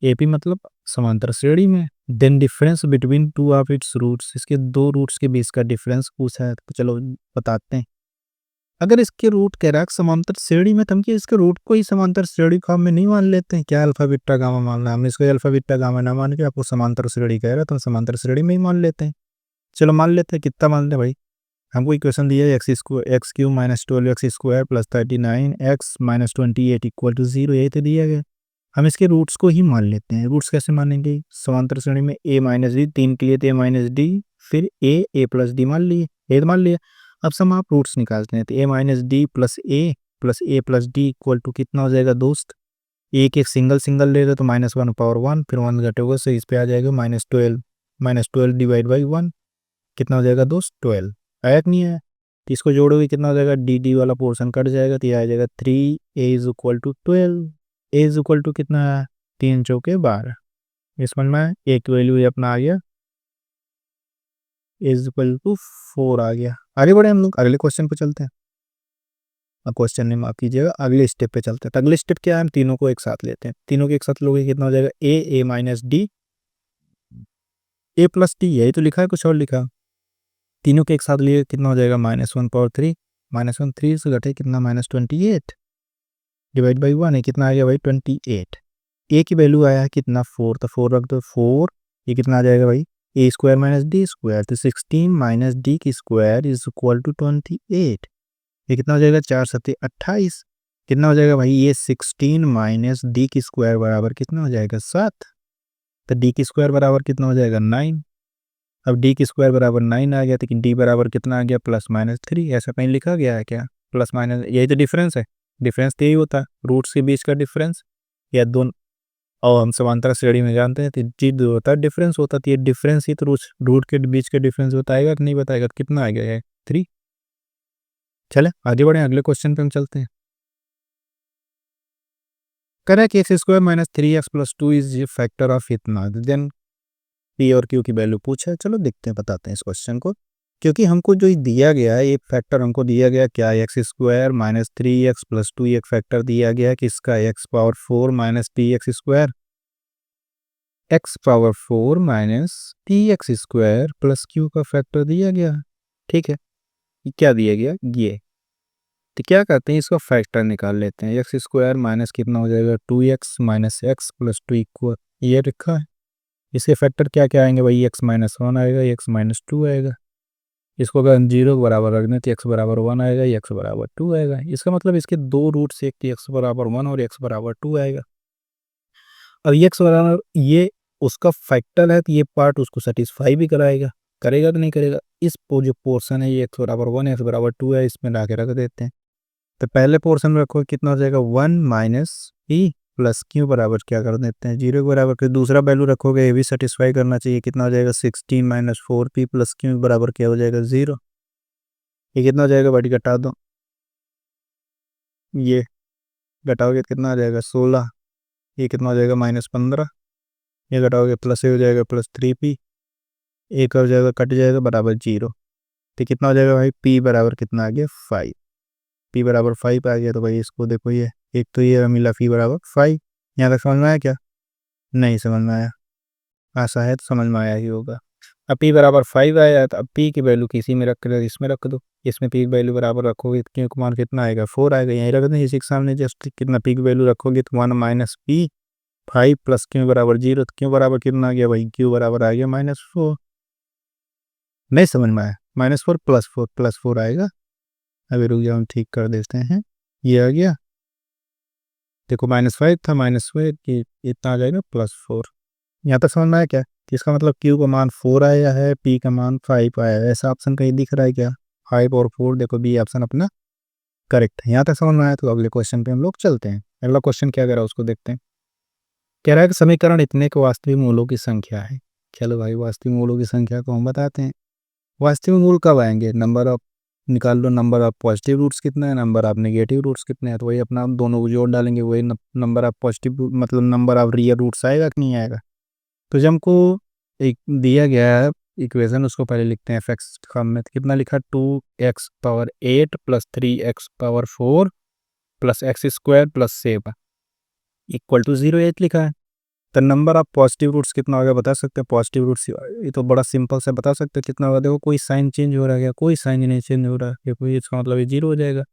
Speaker 1: एपी मतलब समांतर श्रेणी में, then difference between two of its roots, इसके दो रूट्स के बीच का डिफरेंस पूछा है, तो चलो बताते हैं। अगर इसके रूट कह रहा है समांतर श्रेणी में, तो हम क्या इसके रूट को ही समांतर श्रेणी फॉर्म में नहीं मान लेते हैं क्या, अल्फा बीटा गामा मानना है, हमने इसको अल्फा बीटा गामा ना मान के आपको समांतर श्रेणी कह रहा है, तो हम समांतर श्रेणी में ही मान लेते हैं। चलो मान लेते हैं, कितना मान ले भाई, हमको इक्वेशन दिया है x cube minus 12x² plus 39x minus 28 equal to 0, यही तो दिया गया। हम इसके रूट्स को ही मान लेते हैं। रूट्स कैसे मानेंगे? समांतर श्रेणी में a माइनस डी, 3 के लिए तो a माइनस डी, फिर a प्लस डी मान लिए, ए मान लिया। अब सम आप रूट्स निकालते हैं तो a minus d plus a plus d equal to कितना हो जाएगा दोस्त? एक एक सिंगल सिंगल ले रहे तो -1/1, फिर 1 घटेगा तो इस पे आ जाएगा -12 डिवाइड बाई 1, कितना हो जाएगा दोस्त? 12। आया कि नहीं आया? तो इसको जोड़ोगे कितना हो जाएगा? डी डी वाला पोर्शन कट जाएगा तो ये आ जाएगा 3a is equal to 12। a is equal to कितना है? 3 चौके 12। ये समझ में आया? a की वैल्यू अपना आ गया, a इज इक्वल टू 4 आ गया। आगे बढ़े हम लोग, अगले क्वेश्चन पे चलते हैं। अब क्वेश्चन में माफ कीजिएगा, अगले स्टेप पे चलते हैं। तो अगले स्टेप क्या है? हम तीनों को एक साथ लेते हैं। तीनों को एक साथ लोगे कितना हो जाएगा? a minus D, a plus D, यही तो लिखा है, कुछ और लिखा? तीनों के एक साथ लिए कितना हो जाएगा? -1/3, -1 3 से घटे कितना? -28 डिवाइड बाई 1 है, कितना आ गया भाई? 28। a की वैल्यू आया है कितना? 4, तो 4 रख दो, 4, ये कितना आ जाएगा भाई? a square minus D square, तो 16 माइनस डी की स्क्वायर इज इक्वल टू 28। ये कितना हो जाएगा? 4 7 28, कितना हो जाएगा भाई? ये 16 माइनस डी की स्क्वायर बराबर कितना हो जाएगा? 7। तो डी की स्क्वायर बराबर कितना हो जाएगा? 9। अब डी की स्क्वायर बराबर 9 आ गया, तो डी बराबर कितना आ गया? +-3। ऐसा कहीं लिखा गया है क्या? प्लस माइनस, यही तो डिफरेंस है। डिफरेंस तो यही होता है, रूट्स के बीच का डिफरेंस, या दोनों। और हम समांतर श्रेणी में जानते हैं तो जी जो होता है डिफरेंस होता है, तो ये डिफरेंस ही तो रूट के बीच के डिफरेंस बताएगा कि नहीं बताएगा? कितना आ गया है? 3। चले आगे बढ़े, अगले क्वेश्चन पे हम चलते हैं। कह रहा है कि X square minus 3x plus 2 is factor of इतना, देन पी और क्यू की वैल्यू पूछा है। चलो देखते हैं, बताते हैं इस क्वेश्चन को। क्योंकि हमको जो दिया गया है, एक फैक्टर हमको दिया गया क्या? X square minus 3x plus 2, एक फैक्टर दिया गया किसका? X power 4 minus T x square, x power 4 minus T x square plus Q का फैक्टर दिया गया। ठीक है, ये क्या दिया गया? ये तो क्या करते हैं, इसका फैक्टर निकाल लेते हैं। एक्स स्क्वायर माइनस कितना हो जाएगा? 2x minus x plus 2 equal, ये रखा है। इसके फैक्टर क्या क्या आएंगे भाई? x माइनस 1 आएगा, x माइनस 2 आएगा। इसको अगर हम 0 के बराबर रख दें तो x बराबर 1 आएगा, x बराबर 2 आएगा। इसका मतलब इसके दो रूट्स, एक x बराबर 1 और x बराबर 2 आएगा। अब x बराबर ये उसका फैक्टर है, तो ये पार्ट उसको सेटिस्फाई भी कराएगा, करेगा कि नहीं करेगा? इस जो पोर्शन है, ये x बराबर 1 x बराबर 2 है, इसमें ला के रख देते हैं। तो पहले पोर्शन में रखो, कितना हो जाएगा? 1 माइनस ई प्लस क्यू बराबर क्या कर देते हैं? 0 के बराबर। फिर दूसरा वैल्यू रखोगे, ये भी सेटिस्फाई करना चाहिए। कितना हो जाएगा? 16 माइनस 4p प्लस क्यू बराबर क्या हो जाएगा? 0। ये कितना हो जाएगा भाई? घटा दो, ये घटाओगे कितना आ जाएगा? 16। ये कितना हो जाएगा? -15। ये घटाओगे प्लस, ये हो जाएगा +3p, एक हो जाएगा कट जाएगा बराबर 0। तो कितना हो जाएगा भाई? p बराबर कितना आ गया? 5। p बराबर 5 आ गया। तो भाई इसको देखो, ये एक तो ये मिला p बराबर 5। यहाँ तक समझ में आया क्या? नहीं समझ में आया? आशा है तो समझ में आया ही होगा। अब p बराबर 5 आया, तो अब p की वैल्यू किसी में रख कर इसमें रख दो। इसमें p की वैल्यू बराबर रखोगे तो q का मान कितना आएगा? 4 आएगा। यहीं रख दें इसी के सामने, जस्ट कितना p की वैल्यू रखोगे तो 1 माइनस p 5 प्लस q बराबर 0। तो q बराबर कितना आ गया भाई? q बराबर आ गया -4। नहीं समझ में आया? -4 प्लस 4 आएगा। अभी रुक जाओ, हम ठीक कर देते हैं। ये आ गया, देखो -5 था, -5 कि इतना आ जाएगा +4। यहाँ तक समझ में आया क्या? कि इसका मतलब Q का मान 4 आया है, P का मान 5 आया है। ऐसा ऑप्शन कहीं दिख रहा है क्या? 5 और 4, देखो बी ऑप्शन अपना करेक्ट है। यहाँ तक समझ में आया? तो अगले क्वेश्चन पे हम लोग चलते हैं। अगला क्वेश्चन क्या कह रहा है उसको देखते हैं। कह रहा है कि समीकरण इतने के वास्तविक मूलों की संख्या है। चलो भाई, वास्तविक मूलों की संख्या को हम बताते हैं। वास्तविक मूल कब आएंगे? नंबर ऑफ निकाल लो, नंबर ऑफ पॉजिटिव रूट्स कितना है, नंबर ऑफ नेगेटिव रूट्स कितने हैं। तो वही अपना दोनों को जोड़ डालेंगे, वही नंबर ऑफ पॉजिटिव मतलब नंबर ऑफ रियल रूट्स आएगा कि नहीं आएगा। तो जब हमको एक दिया गया है इक्वेशन, उसको पहले लिखते हैं एफ एक्स फॉर्म में। तो कितना लिखा? 2x power 8 plus 3x power 4 plus x square plus 7 equal to 0, 8 लिखा है। तो नंबर ऑफ पॉजिटिव रूट्स कितना होगा बता सकते हैं? पॉजिटिव रूट्स ये तो बड़ा सिंपल से बता सकते हैं कितना होगा। देखो कोई साइन चेंज हो रहा है क्या? कोई साइन नहीं चेंज हो रहा है, कोई, इसका मतलब ये 0 हो जाएगा।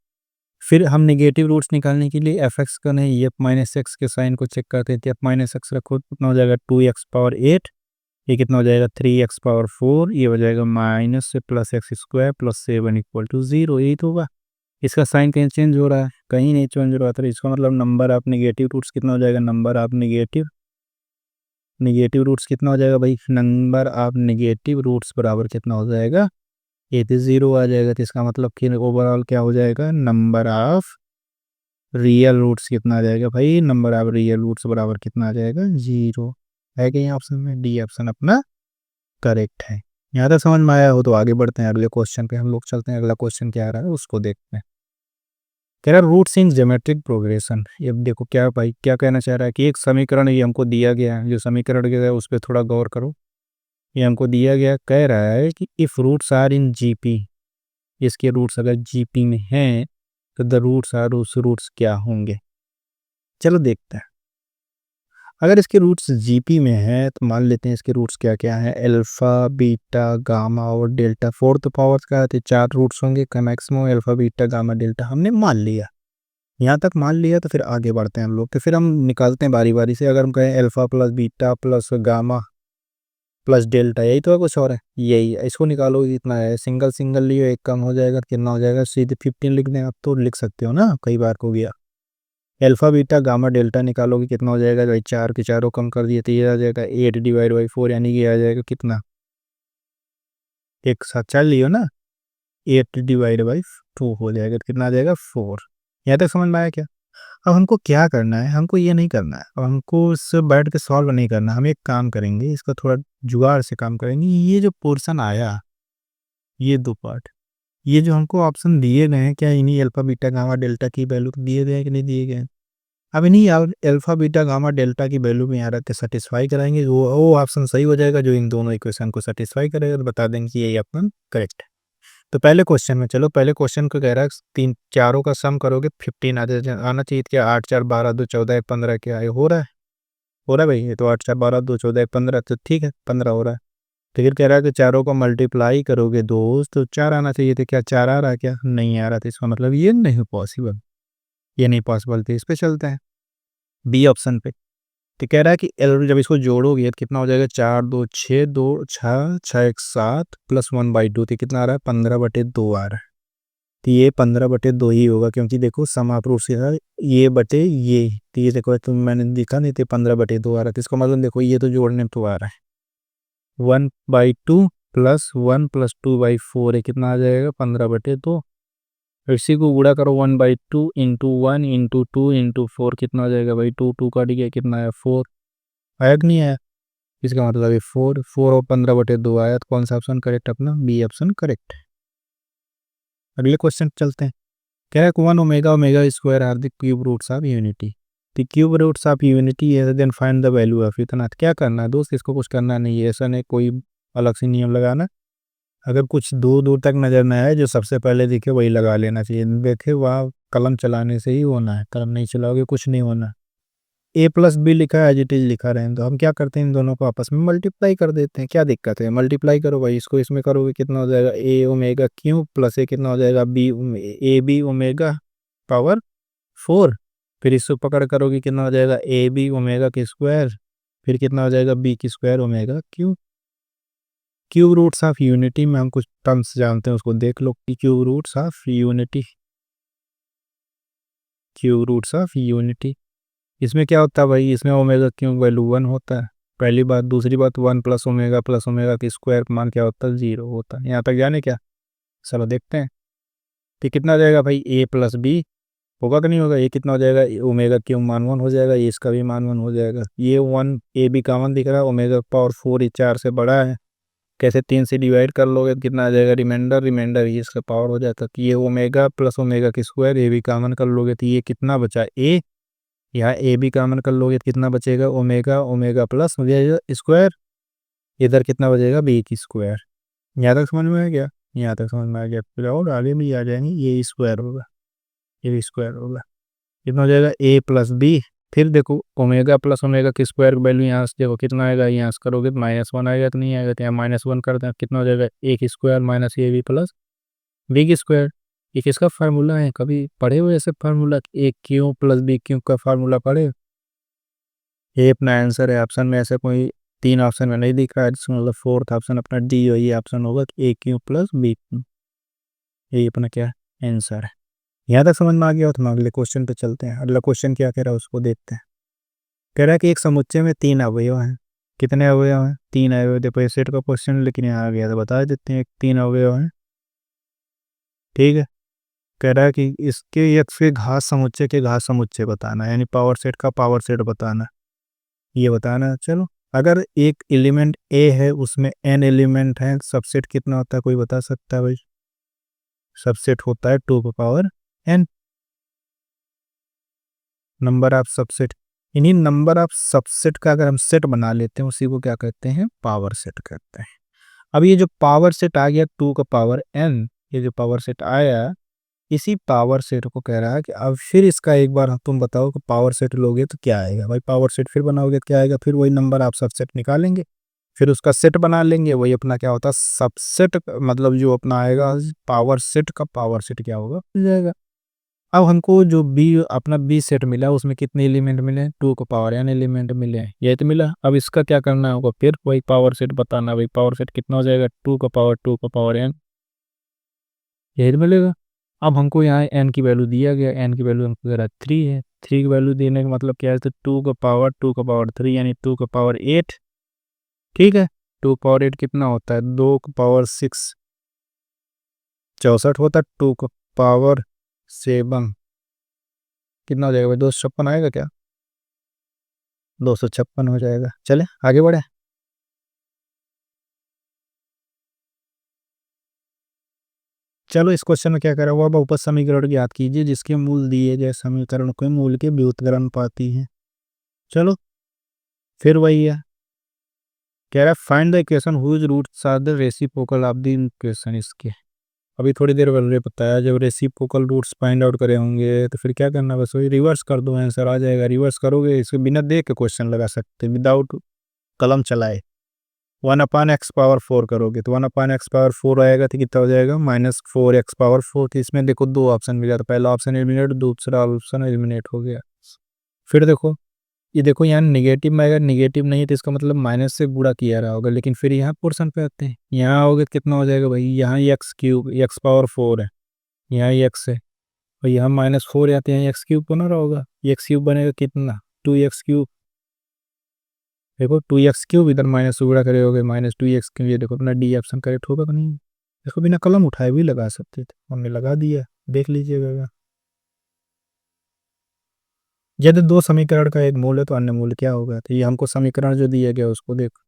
Speaker 1: फिर हम नेगेटिव रूट्स निकालने के लिए एफ एक्स का नहीं, एफ माइनस एक्स के साइन को चेक करते हैं। एफ माइनस एक्स रखो, कितना हो जाएगा? 2x पावर 8 ये कितना हो जाएगा 3x⁴, ये हो जाएगा माइनस से प्लस एक्स स्क्वायर प्लस 7 = 0। यही तो होगा। इसका साइन कहीं चेंज हो रहा है? कहीं नहीं चेंज हो रहा था। इसका मतलब नंबर ऑफ नेगेटिव रूट्स कितना हो जाएगा? Number of negative negative roots कितना हो जाएगा भाई? नंबर ऑफ नेगेटिव रूट्स बराबर कितना हो जाएगा? ये तो 0 आ जाएगा। तो इसका मतलब कि ओवरऑल क्या हो जाएगा? नंबर ऑफ रियल रूट्स कितना आ जाएगा भाई? नंबर ऑफ रियल रूट्स बराबर कितना आ जाएगा? 0। है कि ऑप्शन में डी ऑप्शन अपना करेक्ट है। यहाँ तक समझ में आया हो तो आगे बढ़ते हैं, अगले क्वेश्चन पे हम लोग चलते हैं। अगला क्वेश्चन क्या आ रहा है उसको देखते हैं। कह रहा है रूट्स इन ज्योमेट्रिक प्रोग्रेशन। ये देखो क्या भाई क्या कहना चाह रहा है कि एक समीकरण ये हमको दिया गया है, जो समीकरण है उस पर थोड़ा गौर करो। ये हमको दिया गया, कह रहा है कि if roots are in GP, इसके रूट्स अगर जीपी में हैं तो द रूट्स आर उस रूट्स क्या होंगे। चलो देखते हैं। अगर इसके रूट्स जीपी में है तो मान लेते हैं इसके रूट्स क्या क्या है? अल्फा, बीटा, गामा और डेल्टा। फोर्थ पावर का है 4 रूट्स होंगे maximum, alpha, beta, gamma, delta हमने मान लिया। यहाँ तक मान लिया तो फिर आगे बढ़ते हैं हम लोग। तो फिर हम निकालते हैं बारी बारी से। अगर हम कहें alpha plus beta plus gamma plus delta, यही तो है कुछ और है? यही है। इसको निकालोगे कितना है? सिंगल सिंगल लियो, एक कम हो जाएगा, कितना हो जाएगा? सीधे 15 लिख दें। आप तो लिख सकते हो ना, कई बार हो गया। अल्फा बीटा गामा डेल्टा निकालोगे कितना हो जाएगा भाई? 4 के चारों कम कर दिए तो ये आ जाएगा 8/4, यानी कि आ जाएगा कितना? एक साथ चल लियो ना, 8/2 हो जाएगा। तो कितना आ जाएगा? 4। यहाँ तक समझ में आया क्या? अब हमको क्या करना है? हमको ये नहीं करना है, अब हमको इससे बैठ के सॉल्व नहीं करना। हम एक काम करेंगे, इसका थोड़ा जुगाड़ से काम करेंगे। ये जो पोर्शन आया, ये 2 पार्ट, ये जो हमको ऑप्शन दिए गए हैं, क्या इन्हीं अल्फा बीटा गामा डेल्टा की वैल्यू दिए गए हैं कि नहीं दिए गए हैं? अब इन्हीं अल्फा बीटा गामा डेल्टा की वैल्यू में यहाँ रख के सेटिस्फाई कराएंगे, वो ऑप्शन सही हो जाएगा। जो इन दोनों इक्वेशन को सेटिस्फाई करेगा तो बता देंगे कि यही ऑप्शन करेक्ट है। तो पहले क्वेश्चन में चलो, पहले क्वेश्चन को कह रहा है तीन चारों का सम करोगे 15 आना चाहिए। क्या 8 4 12 2 14 1 15 क्या है? हो रहा है? हो रहा है भाई। ये तो 8 4 12 2 14 1 15, तो ठीक है 15 हो रहा है। तो फिर कह रहा है कि चारों को मल्टीप्लाई करोगे दोस्त तो 4 आना चाहिए। तो क्या 4 आ रहा है? क्या नहीं आ रहा? तो इसका मतलब ये नहीं पॉसिबल, ये नहीं पॉसिबल। तो इस पे चलते हैं, बी ऑप्शन पे। तो कह रहा है कि जब इसको जोड़ोगे तो कितना हो जाएगा? 4 2 6 2 6 6 1 7 प्लस 1/2, तो कितना आ रहा है? 15/2 आ रहा है। तो ये 15/2 ही होगा, क्योंकि देखो सम ऑफ रूट्स है ये बटे ये। तो ये देखो तुम मैंने दिखा नहीं थे 15/2 आ रहा था। इसका मतलब देखो ये तो जोड़ने में तो आ रहा है 1/2 प्लस 1 प्लस 2/4 है। कितना आ जाएगा? 15/2। इसी को गुणा करो 1/2 इंटू 1 इंटू 2 इंटू 4, कितना आ जाएगा भाई? 2 2 कट गया, कितना है? 4 आया कि नहीं आया? इसका मतलब ये 4 4 और 15/2 आया। तो कौन सा ऑप्शन करेक्ट? अपना बी ऑप्शन करेक्ट। अगले क्वेश्चन चलते हैं। कह रहा है 1 omega omega square are the cube roots of unity. The cube roots of unity है, then find the value of इतना। तो क्या करना है दोस्त? इसको कुछ करना नहीं है, ऐसा नहीं कोई अलग से नियम लगाना। अगर कुछ दूर दूर तक नजर ना आए, जो सबसे पहले दिखे वही लगा लेना चाहिए। देखे वहाँ कलम चलाने से ही होना है, कलम नहीं चलाओगे कुछ नहीं होना। ए प्लस बी लिखा है, एज इट इज लिखा रहे, तो हम क्या करते हैं इन दोनों को आपस में मल्टीप्लाई कर देते हैं। क्या दिक्कत है? मल्टीप्लाई करो भाई। इसको इसमें करोगे कितना हो जाएगा? A omega cube plus a कितना हो जाएगा? B a b omega power 4। फिर इसको पकड़ करोगे कितना हो जाएगा? ए बी ओमेगा की स्क्वायर, फिर कितना हो जाएगा? बी की square omega cube. Cube roots of unity में हम कुछ टर्म्स जानते हैं, उसको देख लो। Cube roots of unity, cube roots of unity, इसमें क्या होता है भाई? इसमें ओमेगा क्यूब वैल्यू 1 होता है, पहली बात। दूसरी बात 1 प्लस ओमेगा की स्क्वायर मान क्या होता है? 0 होता है। यहाँ तक जाने क्या? चलो देखते हैं। तो कितना आ जाएगा भाई? ए प्लस बी होगा कि नहीं होगा? ये कितना हो जाएगा? ओमेगा क्यूब मान 1 हो जाएगा, ये इसका भी मान 1 हो जाएगा। ये 1 ए बी कॉमन दिख रहा है, ओमेगा पावर 4 ये 4 से बड़ा है। कैसे? 3 से डिवाइड कर लोगे तो कितना आ जाएगा? रिमाइंडर रिमाइंडर ये इसका पावर हो जाता है। तो ये ओमेगा प्लस ओमेगा की स्क्वायर, ए बी कॉमन कर लोगे तो ये कितना बचा? ए। यहाँ ए बी कॉमन कर लोगे तो कितना बचेगा? ओमेगा ओमेगा प्लस स्क्वायर, इधर कितना बचेगा? बी की स्क्वायर। यहाँ तक समझ में आ गया? यहाँ तक समझ में आ गया। फिर और आगे भी आ जाएंगे, ये स्क्वायर होगा, ये स्क्वायर होगा। कितना हो जाएगा? ए प्लस बी। फिर देखो ओमेगा प्लस ओमेगा की स्क्वायर की वैल्यू यहाँ से देखो कितना आएगा? यहाँ से करोगे तो -1 आएगा, तो नहीं आएगा। तो यहाँ -1 कर दें, कितना हो जाएगा? ए की square minus a B plus b की स्क्वायर। ये किसका फार्मूला है? कभी पढ़े हुए ऐसे formula? A cube plus b cube का फार्मूला पढ़े? ये अपना आंसर है। ऑप्शन में ऐसे कोई तीन ऑप्शन में नहीं दिख रहा है, इसका मतलब फोर्थ ऑप्शन अपना डी वही ऑप्शन होगा कि ए क्यू प्लस बी क्यू, यही अपना क्या आंसर है। यहाँ तक समझ में आ गया हो तो हम अगले क्वेश्चन पे चलते हैं। अगला क्वेश्चन क्या कह रहा है उसको देखते हैं। कह रहा है कि एक समुच्चय में तीन अवयव हैं। कितने अवयव हैं? तीन अवयव। देखो ये सेट का क्वेश्चन लेकिन यहाँ आ गया तो बता देते हैं, तीन अवयव हैं। ठीक है। कह रहा है कि इसके एक से घात समुच्चय के घात समुच्चय बताना है, यानी पावर सेट का पावर सेट बताना, ये बताना है। चलो, अगर एक एलिमेंट ए है उसमें एन एलिमेंट है, सबसेट कितना होता है कोई बता सकता है भाई? सबसेट होता है 2 n, नंबर ऑफ सबसेट। इन्हीं नंबर ऑफ सबसेट का अगर हम सेट बना लेते हैं उसी को क्या कहते हैं? पावर सेट कहते हैं। अब ये जो पावर सेट आ गया 2n, ये जो पावर सेट आया, इसी पावर सेट को कह रहा है कि अब फिर इसका एक बार तुम बताओ कि पावर सेट लोगे तो क्या आएगा भाई? पावर सेट फिर बनाओगे तो क्या आएगा? फिर वही नंबर आप सबसेट निकालेंगे, फिर उसका सेट बना लेंगे, वही अपना क्या होता है? सबसेट। मतलब जो अपना आएगा पावर सेट का पावर सेट क्या होगा? मिल जाएगा। अब हमको जो बी अपना बी सेट मिला उसमें कितने एलिमेंट मिले? 2n एलिमेंट मिले, यही तो मिला। अब इसका क्या करना होगा? फिर वही पावर सेट बताना, वही पावर सेट कितना हो जाएगा? 2n, यही तो मिलेगा। अब हमको यहाँ n की वैल्यू दिया गया, n की वैल्यू हमको जरा 3 है, 3 की वैल्यू देने का मतलब क्या है? तो 2 का पावर 3 यानी 2 का पावर 8। ठीक है। 2 का पावर 8 कितना होता है? 2 का पावर 6 64 होता है। 2 का पावर 7 कितना हो जाएगा भाई? 256 आएगा क्या? 256 हो जाएगा। चले आगे बढ़े। चलो, इस क्वेश्चन में क्या करा हुआ? बहुपद समीकरण ज्ञात कीजिए जिसके मूल दिए गए समीकरण के मूल के व्युत्क्रम पाती है। चलो, फिर वही है। कह रहा है find the equation whose roots are the reciprocal of the equation. इसके अभी थोड़ी देर पहले बताया, जब रेसिप्रोकल रूट्स फाइंड आउट करे होंगे तो फिर क्या करना? बस वही रिवर्स कर दो, आंसर आ जाएगा। रिवर्स करोगे, इसको बिना देख के क्वेश्चन लगा सकते, विदाउट कलम चलाए। 1/x⁴ करोगे तो 1/x⁴ आएगा तो कितना हो जाएगा? -4x⁴। तो इसमें देखो दो ऑप्शन मिला, तो पहला ऑप्शन एलिमिनेट, दूसरा ऑप्शन एलिमिनेट हो गया। फिर देखो, ये देखो यहाँ नेगेटिव में आएगा, नेगेटिव नहीं है तो इसका मतलब माइनस से गुणा किया रहा होगा। लेकिन फिर यहाँ पोर्शन पे आते हैं, यहाँ आओगे तो कितना हो जाएगा भाई? यहाँ x³ है, यहाँ x है, और यहाँ -4 आते हैं, x³ बना रहा होगा। x³ बनेगा कितना? 2x³। देखो 2x³ इधर माइनस से गुणा करे होगे, -2x³। ये देखो अपना डी ऑप्शन करेक्ट होगा कि नहीं? देखो बिना कलम उठाए भी लगा सकते थे, हमने लगा दिया, देख लीजिएगा। यदि दो समीकरण का एक मूल है तो अन्य मूल क्या होगा? तो ये हमको समीकरण जो दिया गया उसको देखो,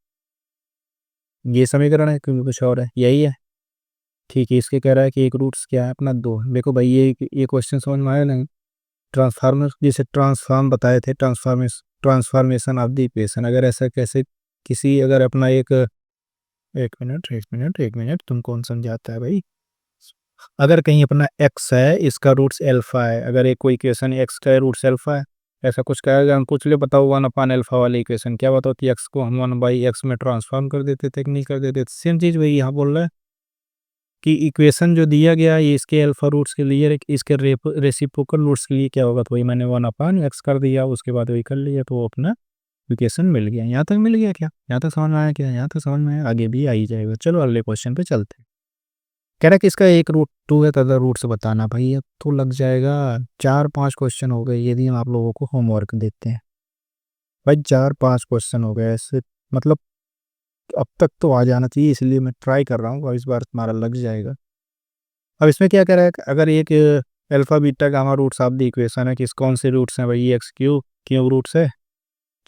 Speaker 1: ये समीकरण है क्योंकि कुछ और है, यही है। ठीक है, इसके कह रहा है कि एक रूट्स क्या है अपना 2। देखो भाई ये क्वेश्चन समझ में आया नहीं? ट्रांसफार्मर जैसे ट्रांसफार्म बताए थे, ट्रांसफॉर्मेशन ऑफ द इक्वेशन। अगर ऐसा कैसे किसी अगर अपना एक मिनट तुम कौन समझाता है भाई? अगर कहीं अपना एक्स है, इसका रूट्स एल्फा है, अगर एक कोई इक्वेशन एक्स का रूट्स एल्फा है, ऐसा कुछ कहेगा, हम पूछ ले बताओ 1/α वाली इक्वेशन क्या बताओ कि एक्स को हम 1/x में ट्रांसफॉर्म कर देते थे कि नहीं कर देते? सेम चीज़ वही यहाँ बोल रहा है कि इक्वेशन जो दिया गया है ये इसके अल्फा रूट्स के लिए, इसके रेसिप्रोकल रूट्स के लिए क्या होगा? तो वही मैंने 1/x कर दिया, उसके बाद वही कर लिया, तो वो अपना इक्वेशन मिल गया। यहाँ तक मिल गया क्या? यहाँ तक समझ में आया क्या? यहाँ तक समझ में आया, आगे भी आ ही जाएगा। चलो अगले क्वेश्चन पे चलते हैं। कह रहा है कि इसका एक रूट 2 है तथा रूट से बताना। भाई अब तो लग जाएगा, 4-5 क्वेश्चन हो गए यदि हम आप लोगों को होमवर्क देते हैं। भाई 4-5 क्वेश्चन हो गए ऐसे, मतलब अब तक तो आ जाना चाहिए, इसलिए मैं ट्राई कर रहा हूँ, और इस बार तुम्हारा लग जाएगा। अब इसमें क्या कह रहा है? अगर एक alpha beta gamma roots of the equation है, किस कौन से रूट्स हैं भाई? x³ रूट्स है।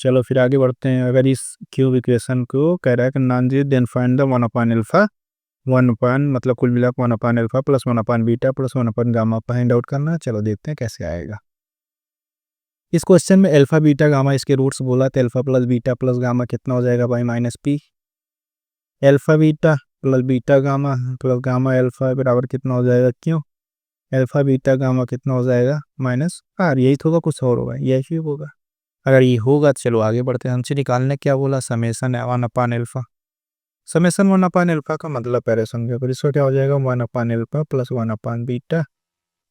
Speaker 1: चलो फिर आगे बढ़ते हैं। अगर इस क्यूब इक्वेशन को कह रहा है कि non zero, then find the 1/α, 1 मतलब कुल मिला 1/α प्लस 1/β प्लस 1/गामा फाइंड आउट करना। चलो देखते हैं कैसे आएगा। इस क्वेश्चन में अल्फा बीटा गामा इसके रूट्स बोला, तो alpha plus beta plus gamma कितना हो जाएगा भाई? -p। Alpha beta plus beta gamma plus gamma alpha बराबर कितना हो जाएगा? क्यों? अल्फा बीटा गामा कितना हो जाएगा? -r। यही तो होगा, कुछ और होगा? यही होगा। अगर ये होगा तो चलो आगे बढ़ते हैं। हमसे निकालने क्या बोला? समेसन 1/α। समेसन 1/α का मतलब पहले समझो, फिर इसका क्या हो जाएगा? 1/α प्लस 1/बीटा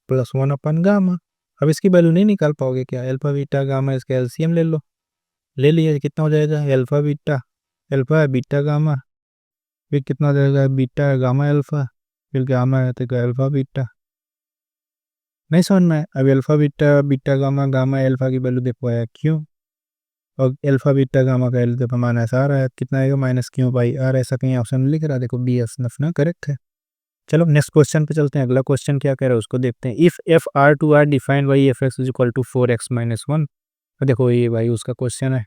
Speaker 1: प्लस 1/गामा। अब इसकी वैल्यू नहीं निकाल पाओगे क्या? अल्फा बीटा गामा, इसका एलसीएम ले लो। ले लिया, कितना हो जाएगा? अल्फा बीटा अल्फा है बीटा गामा, फिर कितना हो जाएगा बीटा है गामा अल्फा, फिर गामा है तो अल्फा बीटा। नहीं समझ में? अभी alpha beta beta gamma gamma alpha की वैल्यू देखो आया क्यों, और अल्फा बीटा गामा का वैल्यू देखो माइनस आर है, कितना आएगा माइनस क्यों बाई आर, ऐसा कहीं ऑप्शन लिख रहा है, देखो बी ऑप्शन अपना करेक्ट है। चलो नेक्स्ट क्वेश्चन पे चलते हैं, अगला क्वेश्चन क्या कह रहा है उसको देखते हैं। If f r to r defined by f x is equal to 4x-1, देखो ये भाई उसका क्वेश्चन है,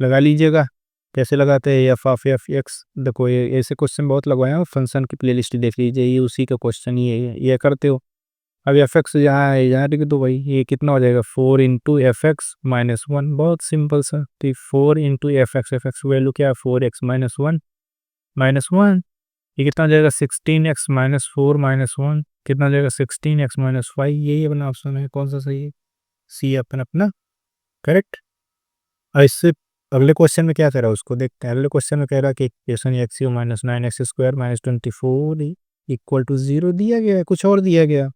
Speaker 1: लगा लीजिएगा। कैसे लगाते हैं एफ ऑफ एफ एक्स, देखो ये ऐसे क्वेश्चन बहुत लगवाए हैं, फंक्शन की प्लेलिस्ट देख लीजिए, ये उसी का क्वेश्चन ये करते हो। अब एफ एक्स यहाँ है यहाँ लिख दो भाई, ये कितना हो जाएगा 4 × f(x-1), बहुत सिंपल सा, तो 4 × एफ एक्स वैल्यू क्या है 4x-1 ये कितना हो जाएगा 16x-4 कितना हो जाएगा 16x-5, यही अपना ऑप्शन है, कौन सा सही है, सी अपन अपना करेक्ट। और इससे अगले क्वेश्चन में क्या कह रहा है उसको देखते हैं। अगले क्वेश्चन में कह रहा है कि इक्वेशन x(9x2 - 24 इक्वल टू 0 दिया गया है, कुछ और दिया गया।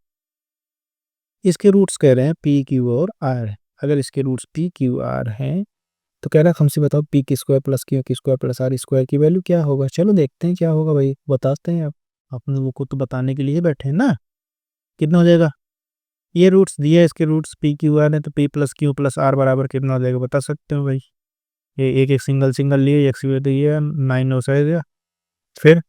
Speaker 1: इसके रूट्स कह रहे हैं पी क्यू और आर। अगर इसके रूट्स पी क्यू आर हैं तो कह रहा है हमसे बताओ पी की स्क्वायर प्लस क्यू की स्क्वायर प्लस आर स्क्वायर की वैल्यू क्या होगा। चलो देखते हैं क्या होगा भाई, बताते हैं। आप लोगों को तो बताने के लिए बैठे हैं ना। कितना हो जाएगा, ये रूट्स दिए, इसके रूट्स पी क्यू आर है तो p plus q plus r बराबर कितना हो जाएगा बता सकते हो भाई। ये एक एक सिंगल सिंगल लिए, एक तो ये 9 हो जाएगा। फिर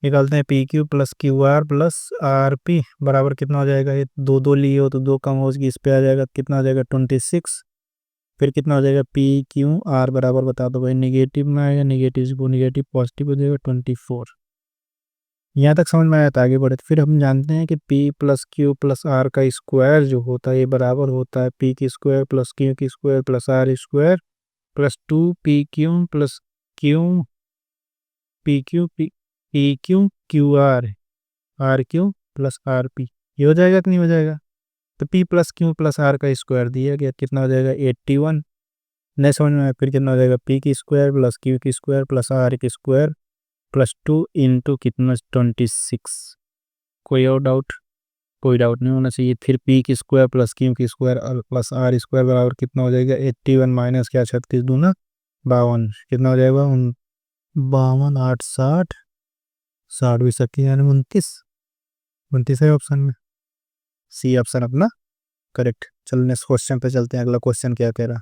Speaker 1: निकालते हैं P Q plus q are plus r P बराबर कितना हो जाएगा, ये दो दो लिए हो तो दो कम हो गई, इस पे आ जाएगा कितना हो जाएगा 26। फिर कितना हो जाएगा पी क्यू आर बराबर बता दो भाई, निगेटिव में आएगा, निगेटिव को निगेटिव पॉजिटिव हो जाएगा 24। यहाँ तक समझ में आया था, आगे बढ़े तो फिर हम जानते हैं कि p plus q plus r का स्क्वायर जो होता है ये बराबर होता है p की स्क्वायर प्लस क्यू की square plus r square plus 2 p q plus r p, ये हो जाएगा कि नहीं हो जाएगा। तो p plus q plus r का स्क्वायर दिया गया, कितना हो जाएगा 81। नहीं समझ में आया, फिर कितना हो जाएगा p की स्क्वायर प्लस क्यू की स्क्वायर प्लस आर की स्क्वायर प्लस 2 इंटू कितना 26। कोई और डाउट? कोई डाउट नहीं होना चाहिए। फिर पी की स्क्वायर प्लस क्यू की स्क्वायर प्लस आर स्क्वायर बराबर कितना हो जाएगा 81 माइनस क्या 36 दूना 52, कितना हो जाएगा 52 8 60 60 भी सके यानी 29, 29 है ऑप्शन में, सी ऑप्शन अपना करेक्ट। चलो नेक्स्ट क्वेश्चन पे चलते हैं। अगला क्वेश्चन क्या कह रहा,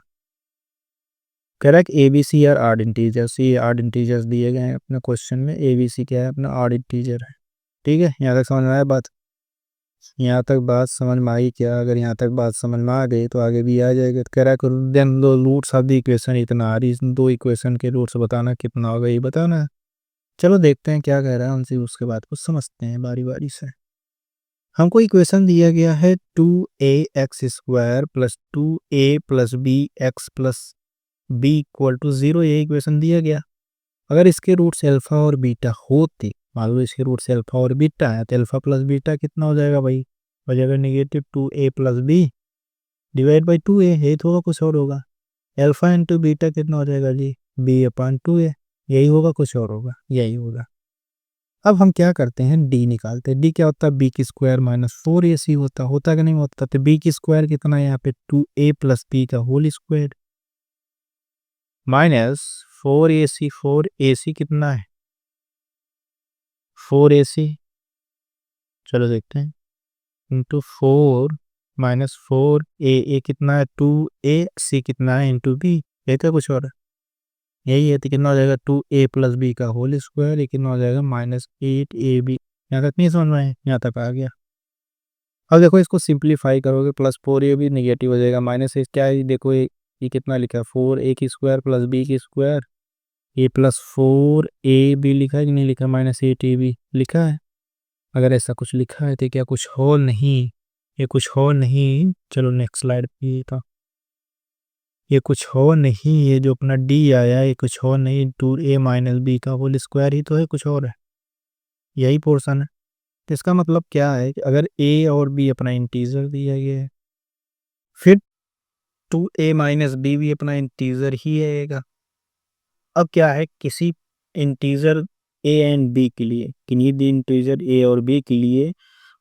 Speaker 1: कह रहा है कि a b c are odd integers, ये आड इंटीजर्स दिए गए हैं अपने क्वेश्चन में, ए बी सी क्या है अपना आड इंटीजर है। ठीक है, यहाँ तक समझ में आया बात, यहाँ तक बात समझ में आई क्या? अगर यहाँ तक बात समझ में आ गई तो आगे भी आ जाएगा। तो कह रहा है देन दो रूट्स ऑफ द इक्वेशन इतना आ रही, दो इक्वेशन के रूट्स बताना कितना होगा ये बताना है। चलो देखते हैं क्या कह रहा है उनसे, उसके बाद कुछ समझते हैं बारी बारी से। हमको इक्वेशन दिया गया है 2ax² plus 2a plus B x plus b equal to 0, ये इक्वेशन दिया गया। अगर इसके रूट्स अल्फा और बीटा होते, मान लो इसके रूट्स अल्फा और बीटा है, तो अल्फा प्लस बीटा कितना हो जाएगा भाई, हो जाएगा negative 2a plus b divide by 2a, यही तो होगा कुछ और होगा। अल्फा इंटू बीटा कितना हो जाएगा जी b/2a, यही होगा कुछ और होगा, यही होगा। अब हम क्या करते हैं डी निकालते हैं। डी क्या होता है बी की स्क्वायर माइनस 4ac होता कि नहीं होता। तो बी की स्क्वायर कितना है यहाँ पे 2a प्लस बी का whole square minus 4ac, 4ac कितना है 4ac, चलो देखते हैं, इंटू 4 माइनस 4a कितना है 2ac कितना है इंटू बी, ये क्या कुछ और है, यही है। तो कितना हो जाएगा 2a प्लस बी का होल स्क्वायर, ये कितना हो जाएगा -8ab। यहाँ तक नहीं समझ में आए, यहाँ तक आ गया। अब देखो इसको सिंप्लीफाई करोगे प्लस 4a भी निगेटिव हो जाएगा, माइनस ए क्या है देखो ये कितना लिखा है 4a की स्क्वायर प्लस बी की स्क्वायर, ये प्लस 4ab लिखा है कि नहीं लिखा, -8ab लिखा है। अगर ऐसा कुछ लिखा है तो क्या कुछ और नहीं, ये कुछ और नहीं। चलो नेक्स्ट स्लाइड पे ये था, ये कुछ और नहीं, ये जो अपना डी आया ये कुछ और नहीं, 2a माइनस बी का होल स्क्वायर ही तो है, कुछ और है, यही पोर्शन है। तो इसका मतलब क्या है कि अगर a और b अपना इंटीजर दिया गया है, फिर 2a माइनस बी भी अपना इंटीजर ही आएगा। अब क्या है किसी इंटीजर a एंड b के लिए, किन्हीं भी इंटीजर a और b के लिए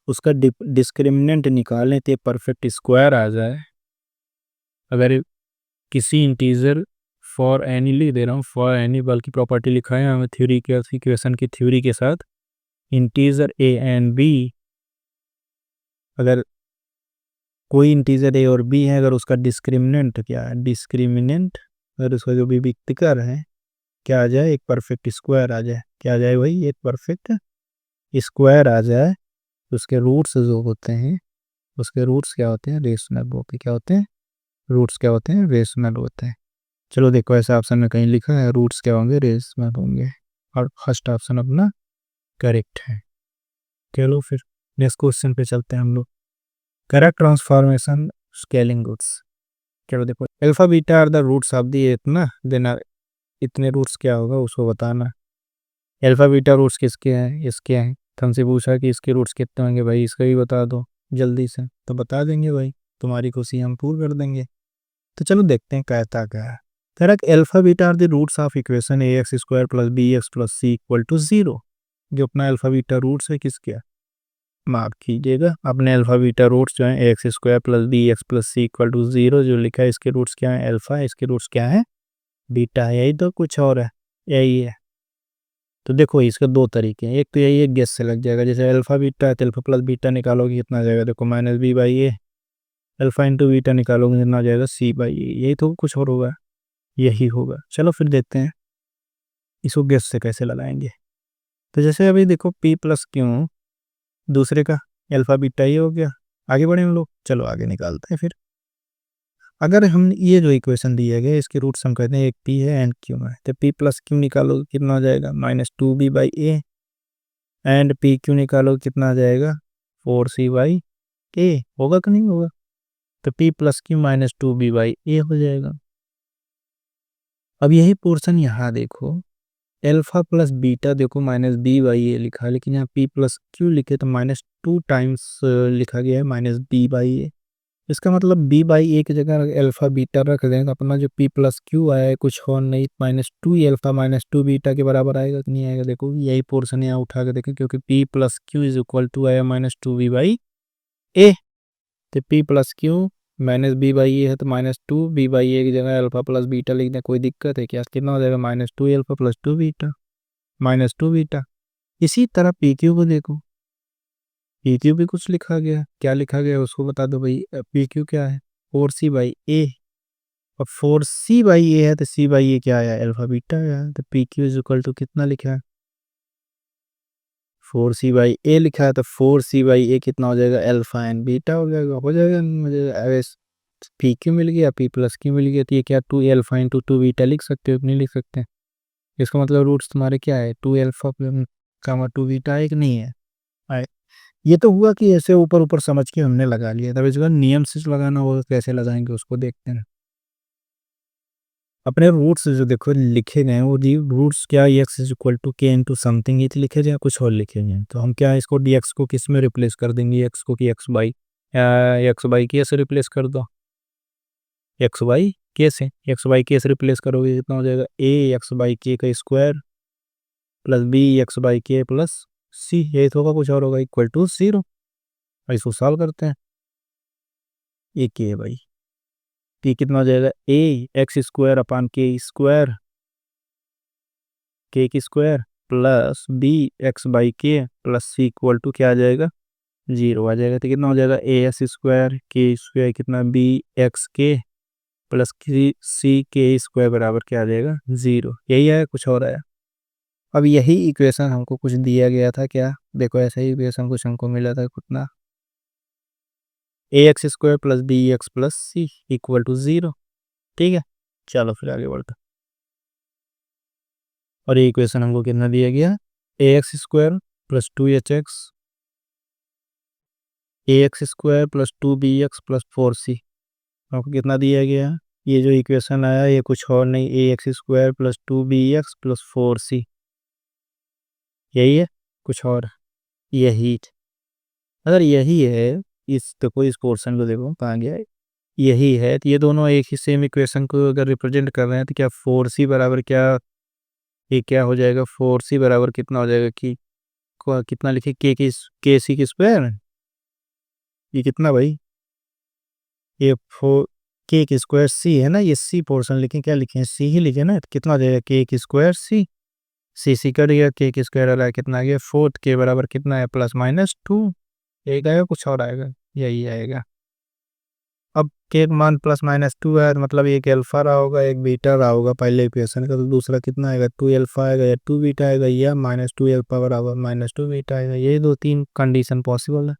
Speaker 1: उसका डिस्क्रिमिनेंट निकालने ते परफेक्ट स्क्वायर आ जाए। अगर किसी इंटीजर फॉर एनी लिख दे रहा हूँ, फॉर एनी बल्कि प्रॉपर्टी लिखा है हमें थ्योरी के इक्वेशन की थ्योरी के साथ, इंटीजर ए एंड बी, अगर कोई इंटीजर ए और बी है, अगर उसका डिस्क्रिमिनेंट क्या है, डिस्क्रिमिनेंट अगर उसका जो भी विकर्ण है क्या आ जाए, एक परफेक्ट स्क्वायर आ जाए, क्या आ जाए भाई, एक परफेक्ट स्क्वायर आ जाए, उसके रूट्स जो होते हैं, उसके रूट्स क्या होते हैं, रेशनल होते, क्या होते हैं, रूट्स क्या होते हैं, रेशनल होते हैं। चलो देखो ऐसा ऑप्शन में कहीं लिखा है रूट्स क्या होंगे, रेशनल होंगे, और फर्स्ट ऑप्शन अपना करेक्ट है। चलो फिर नेक्स्ट क्वेश्चन पे चलते हैं हम लोग। Correct transformation scaling roots. चलो देखो, alpha beta are the roots of the इतना देना, इतने रूट्स क्या होगा उसको बताना। अल्फा बीटा रूट्स किसके हैं, इसके हैं, तो हमसे पूछा कि इसके रूट्स कितने होंगे, भाई इसका भी बता दो जल्दी से, तो बता देंगे भाई, तुम्हारी खुशी हम पूरी कर देंगे। तो चलो देखते हैं कहता क्या है। Correct alpha beta are the roots of equation A x square plus B x plus C equal to zero. जो अपना अल्फा बीटा रूट्स है किसके, माफ कीजिएगा, अपने अल्फा बीटा रूट्स जो है a x square plus B x plus C equal to zero जो लिखा है, इसके रूट्स क्या है, अल्फा है, इसके रूट्स क्या है, बीटा है, यही तो, कुछ और है, यही है। तो देखो इसके दो तरीके हैं, एक तो यही है गेस से लग जाएगा, जैसे अल्फा बीटा है तो अल्फा प्लस बीटा निकालोगे कितना आ जाएगा, देखो minus b by a, alpha into beta निकालोगे कितना आ जाएगा, सी बाई ए, यही तो, कुछ और होगा, यही होगा। चलो फिर देखते हैं इसको गेस से कैसे लगाएंगे। तो जैसे अभी देखो पी प्लस क्यू दूसरे का अल्फा बीटा ही हो गया, आगे बढ़े हम लोग, चलो आगे निकालते हैं फिर। अगर हम ये जो इक्वेशन दिया गया इसके रूट्स हम कहते हैं, एक पी है एंड क्यू है, तो पी प्लस क्यू निकालो कितना आ जाएगा, minus two b by a, and p q निकालो कितना आ जाएगा, फोर सी बाई ए, होगा कि नहीं होगा, तो p plus q minus two b by a हो जाएगा। अब यही पोर्शन यहाँ देखो, एल्फा प्लस बीटा देखो माइनस बी बाई ए लिखा है, लेकिन यहाँ पी प्लस क्यू लिखे तो माइनस टू टाइम्स लिखा गया है माइनस बी बाई ए। इसका मतलब बी बाई ए की जगह अल्फा बीटा रख दें तो अपना जो पी प्लस क्यू आया है कुछ और नहीं, minus two alpha minus two beta के बराबर आएगा कि नहीं आएगा, देखो यही पोर्शन यहाँ उठा के देखें, क्योंकि p plus q is equal to आया minus two b by a, तो p plus q minus b by a है, तो minus two b by a की जगह अल्फा प्लस बीटा लिख दें, कोई दिक्कत है क्या, कितना हो जाएगा, minus to alpha plus two beta, minus two beta. इसी तरह पी क्यू को देखो, पी क्यू भी कुछ लिखा गया, क्या लिखा गया उसको बता दो भाई, पी क्यू क्या है, फोर सी बाई ए, और फोर सी बाई ए है तो सी बाई ए क्या आया, अल्फा बीटा आया, तो p q is equal to कितना लिखा है, फोर सी बाई ए लिखा है, तो फोर सी बाई ए कितना हो जाएगा, अल्फा एंड बीटा हो जाएगा, हो जाएगा मुझे अरे, पी क्यू मिल गया, पी प्लस क्यू मिल गया, तो ये क्या two alpha into two beta लिख सकते हो कि नहीं लिख सकते, इसका मतलब रूट्स तुम्हारे क्या है, two alpha comma two beta है कि नहीं है, आए। ये तो हुआ कि ऐसे ऊपर ऊपर समझ के हमने लगा लिया, तब इसका नियम से लगाना होगा, कैसे लगाएंगे उसको देखते हैं। अपने रूट्स जो देखो लिखे गए हैं वो डी रूट्स क्या, एक्स इज इक्वल टू के इंटू समथिंग ये लिखे जाए, कुछ और लिखे गए, तो हम क्या इसको डी एक्स को किस में रिप्लेस कर देंगे, एक्स को कि एक्स बाई के से रिप्लेस कर दो, एक्स बाई के से, एक्स बाई के से रिप्लेस करोगे कितना हो जाएगा, ए एक्स बाई के का square plus B x by k plus c, ये तो होगा, कुछ और होगा, इक्वल टू जीरो। इसको सॉल्व करते हैं, ये के है भाई, पी कितना हो जाएगा, ए एक्स स्क्वायर अपान के की square plus B x by k plus C equal to क्या आ जाएगा, जीरो आ जाएगा, तो कितना हो जाएगा, ए एक्स स्क्वायर के स्क्वायर कितना, बी एक्स के प्लस सी के स्क्वायर बराबर क्या आ जाएगा, जीरो, यही है, कुछ और आया। अब यही इक्वेशन हमको कुछ दिया गया था क्या, देखो ऐसा ही इक्वेशन कुछ हमको मिला था कितना, a x square plus B x plus C equal to zero, ठीक है। चलो फिर आगे बढ़ते, और ये इक्वेशन हमको कितना दिया गया, a x square plus two h x, a x square plus two b x plus four c, हमको कितना दिया गया, ये जो इक्वेशन आया ये कुछ और नहीं, a x square plus two b x plus four c, यही है, कुछ और, यही, अगर यही है, इस देखो इस पोर्शन को देखो कहाँ गया है, यही है, तो ये दोनों एक ही सेम इक्वेशन को अगर रिप्रेजेंट कर रहे हैं तो क्या फोर सी बराबर क्या, ये क्या हो जाएगा, फोर सी बराबर कितना हो जाएगा कि कितना लिखे, के सी की स्क्वायर, ये कितना भाई, ये फोर के की स्क्वायर सी है ना, ये सी पोर्शन लिखें, क्या लिखें, सी ही लिखे ना, तो कितना हो जाएगा के की स्क्वायर सी, सी कट गया, के की स्क्वायर आ रहा है कितना आ गया 4 के बराबर कितना है +-2, एक आएगा कुछ और आएगा, यही आएगा। अब के का मान +-2 है, मतलब एक अल्फा रहा होगा एक बीटा रहा होगा पहले इक्वेशन का, तो दूसरा कितना आएगा 2 अल्फा आएगा या 2 बीटा आएगा या -2 अल्फा बराबर -2 बीटा आएगा। यही दो तीन कंडीशन पॉसिबल है।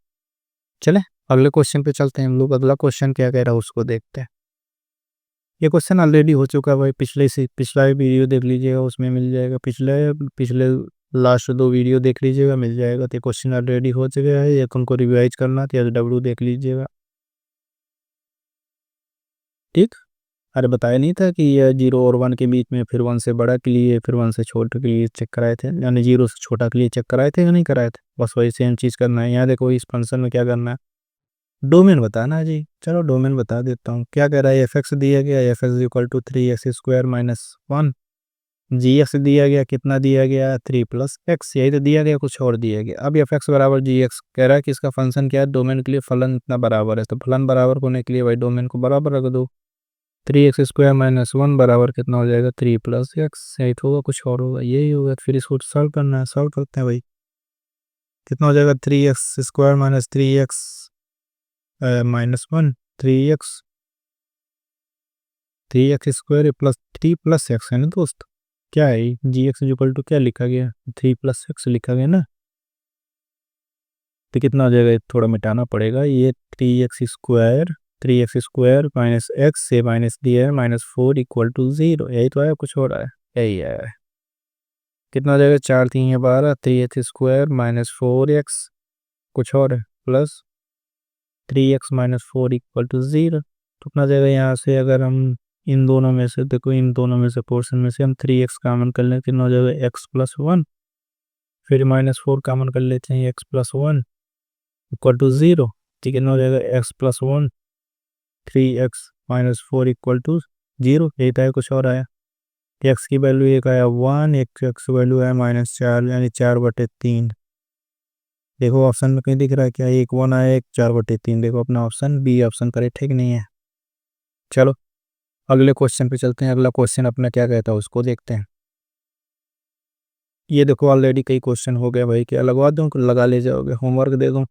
Speaker 1: चले अगले क्वेश्चन पे चलते हैं हम लोग। अगला क्वेश्चन क्या कह रहा है उसको देखते हैं। ये क्वेश्चन ऑलरेडी हो चुका है भाई, पिछला वीडियो देख लीजिएगा, उसमें मिल जाएगा। पिछले पिछले लास्ट 2 वीडियो देख लीजिएगा, मिल जाएगा। तो क्वेश्चन ऑलरेडी हो चुका है, एक उनको रिवाइज करना तो डब्ल्यू देख लीजिएगा, ठीक। अरे बताया नहीं था कि ये 0 और 1 के बीच में, फिर 1 से बड़ा के लिए, फिर 1 से छोटे के लिए चेक कराए थे, यानी 0 से छोटा के लिए चेक कराए थे या नहीं कराए थे। बस वही सेम चीज़ करना है यहाँ। देखो इस फंक्शन में क्या करना है, डोमेन बताना है जी। चलो डोमेन बता देता हूँ। क्या कह रहा है, एफ एक्स दिया गया, F x equal to 3x² - 1, g x दिया गया, कितना दिया गया 3 + x, यही तो दिया गया, कुछ और दिया गया। अब एफ एक्स बराबर जी एक्स कह रहा है कि इसका फंक्शन क्या है, डोमेन के लिए फलन इतना बराबर है, तो फलन बराबर होने के लिए भाई डोमेन को बराबर रख दो। 3x² - 1 बराबर कितना हो जाएगा 3 + x, यही तो होगा, कुछ और होगा, यही होगा। फिर इसको सॉल्व करना है, सॉल्व करते हैं भाई। कितना हो जाएगा 3x² - 3x -1, 3x² + 3 + x है ना दोस्त। क्या है जी एक्स इक्वल टू क्या लिखा गया 3 + x लिखा गया ना। तो कितना हो जाएगा, ये थोड़ा मिटाना पड़ेगा, ये 3x² -x से माइनस दिया है -4 = 0, यही तो है, कुछ हो रहा है, यही है। कितना हो जाएगा 4 3 है 12, 3x² -4x कुछ और है प्लस 3x - 4 = 0। तो कितना जाएगा यहाँ से, अगर हम इन दोनों में से, देखो इन दोनों में से पोर्शन में से हम 3x कॉमन कर लें, कितना हो जाएगा x + 1, फिर -4 कॉमन कर लेते हैं, x + 1 = 0। ठीक है, कितना हो जाएगा x + 1, 3x - 4 = 0, यही था, कुछ और आया। x की वैल्यू एक आया 1, एक x वैल्यू है -4, यानी 4/3। देखो ऑप्शन में कहीं दिख रहा है क्या, एक 1 आया, एक 4/3। देखो अपना ऑप्शन बी ऑप्शन करेक्ट है कि नहीं है। चलो अगले क्वेश्चन पे चलते हैं। अगला क्वेश्चन अपना क्या कहता है उसको देखते हैं। ये देखो ऑलरेडी कई क्वेश्चन हो गए भाई, क्या लगवा दूं, लगा ले जाओगे, होमवर्क दे दूं।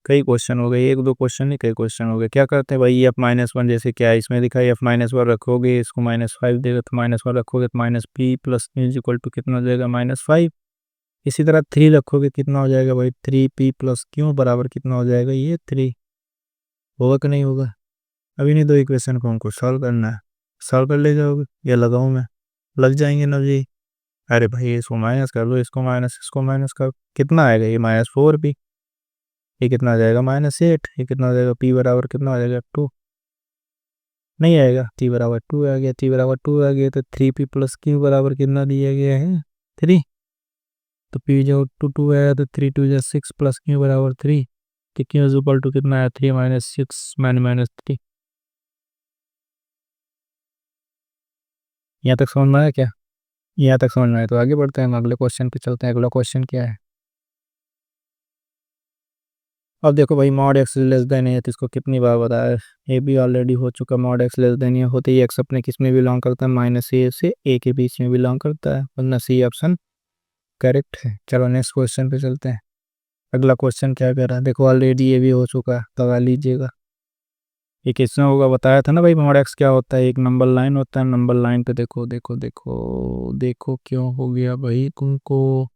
Speaker 1: कई क्वेश्चन हो गए, एक दो क्वेश्चन नहीं, कई क्वेश्चन हो गए। क्या करते हैं भाई, f-1 जैसे क्या है इसमें दिखा है, f-1 रखोगे, इसको -5 देगा तो -1 रखोगे तो -p + q = कितना हो जाएगा -5। इसी तरह 3 रखोगे, कितना हो जाएगा भाई 3p + q बराबर कितना हो जाएगा, ये 3। होगा कि नहीं होगा। अभी नहीं, दो इक्वेशन को हमको सॉल्व करना है, सॉल्व कर ले जाओगे या लगाऊं मैं, लग जाएंगे ना जी। अरे भाई इसको माइनस कर लो, इसको माइनस कर, कितना आएगा ये -4p, ये कितना आ जाएगा -8, ये कितना हो जाएगा p बराबर कितना हो जाएगा 2, नहीं आएगा, t बराबर 2 आ गया, t बराबर 2 आ गया, तो 3p + q बराबर कितना दिया गया है 3। तो p जो 2 आया तो 3 2 6 + q बराबर 3, तो q = कितना है 3 - 6 -3। यहाँ तक समझ में आया क्या, यहाँ तक समझ में आया तो आगे बढ़ते हैं, हम अगले क्वेश्चन पे चलते हैं। अगला क्वेश्चन क्या है, अब देखो भाई मॉड एक्स लेस देन है, तो इसको कितनी बार बताया, ये भी ऑलरेडी हो चुका। मॉड एक्स लेस देन होते ही एक्स अपने किस में बिलोंग करता है, -a से a के बीच में बिलोंग करता है, वरना सी ऑप्शन करेक्ट है। चलो नेक्स्ट क्वेश्चन पे चलते हैं। अगला क्वेश्चन क्या कह रहा है, देखो ऑलरेडी ये भी हो चुका है, लगा लीजिएगा। ये किसने होगा, बताया था ना भाई मॉड एक्स क्या होता है, एक नंबर लाइन होता है, नंबर लाइन पे देखो देखो देखो देखो क्यों हो गया भाई तुमको,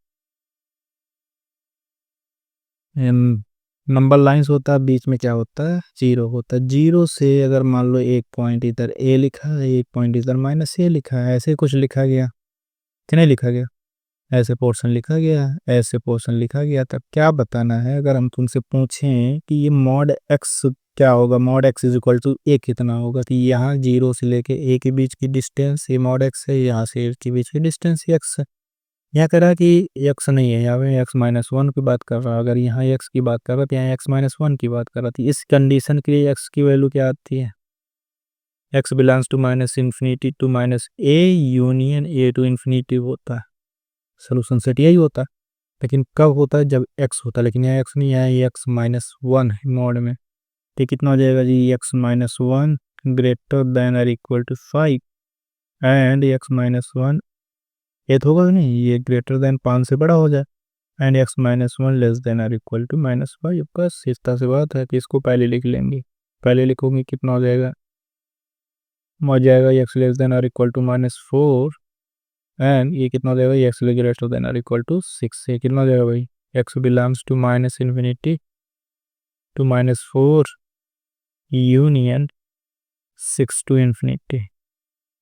Speaker 1: नंबर लाइंस होता है, बीच में क्या होता है जीरो होता है। जीरो से अगर मान लो एक पॉइंट इधर ए लिखा है, एक पॉइंट इधर -a लिखा है, ऐसे कुछ लिखा गया कि नहीं लिखा गया, ऐसे पोर्शन लिखा गया, ऐसे पोर्शन लिखा गया। तब क्या बताना है, अगर हम तुमसे पूछें कि ये मॉड एक्स क्या होगा, मॉड एक्स = a कितना होगा, तो यहाँ जीरो से लेके a के बीच की डिस्टेंस ये मॉड एक्स है, यहाँ से a के बीच की डिस्टेंस x है। यहाँ कह रहा है कि x नहीं है, यहाँ पे x-1 की बात कर रहा है। अगर यहाँ x की बात कर रहा है तो यहाँ x-1 की बात कर रहा थी। इस कंडीशन के लिए x की वैल्यू क्या आती है, x belongs to -∞ to -a union a to ∞ होता है, सोल्यूशन सेट यही होता है। लेकिन कब होता है, जब x होता है, लेकिन यहाँ x नहीं है, ये x-1 है मॉड में। तो कितना हो जाएगा जी x-1 ग्रेटर देन और equal to 5 and x minus 1, ये तो होगा नहीं, ये ग्रेटर देन 5 से बड़ा हो जाए and x minus 1 less than और इक्वल टू -5। बस इस तरह से बात है कि इसको पहले लिख लेंगे। पहले लिखोगे कितना हो जाएगा x लेस देन और इक्वल टू -4 एंड ये कितना हो जाएगा x ग्रेटर देन और इक्वल टू 6 से कितना हो जाएगा भाई x belongs to minus infinity to -4 union 6 to infinity.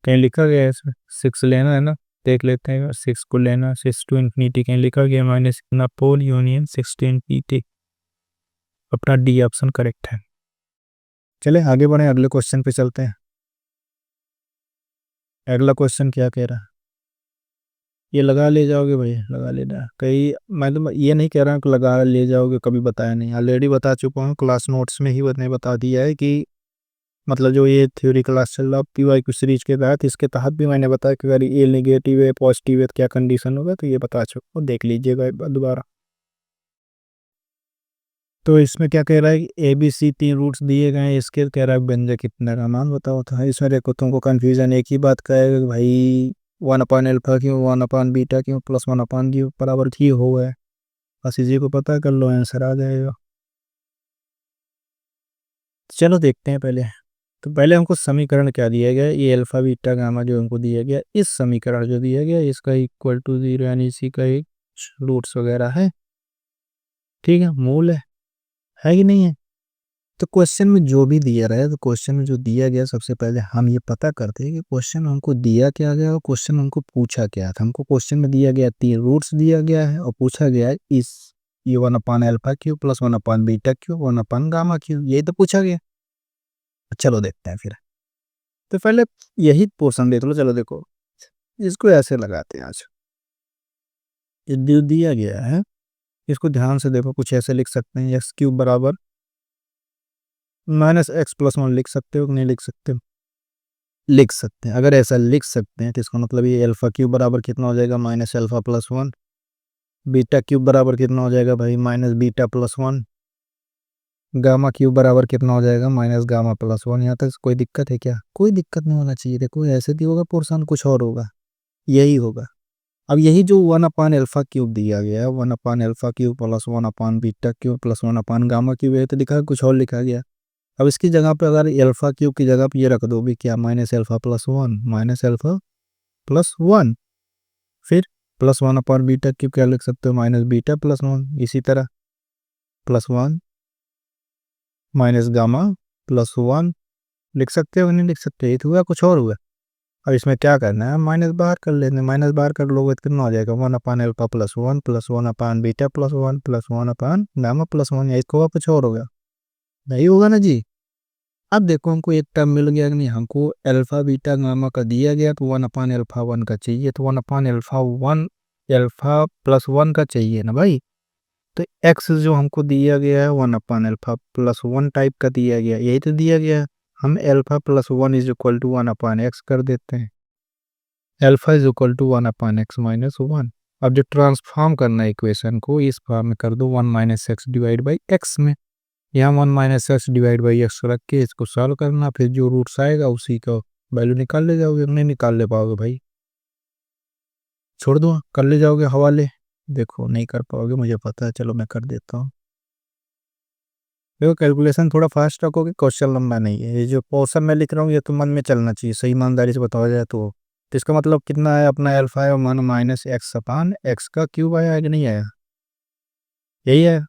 Speaker 1: कहीं लिखा गया है इसमें 6 लेना है ना, देख लेते हैं। 6 को लेना, 6 टू इन्फिनिटी कहीं लिखा गया माइनस इतना पोल यूनियन 6 टू इन्फिनिटी। अपना डी ऑप्शन करेक्ट है। चले आगे बढ़े, अगले क्वेश्चन पे चलते हैं। अगला क्वेश्चन क्या कह रहा है, ये लगा ले जाओगे भाई, लगा लेना कहीं। मैं तो ये नहीं कह रहा हूँ कि लगा ले जाओगे, कभी बताया नहीं, ऑलरेडी बता चुका हूँ क्लास नोट्स में ही मैंने बता दिया है कि मतलब जो ये थ्योरी क्लास चल रहा PYQ सीरीज के तहत, इसके तहत भी मैंने बताया कि अगर ये नेगेटिव है पॉजिटिव है तो क्या कंडीशन होगा, तो ये बता चुका हूँ, देख लीजिएगा एक बार दोबारा। तो इसमें क्या कह रहा है कि ABC 3 रूट्स दिए गए हैं, इसके कह रहा है व्यंजक कितने का मान बताओ। तो इसमें देखो तुमको कन्फ्यूजन एक ही बात कहेगा कि भाई 1/α क्यों, 1/β क्यों, +1 क्यों बराबर क्यों हो गया। बस इसी को पता कर लो, आंसर आ जाएगा। चलो देखते हैं पहले। तो पहले हमको समीकरण क्या दिया गया, ये अल्फा बीटा गामा जो हमको दिया गया, इस समीकरण जो दिया गया इसका इक्वल टू 0 यानी इसी का एक रूट्स वगैरह है, ठीक है, मूल है कि नहीं है। तो क्वेश्चन में जो भी दिया रहा है, तो क्वेश्चन में जो दिया गया सबसे पहले हम ये पता करते हैं कि क्वेश्चन हमको दिया क्या गया और क्वेश्चन हमको पूछा क्या था। हमको क्वेश्चन में दिया गया 3 रूट्स दिया गया है और पूछा गया है इस ये 1/α क्यू प्लस 1/β क्यू 1/गामा क्यू, यही तो पूछा गया। चलो देखते हैं फिर। तो पहले यही पोर्शन देख लो। चलो देखो, इसको ऐसे लगाते हैं आज, ये दिया गया है, इसको ध्यान से देखो। कुछ ऐसे लिख सकते हैं x³ बराबर -x+1 लिख सकते हो कि नहीं लिख सकते हो, लिख सकते हैं। अगर ऐसा लिख सकते हैं तो इसका मतलब ये α³ बराबर कितना हो जाएगा -α+1, β³ बराबर कितना हो जाएगा भाई -β+1, गामा क्यूब बराबर कितना हो जाएगा -γ+1। यहाँ तक कोई दिक्कत है क्या, कोई दिक्कत नहीं होना चाहिए। देखो ऐसे भी होगा पोर्शन, कुछ और होगा, यही होगा। अब यही जो 1/α³ दिया गया है, 1/α³ प्लस 1/β³ प्लस 1/γ³ है, तो लिखा है कुछ और लिखा गया। अब इसकी जगह पे अगर α³ की जगह पे ये रख दो भी क्या -α+1 फिर प्लस 1/β³ क्या लिख सकते हो -β+1, इसी तरह +1 -γ+1 लिख सकते हो नहीं लिख सकते, ये तो हुआ, कुछ और हुआ। अब इसमें क्या करना है, माइनस बाहर कर लेते, माइनस बाहर कर लोगे तो कितना हो जाएगा 1/α+1 प्लस 1/β+1 प्लस 1/γ+1, या इसको हुआ कुछ और होगा, नहीं होगा ना जी। अब देखो हमको एक टर्म मिल गया कि नहीं, हमको अल्फा बीटा गामा का दिया गया तो 1/α1 का चाहिए, तो 1/α1 α+1 का चाहिए ना भाई। तो x जो हमको दिया गया है 1/α+1 टाइप का दिया गया, यही तो दिया गया है। हम α+1 इज इक्वल टू 1/x कर देते हैं, alpha is equal to 1/x-1। अब जो ट्रांसफॉर्म करना है इक्वेशन को, इस फॉर्म में कर दो 1 - x डिवाइड बाई एक्स में। यहाँ 1 - x डिवाइड बाई एक्स रख के इसको सॉल्व करना, फिर जो रूट्स आएगा उसी का वैल्यू निकाल ले जाओगे। नहीं निकाल ले पाओगे भाई, छोड़ दो, कर ले जाओगे हवाले। देखो नहीं कर पाओगे मुझे पता है, चलो मैं कर देता हूँ। देखो कैलकुलेशन थोड़ा फास्ट रखोगे, क्वेश्चन लंबा नहीं है। ये जो पोर्शन मैं लिख रहा हूँ ये तो मन में चलना चाहिए, सही ईमानदारी से बताया जाए तो इसका मतलब कितना है, अपना अल्फा है -x/x का क्यूब आया है कि नहीं आया, यही है।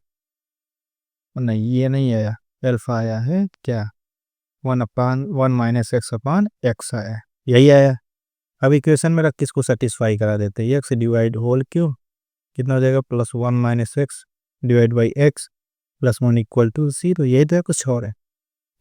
Speaker 1: नहीं ये नहीं आया, अल्फा आया है क्या 1/(1 - x/x) आया है, यही आया। अब इक्वेशन में रख के इसको सेटिस्फाई करा देते हैं, x डिवाइड होल क्यूब कितना हो जाएगा +1 - x divide by x plus 1 equal to 0, यही तो है, कुछ और है।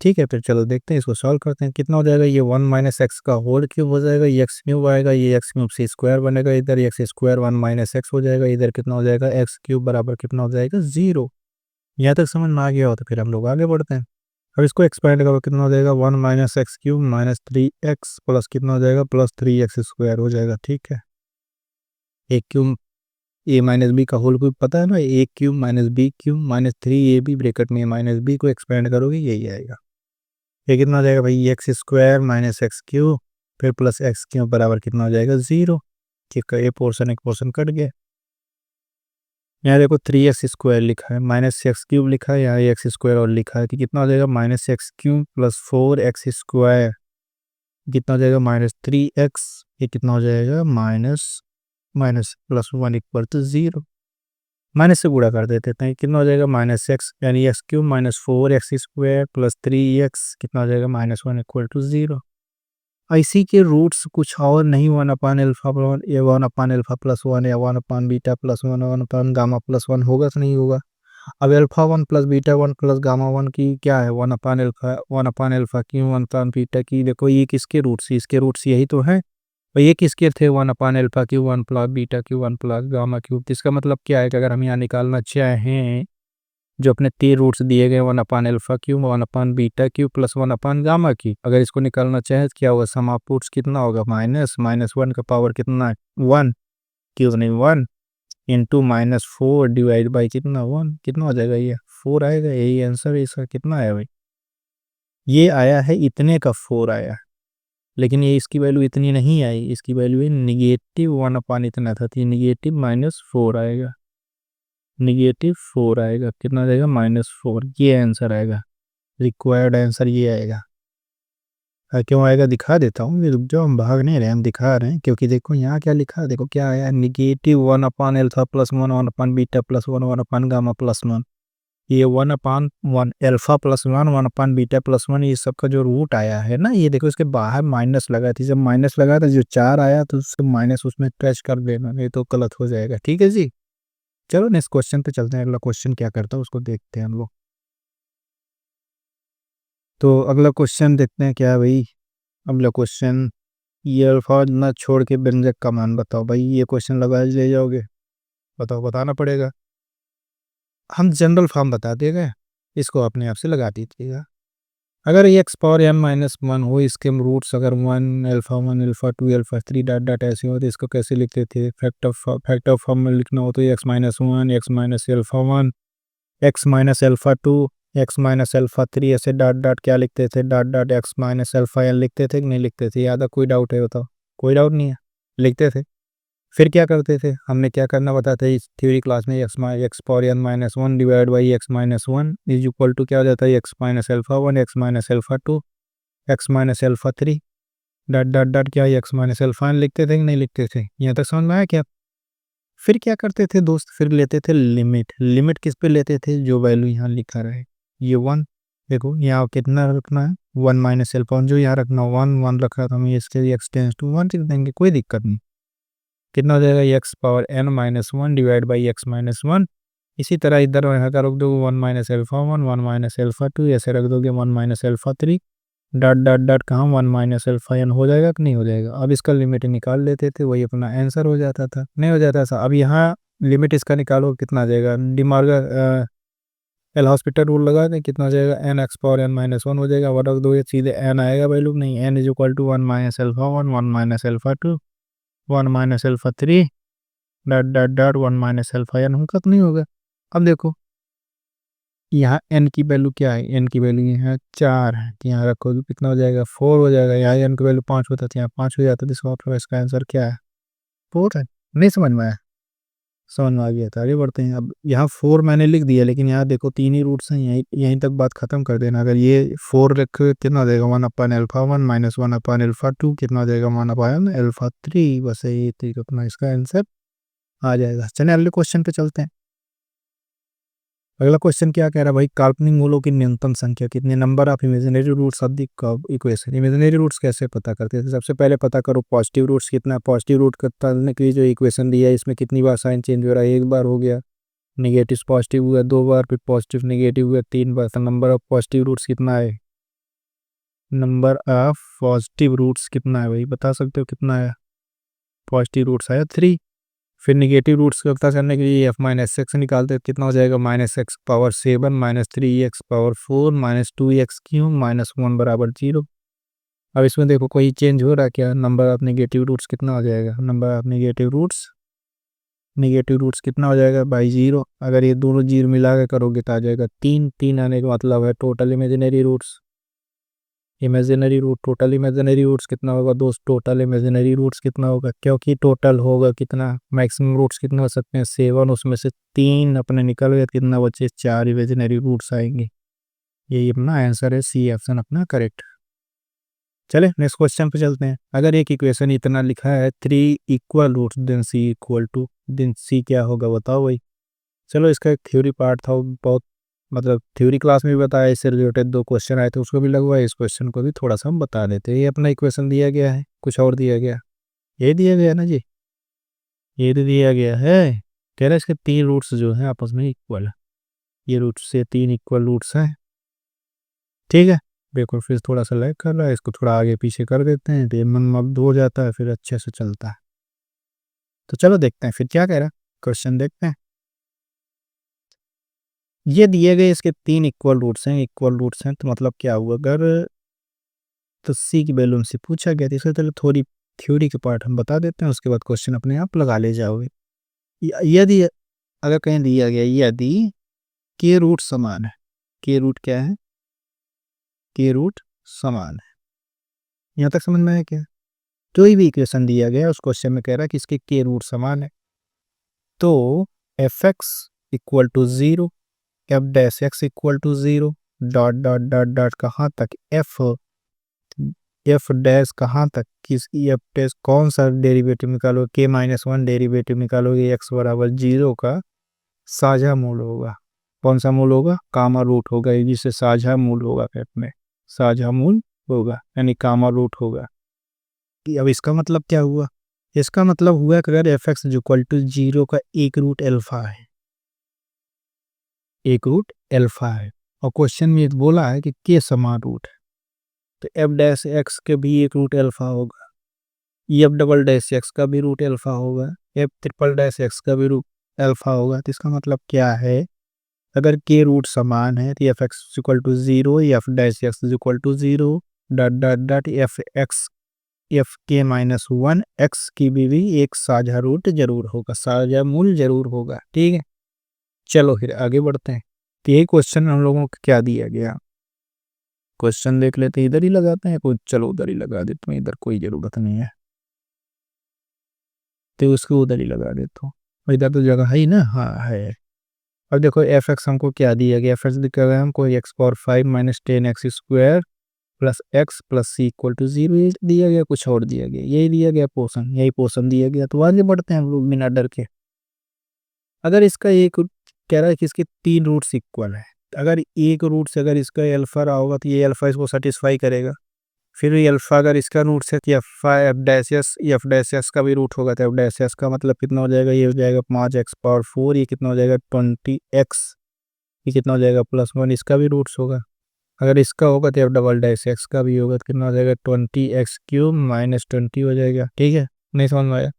Speaker 1: ठीक है, फिर चलो देखते हैं, इसको सॉल्व करते हैं। कितना हो जाएगा, ये 1 - x का होल क्यूब हो जाएगा, ये x क्यूब आएगा, ये x क्यूब से स्क्वायर बनेगा, इधर x स्क्वायर 1 - x हो जाएगा, इधर कितना हो जाएगा x क्यूब बराबर कितना हो जाएगा 0। यहाँ तक समझ में आ गया हो तो फिर हम लोग आगे बढ़ते हैं। अब इसको एक्सपेंड करो, कितना हो जाएगा 1 - x क्यूब -3x प्लस कितना हो जाएगा +3x स्क्वायर हो जाएगा, ठीक है। एक क्यूब a माइनस बी का होल क्यूब पता है ना, a cube -b cube -3ab bracket में -b को एक्सपेंड करोगे यही आएगा। ये कितना हो जाएगा भाई, x square minus X cube फिर प्लस एक्स क्यूब बराबर कितना हो जाएगा 0, कि ये पोर्शन एक पोर्शन कट गया। यहाँ देखो 3x² लिखा है, माइनस एक्स क्यूब लिखा है, यहाँ एक्स स्क्वायर और लिखा है, तो कितना हो जाएगा minus X cube plus 4x², कितना हो जाएगा -3x, ये कितना हो जाएगा minus minus plus 1 equal to 0, minus से गुणा कर देते हैं, कितना हो जाएगा -x यानी x cube -4x² plus 3x कितना हो जाएगा -1 इक्वल टू 0। इसी के रूट्स कुछ और नहीं, 1/α या 1/α प्लस 1 या 1/β प्लस 1 1/गामा प्लस 1 होगा तो नहीं होगा। अब alpha 1 plus beta 1 plus gamma 1 की क्या है 1/α की 1/बीटा की, देखो ये किसके रूट्स, इसके रूट्स यही तो है, और ये किसके थे 1/α की 1 प्लस बीटा की 1 प्लस गामा क्यूब। इसका मतलब क्या है कि अगर हम यहाँ निकालना चाहें जो अपने 3 रूट्स दिए गए 1/α क्यूब 1/बीटा क्यूब प्लस 1/गामा की, अगर इसको निकालना चाहे तो क्या होगा, सम ऑफ रूट्स कितना होगा माइनस माइनस 1 का पावर कितना है 1, क्यूब नहीं 1 इंटू -4 डिवाइड बाई कितना 1, कितना हो जाएगा ये 4 आएगा, यही आंसर है इसका। कितना आया भाई, ये आया है इतने का 4 आया, लेकिन ये इसकी वैल्यू इतनी नहीं आई, इसकी वैल्यू है निगेटिव 1 इतना था, तो ये निगेटिव -4 आएगा, निगेटिव 4 आएगा, कितना जाएगा -4, ये आंसर आएगा, रिक्वायर्ड आंसर ये आएगा। क्यों आएगा दिखा देता हूँ, रुक जाओ, हम भाग नहीं रहे, हम दिखा रहे हैं, क्योंकि देखो यहाँ क्या लिखा है, देखो क्या आया, निगेटिव 1/α प्लस 1 1/बीटा प्लस 1 1/गामा प्लस 1, ये 1/1 अल्फा प्लस 1 1/बीटा प्लस 1, ये सब का जो रूट आया है ना, ये देखो इसके बाहर माइनस लगा थी, जब माइनस लगा था जो 4 आया तो उससे माइनस उसमें टच कर देना, नहीं तो गलत हो जाएगा। ठीक है जी, चलो नेक्स्ट क्वेश्चन पे चलते हैं, अगला क्वेश्चन क्या करता है उसको देखते हैं हम लोग। तो अगला क्वेश्चन देखते हैं क्या है भाई, अगला क्वेश्चन, ये अल्फा ना छोड़ के व्यंजक का मान बताओ। भाई ये क्वेश्चन लगा ले जाओगे, बताओ, बताना पड़ेगा, हम जनरल फॉर्म बता देगा, इसको अपने आप से लगा दीजिएगा। अगर ये एक्स पावर m माइनस 1 हो, इसके रूट्स अगर 1 alpha 1 alpha 2 alpha 3 dot dot ऐसे हो, तो इसको कैसे लिखते थे, फैक्टर फॉर्म में लिखना हो तो x minus 1 x minus alpha 1 x minus alpha 2 x minus alpha 3 ऐसे डॉट डॉट क्या लिखते थे, dot dot x minus alpha n लिखते थे कि नहीं लिखते थे, याद है, कोई डाउट है बताओ, कोई डाउट नहीं है, लिखते थे। फिर क्या करते थे, हमने क्या करना बताते इस थ्योरी क्लास में, x power n minus 1 divide by x minus 1 is equal to क्या हो जाता है, x minus alpha 1 x minus alpha 2 x minus alpha 3 dot dot dot क्या एक्स माइनस अल्फा एन लिखते थे कि नहीं लिखते थे, यहाँ तक समझ में आया क्या। फिर क्या करते थे दोस्त, फिर लेते थे लिमिट, लिमिट किस पे लेते थे, जो वैल्यू यहाँ लिखा रहे, ये 1, देखो यहाँ कितना रखना है 1 माइनस अल्फा, जो यहाँ रखना 1 1 रखा था, हमें इसके एक्स टेंस टू 1 लिख देंगे, कोई दिक्कत नहीं। कितना हो जाएगा x power n minus 1 divide by x minus 1, इसी तरह इधर यहाँ का रख दो 1 माइनस अल्फा 1 1 माइनस अल्फा 2 ऐसे रख दोगे 1 minus alpha 3 dot dot dot कहाँ 1 माइनस अल्फा n हो जाएगा कि नहीं हो जाएगा। अब इसका लिमिट निकाल लेते थे, वही अपना आंसर हो जाता था, नहीं हो जाता था। अब यहाँ लिमिट इसका निकालो कितना आ जाएगा, डिमार्गर एल हॉस्पिटल रूल लगा दें, कितना हो जाएगा n x power n minus 1 हो जाएगा, वन रख दो ये सीधे n आएगा वैल्यू, नहीं n is equal to 1 minus alpha 1 1 minus alpha 2 1 minus alpha 3 dot dot dot 1 minus alpha n होगा तो नहीं होगा। अब देखो यहाँ n की वैल्यू क्या है, n की वैल्यू यहाँ 4 है, तो यहाँ रखोगे कितना हो जाएगा 4 हो जाएगा, यहाँ n की वैल्यू 5 होता था, यहाँ 5 हो जाता, तो इसका आंसर क्या है 4 है। नहीं समझ में आया, समझ में आ गया था, आगे बढ़ते हैं। अब यहाँ 4 मैंने लिख दिया, लेकिन यहाँ देखो 3 ही रूट्स हैं, यहीं यहीं तक बात खत्म कर देना। अगर ये 4 रख कितना हो जाएगा 1 अपन अल्फा 1 माइनस 1 अपन अल्फा 2 कितना हो जाएगा 1 अपन अल्फा 3, बस यही तरीका अपना इसका आंसर आ जाएगा। चलिए अगले क्वेश्चन पे चलते हैं। अगला क्वेश्चन क्या कह रहा है भाई, काल्पनिक मूलों की न्यूनतम संख्या कितने, number of imaginary roots of the equation. Imaginary roots कैसे पता करते थे, सबसे पहले पता करो पॉजिटिव रूट्स कितना है, पॉजिटिव रूट करने के लिए जो इक्वेशन दिया है इसमें कितनी बार साइन चेंज हो रहा है, एक बार हो गया, निगेटिव पॉजिटिव हुआ 2 बार, फिर पॉजिटिव निगेटिव हुआ 3 बार, तो नंबर ऑफ पॉजिटिव रूट्स कितना है, नंबर ऑफ पॉजिटिव रूट्स कितना है भाई, बता सकते हो कितना है, पॉजिटिव रूट्स आया 3। फिर निगेटिव रूट्स का पता करने के लिए एफ माइनस एक्स निकालते हैं, कितना हो जाएगा -x power 7 -3x power 4 -2x cube -1 बराबर 0। अब इसमें देखो कोई चेंज हो रहा है क्या, नंबर ऑफ निगेटिव रूट्स कितना हो जाएगा, नंबर ऑफ निगेटिव रूट्स कितना हो जाएगा बाई 0, अगर ये दोनों जीरो मिला के करोगे तो आ जाएगा 3 3 आने का मतलब है total imaginary roots. Imaginary root, total imaginary roots कितना होगा दोस्त, टोटल इमेजिनरी रूट्स कितना होगा, क्योंकि टोटल होगा कितना, मैक्सिमम रूट्स कितने हो सकते हैं 7, उसमें से 3 अपने निकल गए, कितना बचे 4 इमेजिनरी रूट्स आएंगे। यही अपना आंसर है, सी ऑप्शन अपना करेक्ट। चले नेक्स्ट क्वेश्चन पे चलते हैं। अगर एक इक्वेशन इतना लिखा है 3 equal roots then c equal to, then c क्या होगा बताओ भाई। चलो इसका एक थ्योरी पार्ट था, बहुत मतलब थ्योरी क्लास में भी बताया, इससे रिलेटेड 2 क्वेश्चन आए थे उसको भी लगवाया, इस क्वेश्चन को भी थोड़ा सा हम बता देते हैं। ये अपना इक्वेशन दिया गया है, कुछ और दिया गया, ये दिया गया ना जी, ये तो दिया गया है। कह रहा है इसके 3 रूट्स जो हैं आपस में इक्वल है, ये रूट से 3 इक्वल रूट्स हैं, ठीक है। बिल्कुल, फिर थोड़ा सा लैग कर रहा है, इसको थोड़ा आगे पीछे कर देते हैं तो ये मन मब्द हो जाता है, फिर अच्छे से चलता है। तो चलो देखते हैं फिर क्या कह रहा है, क्वेश्चन देखते हैं। ये दिए गए इसके 3 इक्वल रूट्स हैं, तो मतलब क्या हुआ, अगर तो सी की वैल्यू हमसे पूछा गया, तो इससे पहले थोड़ी थ्योरी के पार्ट हम बता देते हैं, उसके बाद क्वेश्चन अपने आप लगा ले जाओगे। यदि अगर कहीं दिया गया यदि के रूट समान है, के रूट क्या है, के रूट समान है, यहाँ तक समझ में आया क्या। कोई भी इक्वेशन दिया गया उस क्वेश्चन में कह रहा है कि इसके के रूट समान है, तो f x equal to 0, f dash x equal to 0, dot dot dot dot कहाँ तक, एफ डैश कहाँ तक, किस एफ डैश कौन सा डेरिवेटिव निकालो, के माइनस 1 डेरिवेटिव निकालोगे एक्स बराबर 0 का साझा मूल होगा। कौन सा मूल होगा, कामा रूट होगा, जिससे साझा मूल होगा, एफ में साझा मूल होगा यानी कामा रूट होगा। कि अब इसका मतलब क्या हुआ, इसका मतलब हुआ कि अगर एफ एक्स इक्वल टू 0 का एक रूट एल्फा है, एक रूट एल्फा है, और क्वेश्चन में बोला है कि के समान रूट है, तो एफ डैश एक्स के भी एक रूट एल्फा होगा, एफ डबल डैश एक्स का भी रूट एल्फा होगा, एफ ट्रिपल डैश एक्स का भी रूट एल्फा होगा। तो इसका मतलब क्या है, अगर के रूट समान है तो f x equal to 0, f dash x equal to 0, dot dot dot f x f के माइनस 1 एक्स की भी एक साझा रूट जरूर होगा, साझा मूल जरूर होगा, ठीक है। चलो फिर आगे बढ़ते हैं। तो यही क्वेश्चन हम लोगों को क्या दिया गया, क्वेश्चन देख लेते हैं, इधर ही लगाते हैं कुछ, चलो उधर ही लगा देता हूँ, इधर कोई ज़रूरत नहीं है तो उसको उधर ही लगा देता हूँ, इधर तो जगह है ही ना, हाँ है। अब देखो एफ एक्स हमको क्या दिया गया, एफ एक्स दिया गया हमको x power 5 minus 10x² plus x plus C equal to 0 दिया गया, कुछ और दिया गया, यही दिया गया पोर्शन, यही पोर्शन दिया गया। तो आगे बढ़ते हैं हम लोग बिना डर के। अगर इसका एक कह रहा है कि इसके 3 रूट्स इक्वल है, अगर एक रूट से अगर इसका अल्फा रहा होगा तो ये अल्फा इसको सेटिस्फाई करेगा, फिर ये अल्फा अगर इसका रूट से एफ डैश एस का भी रूट होगा, तो एफ डैश एस का मतलब कितना हो जाएगा, ये हो जाएगा 5x⁴, ये कितना हो जाएगा 20x, ये कितना हो जाएगा +1, इसका भी रूट्स होगा। अगर इसका होगा तो एफ डबल डैश एक्स का भी होगा, तो कितना हो जाएगा 20x³ माइनस 20 हो जाएगा, ठीक है। नहीं समझ में आया,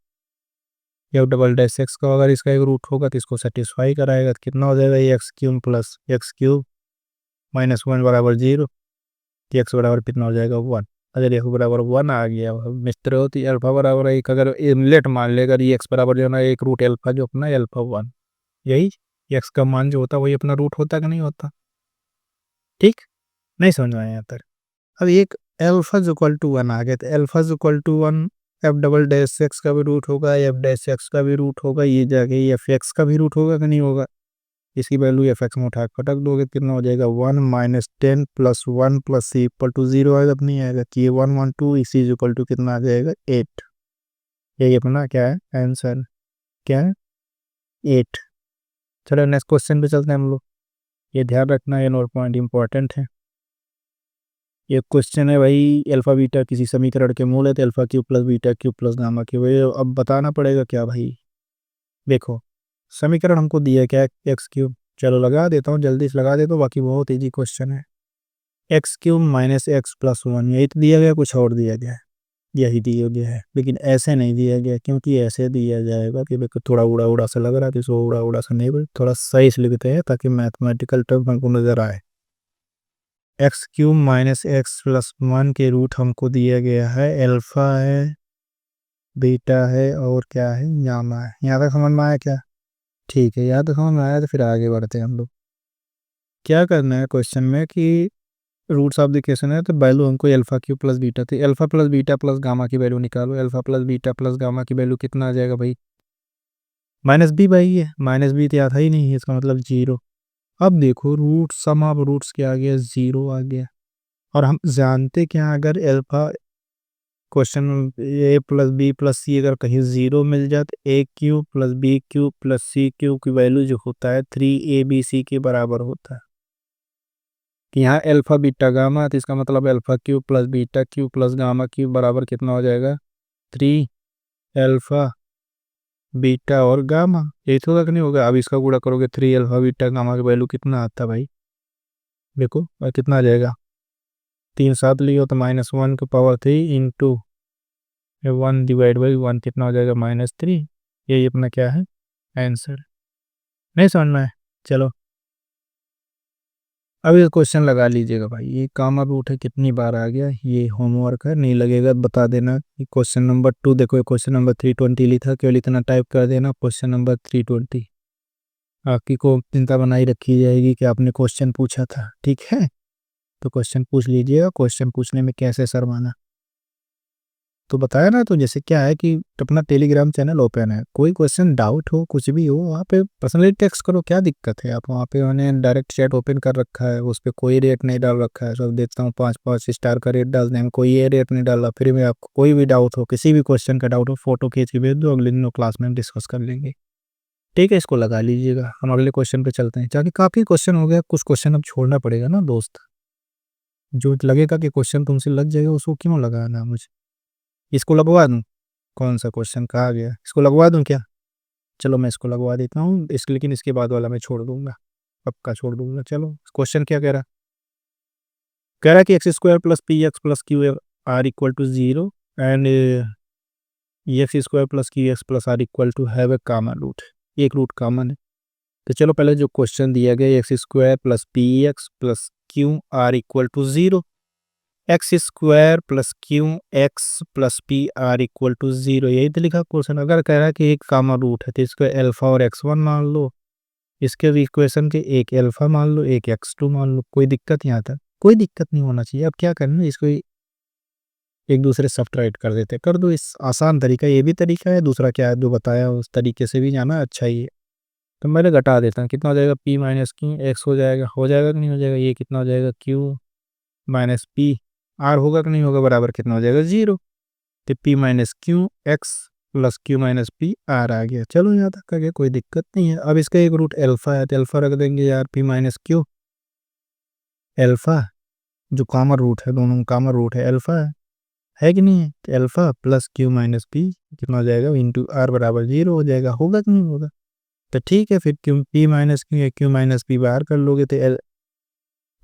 Speaker 1: एफ डबल डैश एक्स का अगर इसका एक रूट होगा तो इसको सेटिस्फाई कराएगा, तो कितना हो जाएगा x³ प्लस x³ माइनस 1 बराबर 0, एक्स बराबर कितना हो जाएगा 1। अगर एक्स बराबर 1 आ गया मिस्टर हो तो अल्फा बराबर एक, अगर इनलेट मान लेगा एक्स बराबर जो है ना एक रूट एल्फा, जो अपना एल्फा 1, यही एक्स का मान जो होता है वही अपना रूट होता कि नहीं होता, ठीक। नहीं समझ में आया यहाँ तक। अब एक एल्फा इक्वल टू 1 आ गया, तो alpha equal to 1 f double dash x का भी रूट होगा, एफ डैश एक्स का भी रूट होगा, ये जाके एफ एक्स का भी रूट होगा कि नहीं होगा। इसकी वैल्यू एफ एक्स में उठा के फटक दोगे, कितना हो जाएगा 1 minus 10 plus 1 plus C equal to 0 आएगा, अपनी आएगा कि ये 1 1 2, इसी इक्वल टू कितना आ जाएगा 8। यही अपना क्या है आंसर, क्या है 8। चलो नेक्स्ट क्वेश्चन पे चलते हैं हम लोग। ये ध्यान रखना, ये नोट पॉइंट इंपॉर्टेंट है। ये क्वेश्चन है भाई, अल्फा बीटा किसी समीकरण के मूल है, तो alpha cube plus beta cube plus gamma cube, ये अब बताना पड़ेगा क्या भाई। देखो समीकरण हमको दिया क्या है x³, चलो लगा देता हूँ, जल्दी से लगा देता हूँ, बाकी बहुत इजी क्वेश्चन है। x³ माइनस एक्स प्लस 1, यही तो दिया गया, कुछ और दिया गया है, यही दिया गया है, लेकिन ऐसे नहीं दिया गया, क्योंकि ऐसे दिया जाएगा कि देखो थोड़ा उड़ा उड़ा सा लग रहा है, तो इसको उड़ा उड़ा सा नहीं, थोड़ा सही से लिखते हैं ताकि मैथमेटिकल टर्म हमको नजर आए। x³ माइनस एक्स प्लस 1 के रूट हमको दिया गया है, अल्फा है, बीटा है, और क्या है गामा है। यहाँ तक समझ में आया क्या, ठीक है, यहाँ तक समझ में आया, तो फिर आगे बढ़ते हैं हम लोग। क्या करना है क्वेश्चन में कि रूट्स ऑफ द इक्वेशन है तो वैल्यू हमको अल्फा क्यू प्लस बीटा थी, alpha plus beta plus gamma की वैल्यू निकालो, alpha plus beta plus gamma की वैल्यू कितना आ जाएगा भाई, माइनस बी भाई, ये माइनस बी तो आता ही नहीं है, इसका मतलब जीरो। अब देखो रूट सम ऑफ रूट्स क्या आ गया, जीरो आ गया। और हम जानते क्या, अगर alpha question a plus b plus c अगर कहीं जीरो मिल जाए तो a q plus b q plus c q की वैल्यू जो होता है 3 ABC के बराबर होता है। कि यहाँ अल्फा बीटा गामा, तो इसका मतलब alpha Q plus beta Q plus gamma Q बराबर कितना हो जाएगा, 3 अल्फा बीटा और गामा। यही तो होगा कि नहीं होगा। अब इसका गुणा करोगे 3 अल्फा बीटा गामा की वैल्यू कितना आता है भाई, देखो और कितना आ जाएगा, 3 साथ लियो तो -1 की पावर 3 इंटू 1/1 कितना हो जाएगा, -3। यही अपना क्या है आंसर। नहीं समझ में आया? चलो अब ये क्वेश्चन लगा लीजिएगा भाई, ये कामा रूट है कितनी बार आ गया, ये होमवर्क है, नहीं लगेगा बता देना। क्वेश्चन नंबर 2 देखो, क्वेश्चन नंबर 320 लिखा, केवल इतना टाइप कर देना, क्वेश्चन नंबर 320। आपकी को चिंता बनाई रखी जाएगी कि आपने क्वेश्चन पूछा था, ठीक है। तो क्वेश्चन पूछ लीजिएगा, क्वेश्चन पूछने में कैसे शर्माना। तो बताया ना, तो जैसे क्या है कि अपना टेलीग्राम चैनल ओपन है, कोई क्वेश्चन डाउट हो कुछ भी हो वहाँ पे पर्सनली टेक्स्ट करो, क्या दिक्कत है। आप वहाँ पे उन्हें डायरेक्ट चैट ओपन कर रखा है, उस पर कोई रेट नहीं डाल रखा है, सब देता हूँ 5-5 स्टार का रेट डाल देंगे, कोई ये रेट नहीं डाला। फिर में आपको कोई भी डाउट हो, किसी भी क्वेश्चन का डाउट हो, फोटो खींच के भेज दो, अगले दिन क्लास में हम डिस्कस कर लेंगे, ठीक है। इसको लगा लीजिएगा, हम अगले क्वेश्चन पे चलते हैं, ताकि काफ़ी क्वेश्चन हो गया, कुछ क्वेश्चन अब छोड़ना पड़ेगा ना दोस्त। जो लगेगा कि क्वेश्चन तुमसे लग जाएगा उसको क्यों लगाना मुझे। इसको लगवा दूँ, कौन सा क्वेश्चन कहा गया, इसको लगवा दूं क्या, चलो मैं इसको लगवा देता हूँ इसके, लेकिन इसके बाद वाला मैं छोड़ दूंगा, पक्का छोड़ दूंगा। चलो क्वेश्चन क्या कह रहा है कि x² plus P x plus q r equal to 0 and x² plus Q x plus r equal to have a common root, एक रूट कॉमन है। तो चलो पहले जो क्वेश्चन दिया गया x² plus P x plus q r equal to 0, x² plus Q x plus p r equal to 0, यही तो लिखा क्वेश्चन। अगर कह रहा है कि एक कॉमन रूट है तो इसको अल्फा और x1 मान लो, इसके इक्वेशन के एक अल्फा मान लो, एक x2 मान लो, कोई दिक्कत यहाँ तक कोई दिक्कत नहीं होना चाहिए। अब क्या करना है, इसको एक दूसरे सब्ट्रैक्ट कर देते, कर दो, इस आसान तरीका, ये भी तरीका है, दूसरा क्या है जो बताया उस तरीके से भी जाना अच्छा ही है। तो मैंने घटा देता हूँ, कितना हो जाएगा, p माइनस क्यू एक्स हो जाएगा कि नहीं हो जाएगा, ये कितना हो जाएगा, q माइनस पी आर होगा कि नहीं होगा, बराबर कितना हो जाएगा, 0। तो p minus q x plus q minus p r आ गया। चलो यहाँ तक आ गया, कोई दिक्कत नहीं है। अब इसका एक रूट अल्फा है तो अल्फा रख देंगे यार, p माइनस क्यू अल्फा, जो कॉमन रूट है, दोनों कॉमन रूट है, अल्फा है कि नहीं है, तो alpha plus q minus P कितना हो जाएगा, इंटू आर बराबर 0 हो जाएगा, होगा कि नहीं होगा। तो ठीक है, फिर क्यों p माइनस क्यू या q माइनस पी बाहर कर लोगे तो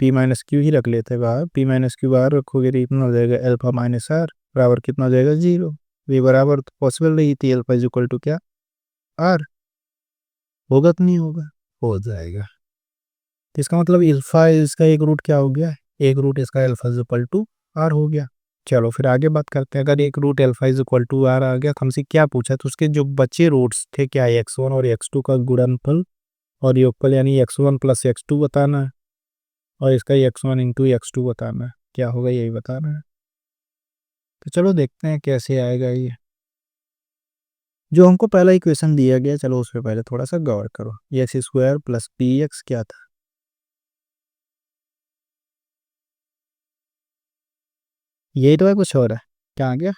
Speaker 1: p माइनस क्यू ही रख लेते हैं बाहर, p माइनस क्यू बाहर रखोगे तो इतना हो जाएगा अल्फा माइनस आर बराबर कितना हो जाएगा, 0। ये बराबर तो पॉसिबल नहीं थी, अल्फा इज इक्वल टू क्या, आर, होगा कि नहीं होगा, हो जाएगा। तो इसका मतलब अल्फा इसका एक रूट क्या हो गया, एक रूट इसका alpha is equal to r हो गया। चलो फिर आगे बात करते हैं, अगर एक root alpha is equal to r आ गया, तो हमसे क्या पूछा, तो उसके जो बचे रूट्स थे क्या, x1 और x2 का गुणनफल और योगफल, यानी x1 प्लस x2 बताना है, और इसका x1 इंटू x2 बताना है, क्या होगा यही बताना है। तो चलो देखते हैं कैसे आएगा ये, जो हमको पहला इक्वेशन दिया गया, चलो उस पर पहले थोड़ा सा गौर करो। x² प्लस पी एक्स क्या था, यही तो है, कुछ और है क्या आ गया,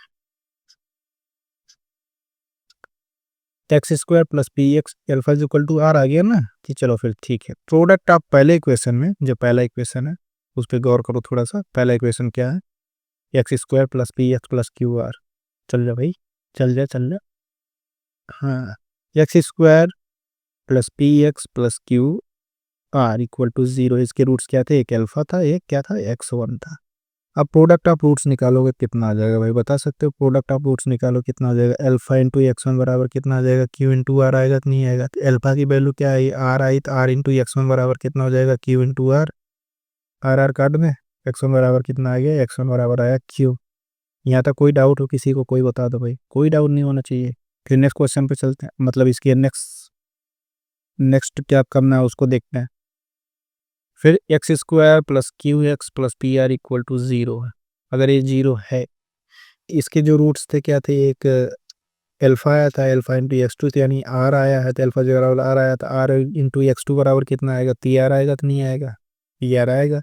Speaker 1: x² plus P x alpha is equal to r आ गया ना। कि चलो फिर ठीक है, प्रोडक्ट आप पहले इक्वेशन में, जो पहला इक्वेशन है उस पर गौर करो थोड़ा सा। पहला इक्वेशन क्या है, x² plus P x plus q r, चल जा भाई, चल जा चल जा, हाँ, x² plus P x plus q r equal to 0, इसके रूट्स क्या थे, एक अल्फा था, एक क्या था, x1 था। अब प्रोडक्ट ऑफ रूट्स निकालोगे कितना आ जाएगा भाई, बता सकते हो, प्रोडक्ट ऑफ रूट्स निकालो कितना आ जाएगा, अल्फा इंटू x1 बराबर कितना आ जाएगा, q इंटू आर आएगा कि नहीं आएगा। तो अल्फा की वैल्यू क्या आई, आर आई, तो आर इंटू x1 बराबर कितना हो जाएगा, q into r, r r काट में, x1 बराबर कितना आ गया, x1 बराबर आया q। यहाँ तक कोई डाउट हो किसी को, कोई बता दो भाई, कोई डाउट नहीं होना चाहिए। फिर नेक्स्ट क्वेश्चन पे चलते हैं, मतलब इसके नेक्स्ट नेक्स्ट क्या करना है उसको देखते हैं। फिर x square plus Q x plus p r equal to 0 है। अगर ये 0 है, इसके जो रूट्स थे क्या थे, एक एल्फा आया था, एल्फा इंटू एक्स टू, यानी आर आया है, तो एल्फा जो बराबर आर आया था, आर इंटू एक्स टू बराबर कितना आएगा, पी आर आएगा, तो नहीं आएगा, पी आर आएगा।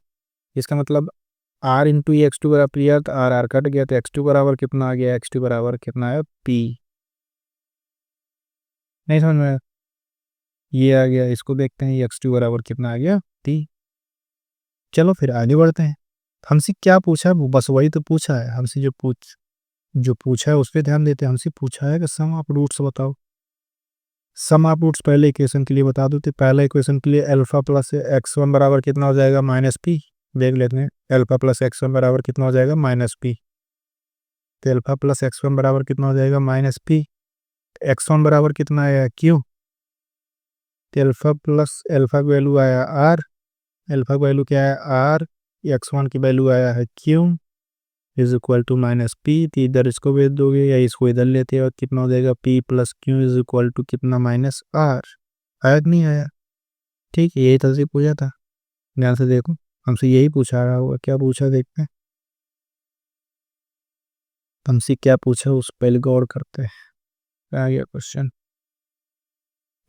Speaker 1: इसका मतलब आर इंटू एक्स टू बराबर पी आर, तो आर आर कट गया, तो एक्स टू बराबर कितना आ गया, एक्स टू बराबर कितना आया, पी। नहीं समझ में आया? ये आ गया, इसको देखते हैं, एक्स टू बराबर कितना आ गया, पी। चलो फिर आगे बढ़ते हैं। हमसे क्या पूछा है, वो बस वही तो पूछा है हमसे, जो पूछा है उस पर ध्यान देते हैं। हमसे पूछा है कि सम ऑफ रूट्स बताओ। सम ऑफ रूट्स पहले इक्वेशन के लिए बता दो, तो पहले इक्वेशन के लिए अल्फा प्लस एक्स वन बराबर कितना हो जाएगा, माइनस पी। देख लेते हैं, अल्फा प्लस एक्स वन बराबर कितना हो जाएगा, माइनस पी। तो अल्फा प्लस एक्स वन बराबर कितना हो जाएगा, माइनस पी। एक्स वन बराबर कितना आया, क्यू। तो अल्फा प्लस अल्फा की वैल्यू आया आर, अल्फा की वैल्यू क्या है, आर। एक्स वन की वैल्यू आया है q, is equal to minus p. तो इधर इसको भेज दोगे या इसको इधर लेते हैं, और कितना हो जाएगा, p plus q is equal to कितना, माइनस आर। आया कि नहीं आया? ठीक है, यही तो से पूछा था, ध्यान से देखो, हमसे यही पूछा रहा होगा। क्या पूछा देखते हैं, हमसे क्या पूछा उस पहले गौर करते हैं। आ गया क्वेश्चन,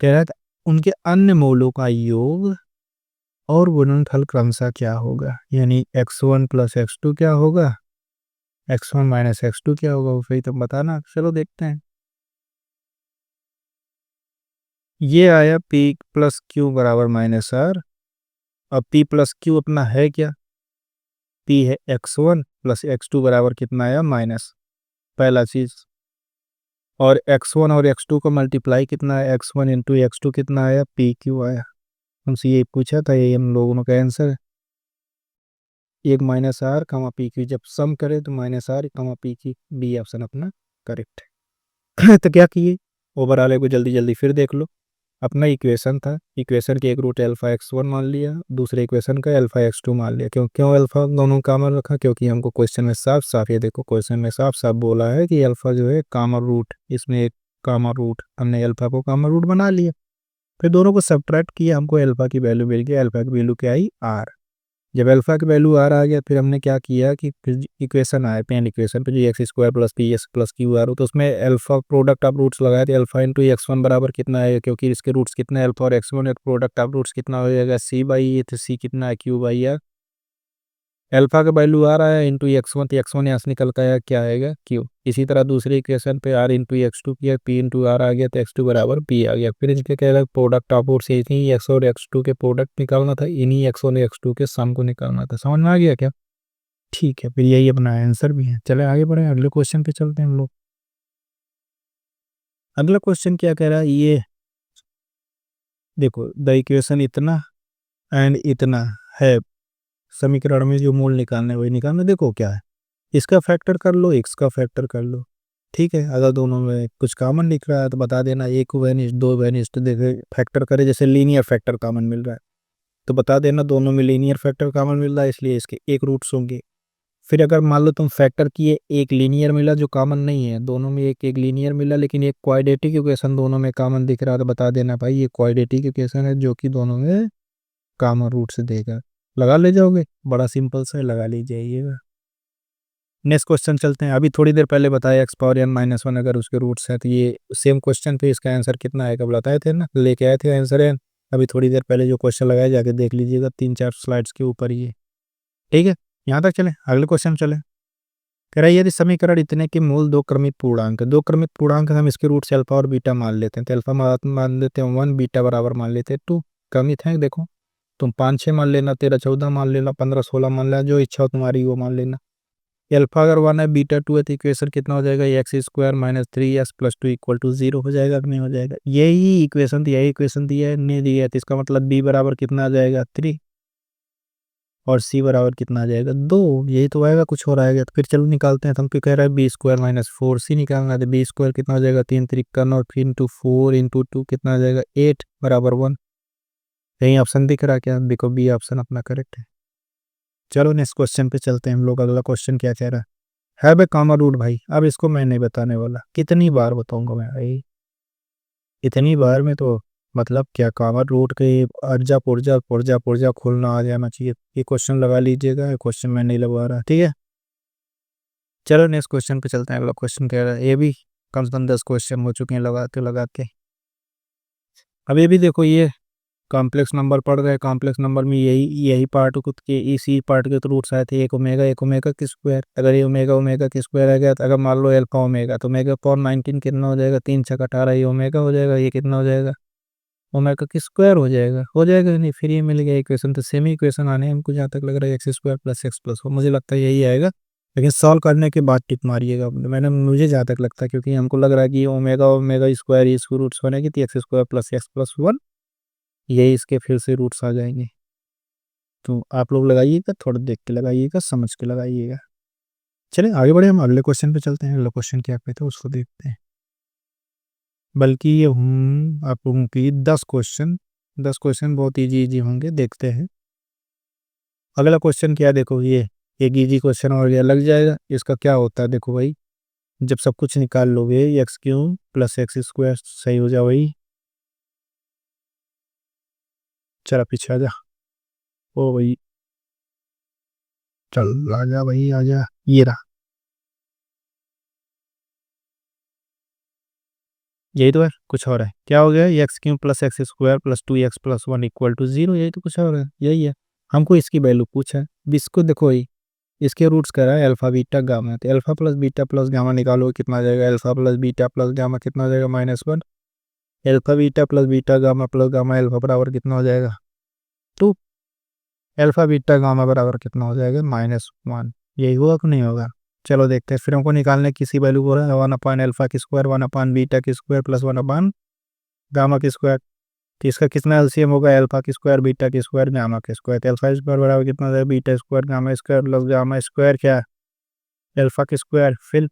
Speaker 1: कह रहा था उनके अन्य मूलों का योग और गुणनफल क्रमशः क्या होगा, यानी x one plus x two क्या होगा, x one minus x two क्या होगा, वही तो बताना। चलो देखते हैं। ये आया पी प्लस क्यू बराबर माइनस आर। अब पी प्लस क्यू अपना है क्या, पी है x one plus x two बराबर कितना आया, माइनस, पहला चीज। और एक्स वन और एक्स टू का मल्टीप्लाई कितना है, x one into x two कितना आया, पी क्यू आया। हमसे ये पूछा था, यही हम लोगों का आंसर है। एक माइनस आर कमा पी क्यू, जब सम करे तो माइनस आर कमा पी क्यू, बी ऑप्शन अपना करेक्ट है। तो क्या किए, ओवरऑल को जल्दी जल्दी फिर देख लो। अपना इक्वेशन था, इक्वेशन के एक रूट अल्फा एक्स वन मान लिया, दूसरे इक्वेशन का अल्फा एक्स टू मान लिया। क्यों अल्फा दोनों कॉमन रखा, क्योंकि हमको क्वेश्चन में साफ साफ, ये देखो क्वेश्चन में साफ साफ बोला है कि अल्फा जो है कॉमन रूट, इसमें एक कॉमन रूट, हमने अल्फा को कॉमन रूट बना लिया। फिर दोनों को सब्ट्रैक्ट किया, हमको अल्फा की वैल्यू मिल गई, अल्फा की वैल्यू क्या आई, आर। जब अल्फा की वैल्यू आर आ गया, फिर हमने क्या किया कि फिर इक्वेशन आया, पहले इक्वेशन पे जो x square plus P x plus q are हो, तो उसमें अल्फा प्रोडक्ट ऑफ रूट्स लगाए थे, अल्फा इंटू एक्स वन बराबर कितना है, क्योंकि इसके रूट्स कितने अल्फा और x one, product of roots कितना हो जाएगा, सी बाई ए, तो सी कितना है, क्यू बाई आर। अल्फा का वैल्यू आ रहा है इंटू एक्स वन, तो एक्स वन यहाँ से निकल कर आया, क्या आएगा, क्यू। इसी तरह दूसरे इक्वेशन पे आर इंटू एक्स टू किया, पी इंटू आर आ गया, तो एक्स टू बराबर पी आ गया। फिर इनके क्या लगा, प्रोडक्ट ऑफ रूट्स, इन्हीं एक्स और एक्स टू के प्रोडक्ट निकालना था, इन्हीं एक्स और एक्स टू के सम को निकालना था। समझ में आ गया क्या? ठीक है, फिर यही अपना आंसर भी है। चले आगे बढ़े, अगले क्वेश्चन पे चलते हैं हम लोग। अगला क्वेश्चन क्या कह रहा है, ये देखो, द इक्वेशन इतना एंड इतना है, समीकरण में जो मूल निकालना है वही निकालना। देखो क्या है, इसका फैक्टर कर लो, एक्स का फैक्टर कर लो। ठीक है, अगर दोनों में कुछ कॉमन दिख रहा है तो बता देना, एक वैनिश दो वैनिश, तो देखे फैक्टर करे, जैसे लीनियर फैक्टर कॉमन मिल रहा है तो बता देना दोनों में लीनियर फैक्टर कॉमन मिल रहा है, इसलिए इसके एक रूट्स होंगे। फिर अगर मान लो तुम फैक्टर किए, एक लीनियर मिला जो कॉमन नहीं है, दोनों में एक एक लीनियर मिला, लेकिन एक क्वाड्रेटिक इक्वेशन दोनों में कॉमन दिख रहा है, तो बता देना भाई ये क्वाड्रेटिक इक्वेशन है जो कि दोनों में कॉमन रूट से देगा। लगा ले जाओगे, बड़ा सिंपल सा है, लगा लीजिएगा। नेक्स्ट क्वेश्चन चलते हैं। अभी थोड़ी देर पहले बताया x power n minus one अगर उसके रूट्स हैं, तो ये सेम क्वेश्चन पे इसका आंसर कितना आएगा बताए थे ना, लेके आए थे आंसर एन। अभी थोड़ी देर पहले जो क्वेश्चन लगाया जाके देख लीजिएगा, 3-4 स्लाइड्स के ऊपर ये। ठीक है, यहाँ तक चले, अगले क्वेश्चन चले। कह रहा है यदि समीकरण इतने के मूल दो क्रमित पूर्णांक, दो क्रमित पूर्णांक हम इसके रूट्स अल्फा और बीटा मान लेते हैं, तो अल्फा मान लेते हैं 1, बीटा बराबर मान लेते हैं 2। क्रमित है देखो, तुम 5-6 मान लेना, 13-14 मान लेना, 15-16 मान लेना, जो इच्छा हो तुम्हारी वो मान लेना। अल्फा अगर 1 है, बीटा 2 है, तो इक्वेशन कितना हो जाएगा, x square minus 3x plus 2 equal to 0 हो जाएगा कि नहीं हो जाएगा। यही इक्वेशन थी, यही इक्वेशन दिया है, नहीं दिया है, तो इसका मतलब बी बराबर कितना आ जाएगा, 3, और सी बराबर कितना आ जाएगा, 2। यही तो आएगा, कुछ और आएगा तो फिर चलो निकालते हैं। तो हमको कह रहा है बी स्क्वायर माइनस 4c निकालना है, तो बी स्क्वायर कितना हो जाएगा, 3 3 और फिर इंटू 4 इंटू 2 कितना आ जाएगा, 8 बराबर 1। यही ऑप्शन दिख रहा क्या, देखो बी ऑप्शन अपना करेक्ट है। चलो नेक्स्ट क्वेश्चन पे चलते हैं हम लोग। अगला क्वेश्चन क्या कह रहा है बे कॉमन रूट। भाई अब इसको मैं नहीं बताने वाला, कितनी बार बताऊंगा मैं भाई, इतनी बार में तो मतलब क्या कॉमन रूट के अर्जा पुर्जा पुर्जा पुर्जा खोलना आ जाना चाहिए। ये क्वेश्चन लगा लीजिएगा, ये क्वेश्चन मैं नहीं लगवा रहा, ठीक है। चलो नेक्स्ट क्वेश्चन पे चलते हैं। अगला क्वेश्चन कह रहा है, ये भी कम से कम 10 क्वेश्चन हो चुके हैं लगाते लगाते। अब ये भी देखो, ये कॉम्प्लेक्स नंबर पढ़ रहे हैं। कॉम्प्लेक्स नंबर में यही यही पार्ट खुद के इसी पार्ट के तो रूट्स आए थे, एक ओमेगा की स्क्वायर। अगर ये ओमेगा ओमेगा की स्क्वायर आ गया तो अगर मान लो अल्फा ओमेगा, तो ओमेगा पॉन 19 कितना हो जाएगा, 3 छक 18, ये ओमेगा हो जाएगा, ये कितना हो जाएगा, ओमेगा की स्क्वायर हो जाएगा नहीं। फिर ये मिल गया इक्वेशन, तो सेम इक्वेशन आने हैं हमको जहाँ तक लग रहा है, X square plus x plus हो, मुझे लगता है यही आएगा। लेकिन सॉल्व करने के बाद टिक मारिएगा, मुझे जहाँ तक लगता है, क्योंकि हमको लग रहा है कि ओमेगा ओमेगा स्क्वायर इसको रूट्स बनेगी, तो x square plus x plus 1, यही इसके फिर से रूट्स आ जाएंगे। तो आप लोग लगाइएगा, थोड़ा देख के लगाइएगा, समझ के लगाइएगा। चलिए आगे बढ़े, हम अगले क्वेश्चन पे चलते हैं। अगला क्वेश्चन क्या कहते हैं उसको देखते हैं। बल्कि ये आप लोगों की 10 क्वेश्चन बहुत इजी इजी होंगे, देखते हैं। अगला क्वेश्चन क्या है, देखो ये एक इजी क्वेश्चन और ये लग जाएगा। इसका क्या होता है देखो भाई, जब सब कुछ निकाल लोगे, x cube plus x square सही हो जाए भाई। चला पीछे आ जा, ओ भाई, चल आजा भाई आजा, ये रहा। यही तो है, कुछ और है, क्या हो गया, x cube plus x square plus 2x plus 1 equal to 0, यही तो कुछ और है, यही है। हमको इसकी वैल्यू पूछा है। अब इसको देखो ही, इसके रूट्स कह रहा है अल्फा बीटा गामा, तो alpha plus beta plus gamma निकालो कितना आ जाएगा, alpha plus beta plus gamma कितना हो जाएगा, -1। Alpha beta gamma plus gamma alpha बराबर कितना हो जाएगा, 2। अल्फा बीटा गामा बराबर कितना हो जाएगा, -1। यही होगा कि नहीं होगा, चलो देखते हैं। फिर हमको निकालने किसी वैल्यू को रहा है 1 अल्फा की स्क्वायर 1 बीटा की स्क्वायर प्लस 1 गामा की स्क्वायर। तो इसका कितना एलसीएम होगा, अल्फा की स्क्वायर बीटा की स्क्वायर गामा की स्क्वायर। तो अल्फा स्क्वायर बराबर कितना हो जाएगा, beta square gamma square plus gamma square क्या, अल्फा की स्क्वायर। फिर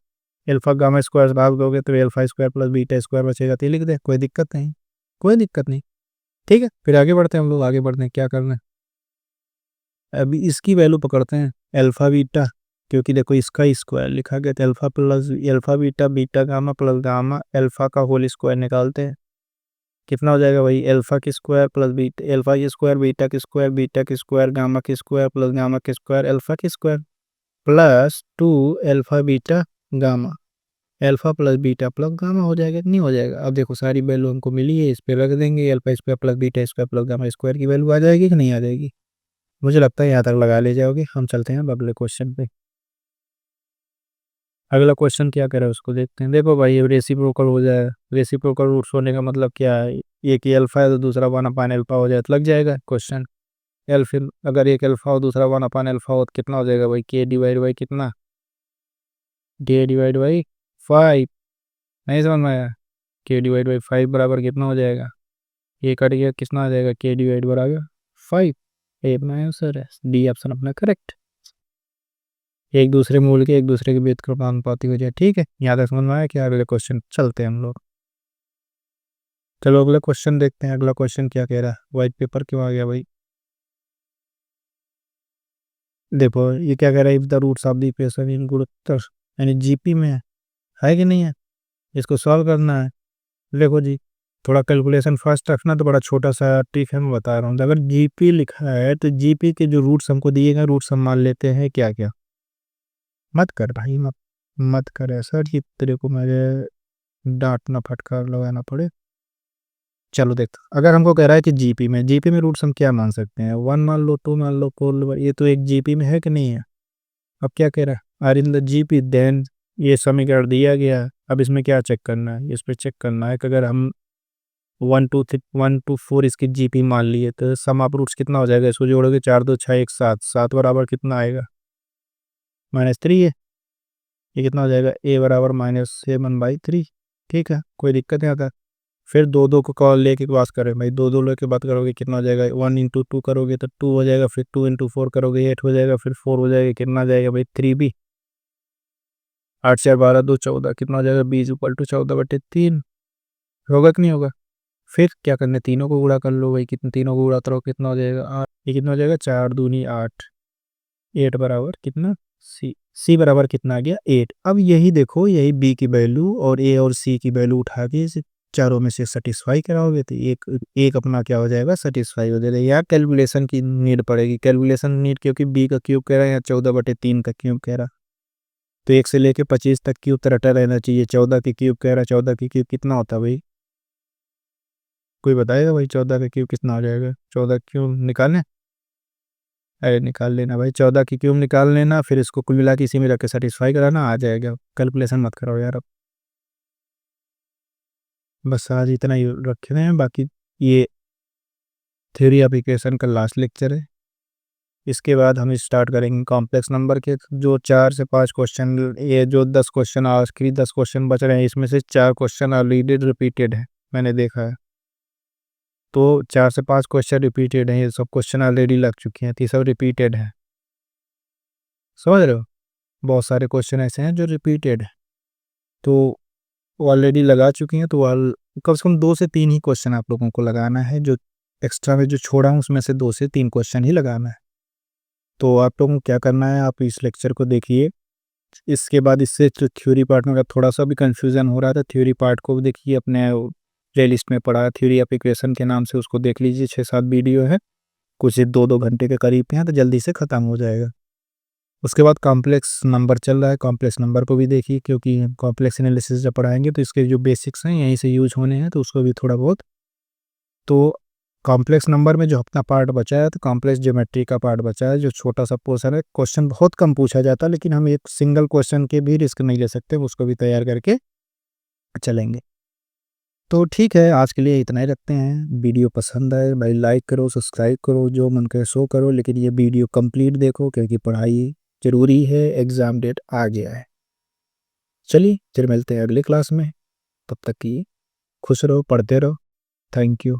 Speaker 1: अल्फा गामा स्क्वायर से भाग दोगे तो alpha square plus beta square बचेगा, तो ये लिख दे, कोई दिक्कत नहीं, कोई दिक्कत नहीं। ठीक है, फिर आगे बढ़ते हैं हम लोग, आगे बढ़ते हैं, क्या करना है। अभी इसकी वैल्यू पकड़ते हैं, अल्फा बीटा, क्योंकि देखो इसका स्क्वायर लिखा गया, तो alpha plus alpha beta beta gamma plus gamma alpha का होल स्क्वायर निकालते हैं। कितना हो जाएगा भाई, अल्फा की स्क्वायर प्लस बीटा, अल्फा की स्क्वायर बीटा की स्क्वायर गामा की स्क्वायर प्लस गामा की स्क्वायर अल्फा की square plus 2 alpha beta gamma, alpha plus beta plus gamma हो जाएगा, नहीं हो जाएगा। अब देखो सारी वैल्यू हमको मिली है, इस पे रख देंगे, alpha square plus beta square plus gamma square की वैल्यू आ जाएगी कि नहीं आ जाएगी, मुझे लगता है यहाँ तक लगा ले जाओगे। हम चलते हैं अब अगले क्वेश्चन पे। अगला क्वेश्चन क्या करे उसको देखते हैं। देखो भाई रेसिप्रोकल हो जाए, रेसिप्रोकल रूट्स होने का मतलब क्या है, एक ही अल्फा है तो दूसरा 1/अल्फा हो जाए तो लग जाएगा क्वेश्चन। एल फिर अगर एक अल्फा हो दूसरा 1/अल्फा हो तो कितना हो जाएगा भाई, के डिवाइड बाई कितना, के डिवाइड बाई 5। नहीं समझ में आया, के डिवाइड बाई 5 बराबर कितना हो जाएगा, ये कट गया कितना आ जाएगा, के डिवाइड बराबर 5। ये अपना आंसर है, डी ऑप्शन अपना करेक्ट। एक दूसरे मूल के एक दूसरे के बीच क्रमानुपाती हो जाए, ठीक है, यहाँ तक समझ में आया क्या। अगले क्वेश्चन चलते हैं हम लोग। चलो अगला क्वेश्चन देखते हैं। अगला क्वेश्चन क्या कह रहा है, व्हाइट पेपर क्यों आ गया भाई। देखो ये क्या कह रहा है, if the roots of the equation in गुणोत्तर यानी जीपी में है कि नहीं है, इसको सॉल्व करना है। देखो जी, थोड़ा कैलकुलेशन फास्ट रखना, तो बड़ा छोटा सा ट्रिक है मैं बता रहा हूँ। अगर जीपी लिखा है तो जीपी के जो रूट्स हमको दिए गए रूट्स हम मान लेते हैं क्या क्या। मत कर भाई, मत कर ऐसा कि तेरे को मेरे डांटना फटकार लगाना पड़े। चलो देख, अगर हमको कह रहा है कि जीपी में रूट्स हम क्या मान सकते हैं, 1 मान लो, 2 मान लो, 4, ये तो एक जीपी में है कि नहीं है। अब क्या कह रहा है, are in the GP then, ये समीकरण दिया गया है। अब इसमें क्या चेक करना है, इस पर चेक करना है कि अगर हम 1 2 4 इसकी जीपी मान लिए तो सम ऑफ रूट्स कितना हो जाएगा, इसको जोड़ोगे 4 2 6 1 7, 7 बराबर कितना आएगा, -3 है। ये कितना हो जाएगा, ए बराबर -7/3। ठीक है, कोई दिक्कत नहीं आता। फिर दो दो को कॉल लेके बात करें भाई, दो दो लेके बात करोगे कितना हो जाएगा, 1 × 2 करोगे तो 2 हो जाएगा, फिर 2 × 4 करोगे 8 हो जाएगा, फिर 4 हो जाएगा, कितना आ जाएगा भाई 3b। 8 4 12 2 14 कितना हो जाएगा, 20 = 14/3 होगा कि नहीं होगा। फिर क्या करना है, तीनों को गुणा कर लो भाई, कितने तीनों को गुणा करो कितना हो जाएगा 8, ये कितना हो जाएगा 4 दूनी 8, 8 बराबर कितना, सी बराबर कितना आ गया 8। अब यही देखो, यही बी की वैल्यू और ए और सी की वैल्यू उठा के इसे चारों में से सेटिस्फाई कराओगे तो एक एक अपना क्या हो जाएगा, सेटिस्फाई हो जाएगा। या कैलकुलेशन की नीड पड़ेगी, कैलकुलेशन नीड, क्योंकि बी का क्यूब कह रहा है या 14/3 का क्यूब कह रहा, तो 1 से लेके 25 तक क्यूब तो रटा रहना चाहिए। 14 की क्यूब कह रहा, 14 की क्यूब कितना होता है भाई, कोई बताएगा भाई 14 का क्यूब कितना हो जाएगा? 14 क्यूब निकालने, अरे निकाल लेना भाई, 14 की क्यूब निकाल लेना, फिर इसको कुल मिला के इसी में रख के सेटिस्फाई कराना, आ जाएगा। कैलकुलेशन मत करो यार अब। बस आज इतना ही रखे हैं, बाकी ये थ्योरी एप्लीकेशन का लास्ट लेक्चर है। इसके बाद हम स्टार्ट करेंगे कॉम्प्लेक्स नंबर के जो 4 से 5 क्वेश्चन, ये जो 10 क्वेश्चन आखिरी 10 क्वेश्चन बच रहे हैं, इसमें से 4 क्वेश्चन ऑलरेडी रिपीटेड है, मैंने देखा है। तो 4 से 5 क्वेश्चन रिपीटेड हैं, ये सब क्वेश्चन ऑलरेडी लग चुके हैं, तो ये सब रिपीटेड है, समझ रहे हो? बहुत सारे क्वेश्चन ऐसे हैं जो रिपीटेड है, तो ऑलरेडी लगा चुकी हैं, तो कम से कम 2 से 3 ही क्वेश्चन आप लोगों को लगाना है, जो एक्स्ट्रा में जो छोड़ा हूँ उसमें से 2 से 3 क्वेश्चन ही लगाना है। तो आप लोगों को क्या करना है, आप इस लेक्चर को देखिए, इसके बाद इससे जो थ्योरी पार्ट में अगर थोड़ा सा भी कन्फ्यूज़न हो रहा था, थ्योरी पार्ट को भी देखिए, अपने प्लेलिस्ट में पड़ा है थ्योरी एप्लीकेशन के नाम से, उसको देख लीजिए, 6-7 वीडियो है, कुछ 2-2 घंटे के करीब हैं, तो जल्दी से ख़त्म हो जाएगा। उसके बाद कॉम्प्लेक्स नंबर चल रहा है, कॉम्प्लेक्स नंबर को भी देखिए, क्योंकि कॉम्प्लेक्स एनालिसिस जब पढ़ाएंगे तो इसके जो बेसिक्स हैं यहीं से यूज होने हैं, तो उसको भी थोड़ा बहुत। तो कॉम्प्लेक्स नंबर में जो अपना पार्ट बचा है, तो कॉम्प्लेक्स ज्योमेट्री का पार्ट बचा है, जो छोटा सा पोर्शन है। क्वेश्चन बहुत कम पूछा जाता है, लेकिन हम एक सिंगल क्वेश्चन के भी रिस्क नहीं ले सकते, उसको भी तैयार करके चलेंगे। तो ठीक है, आज के लिए इतना ही रखते हैं। वीडियो पसंद आए भाई लाइक करो, सब्सक्राइब करो, जो मन करे सो करो, लेकिन ये वीडियो कंप्लीट देखो, क्योंकि पढ़ाई ज़रूरी है, एग्ज़ाम डेट आ गया है। चलिए फिर मिलते हैं अगले क्लास में, तब तक की खुश रहो, पढ़ते रहो। Thank you.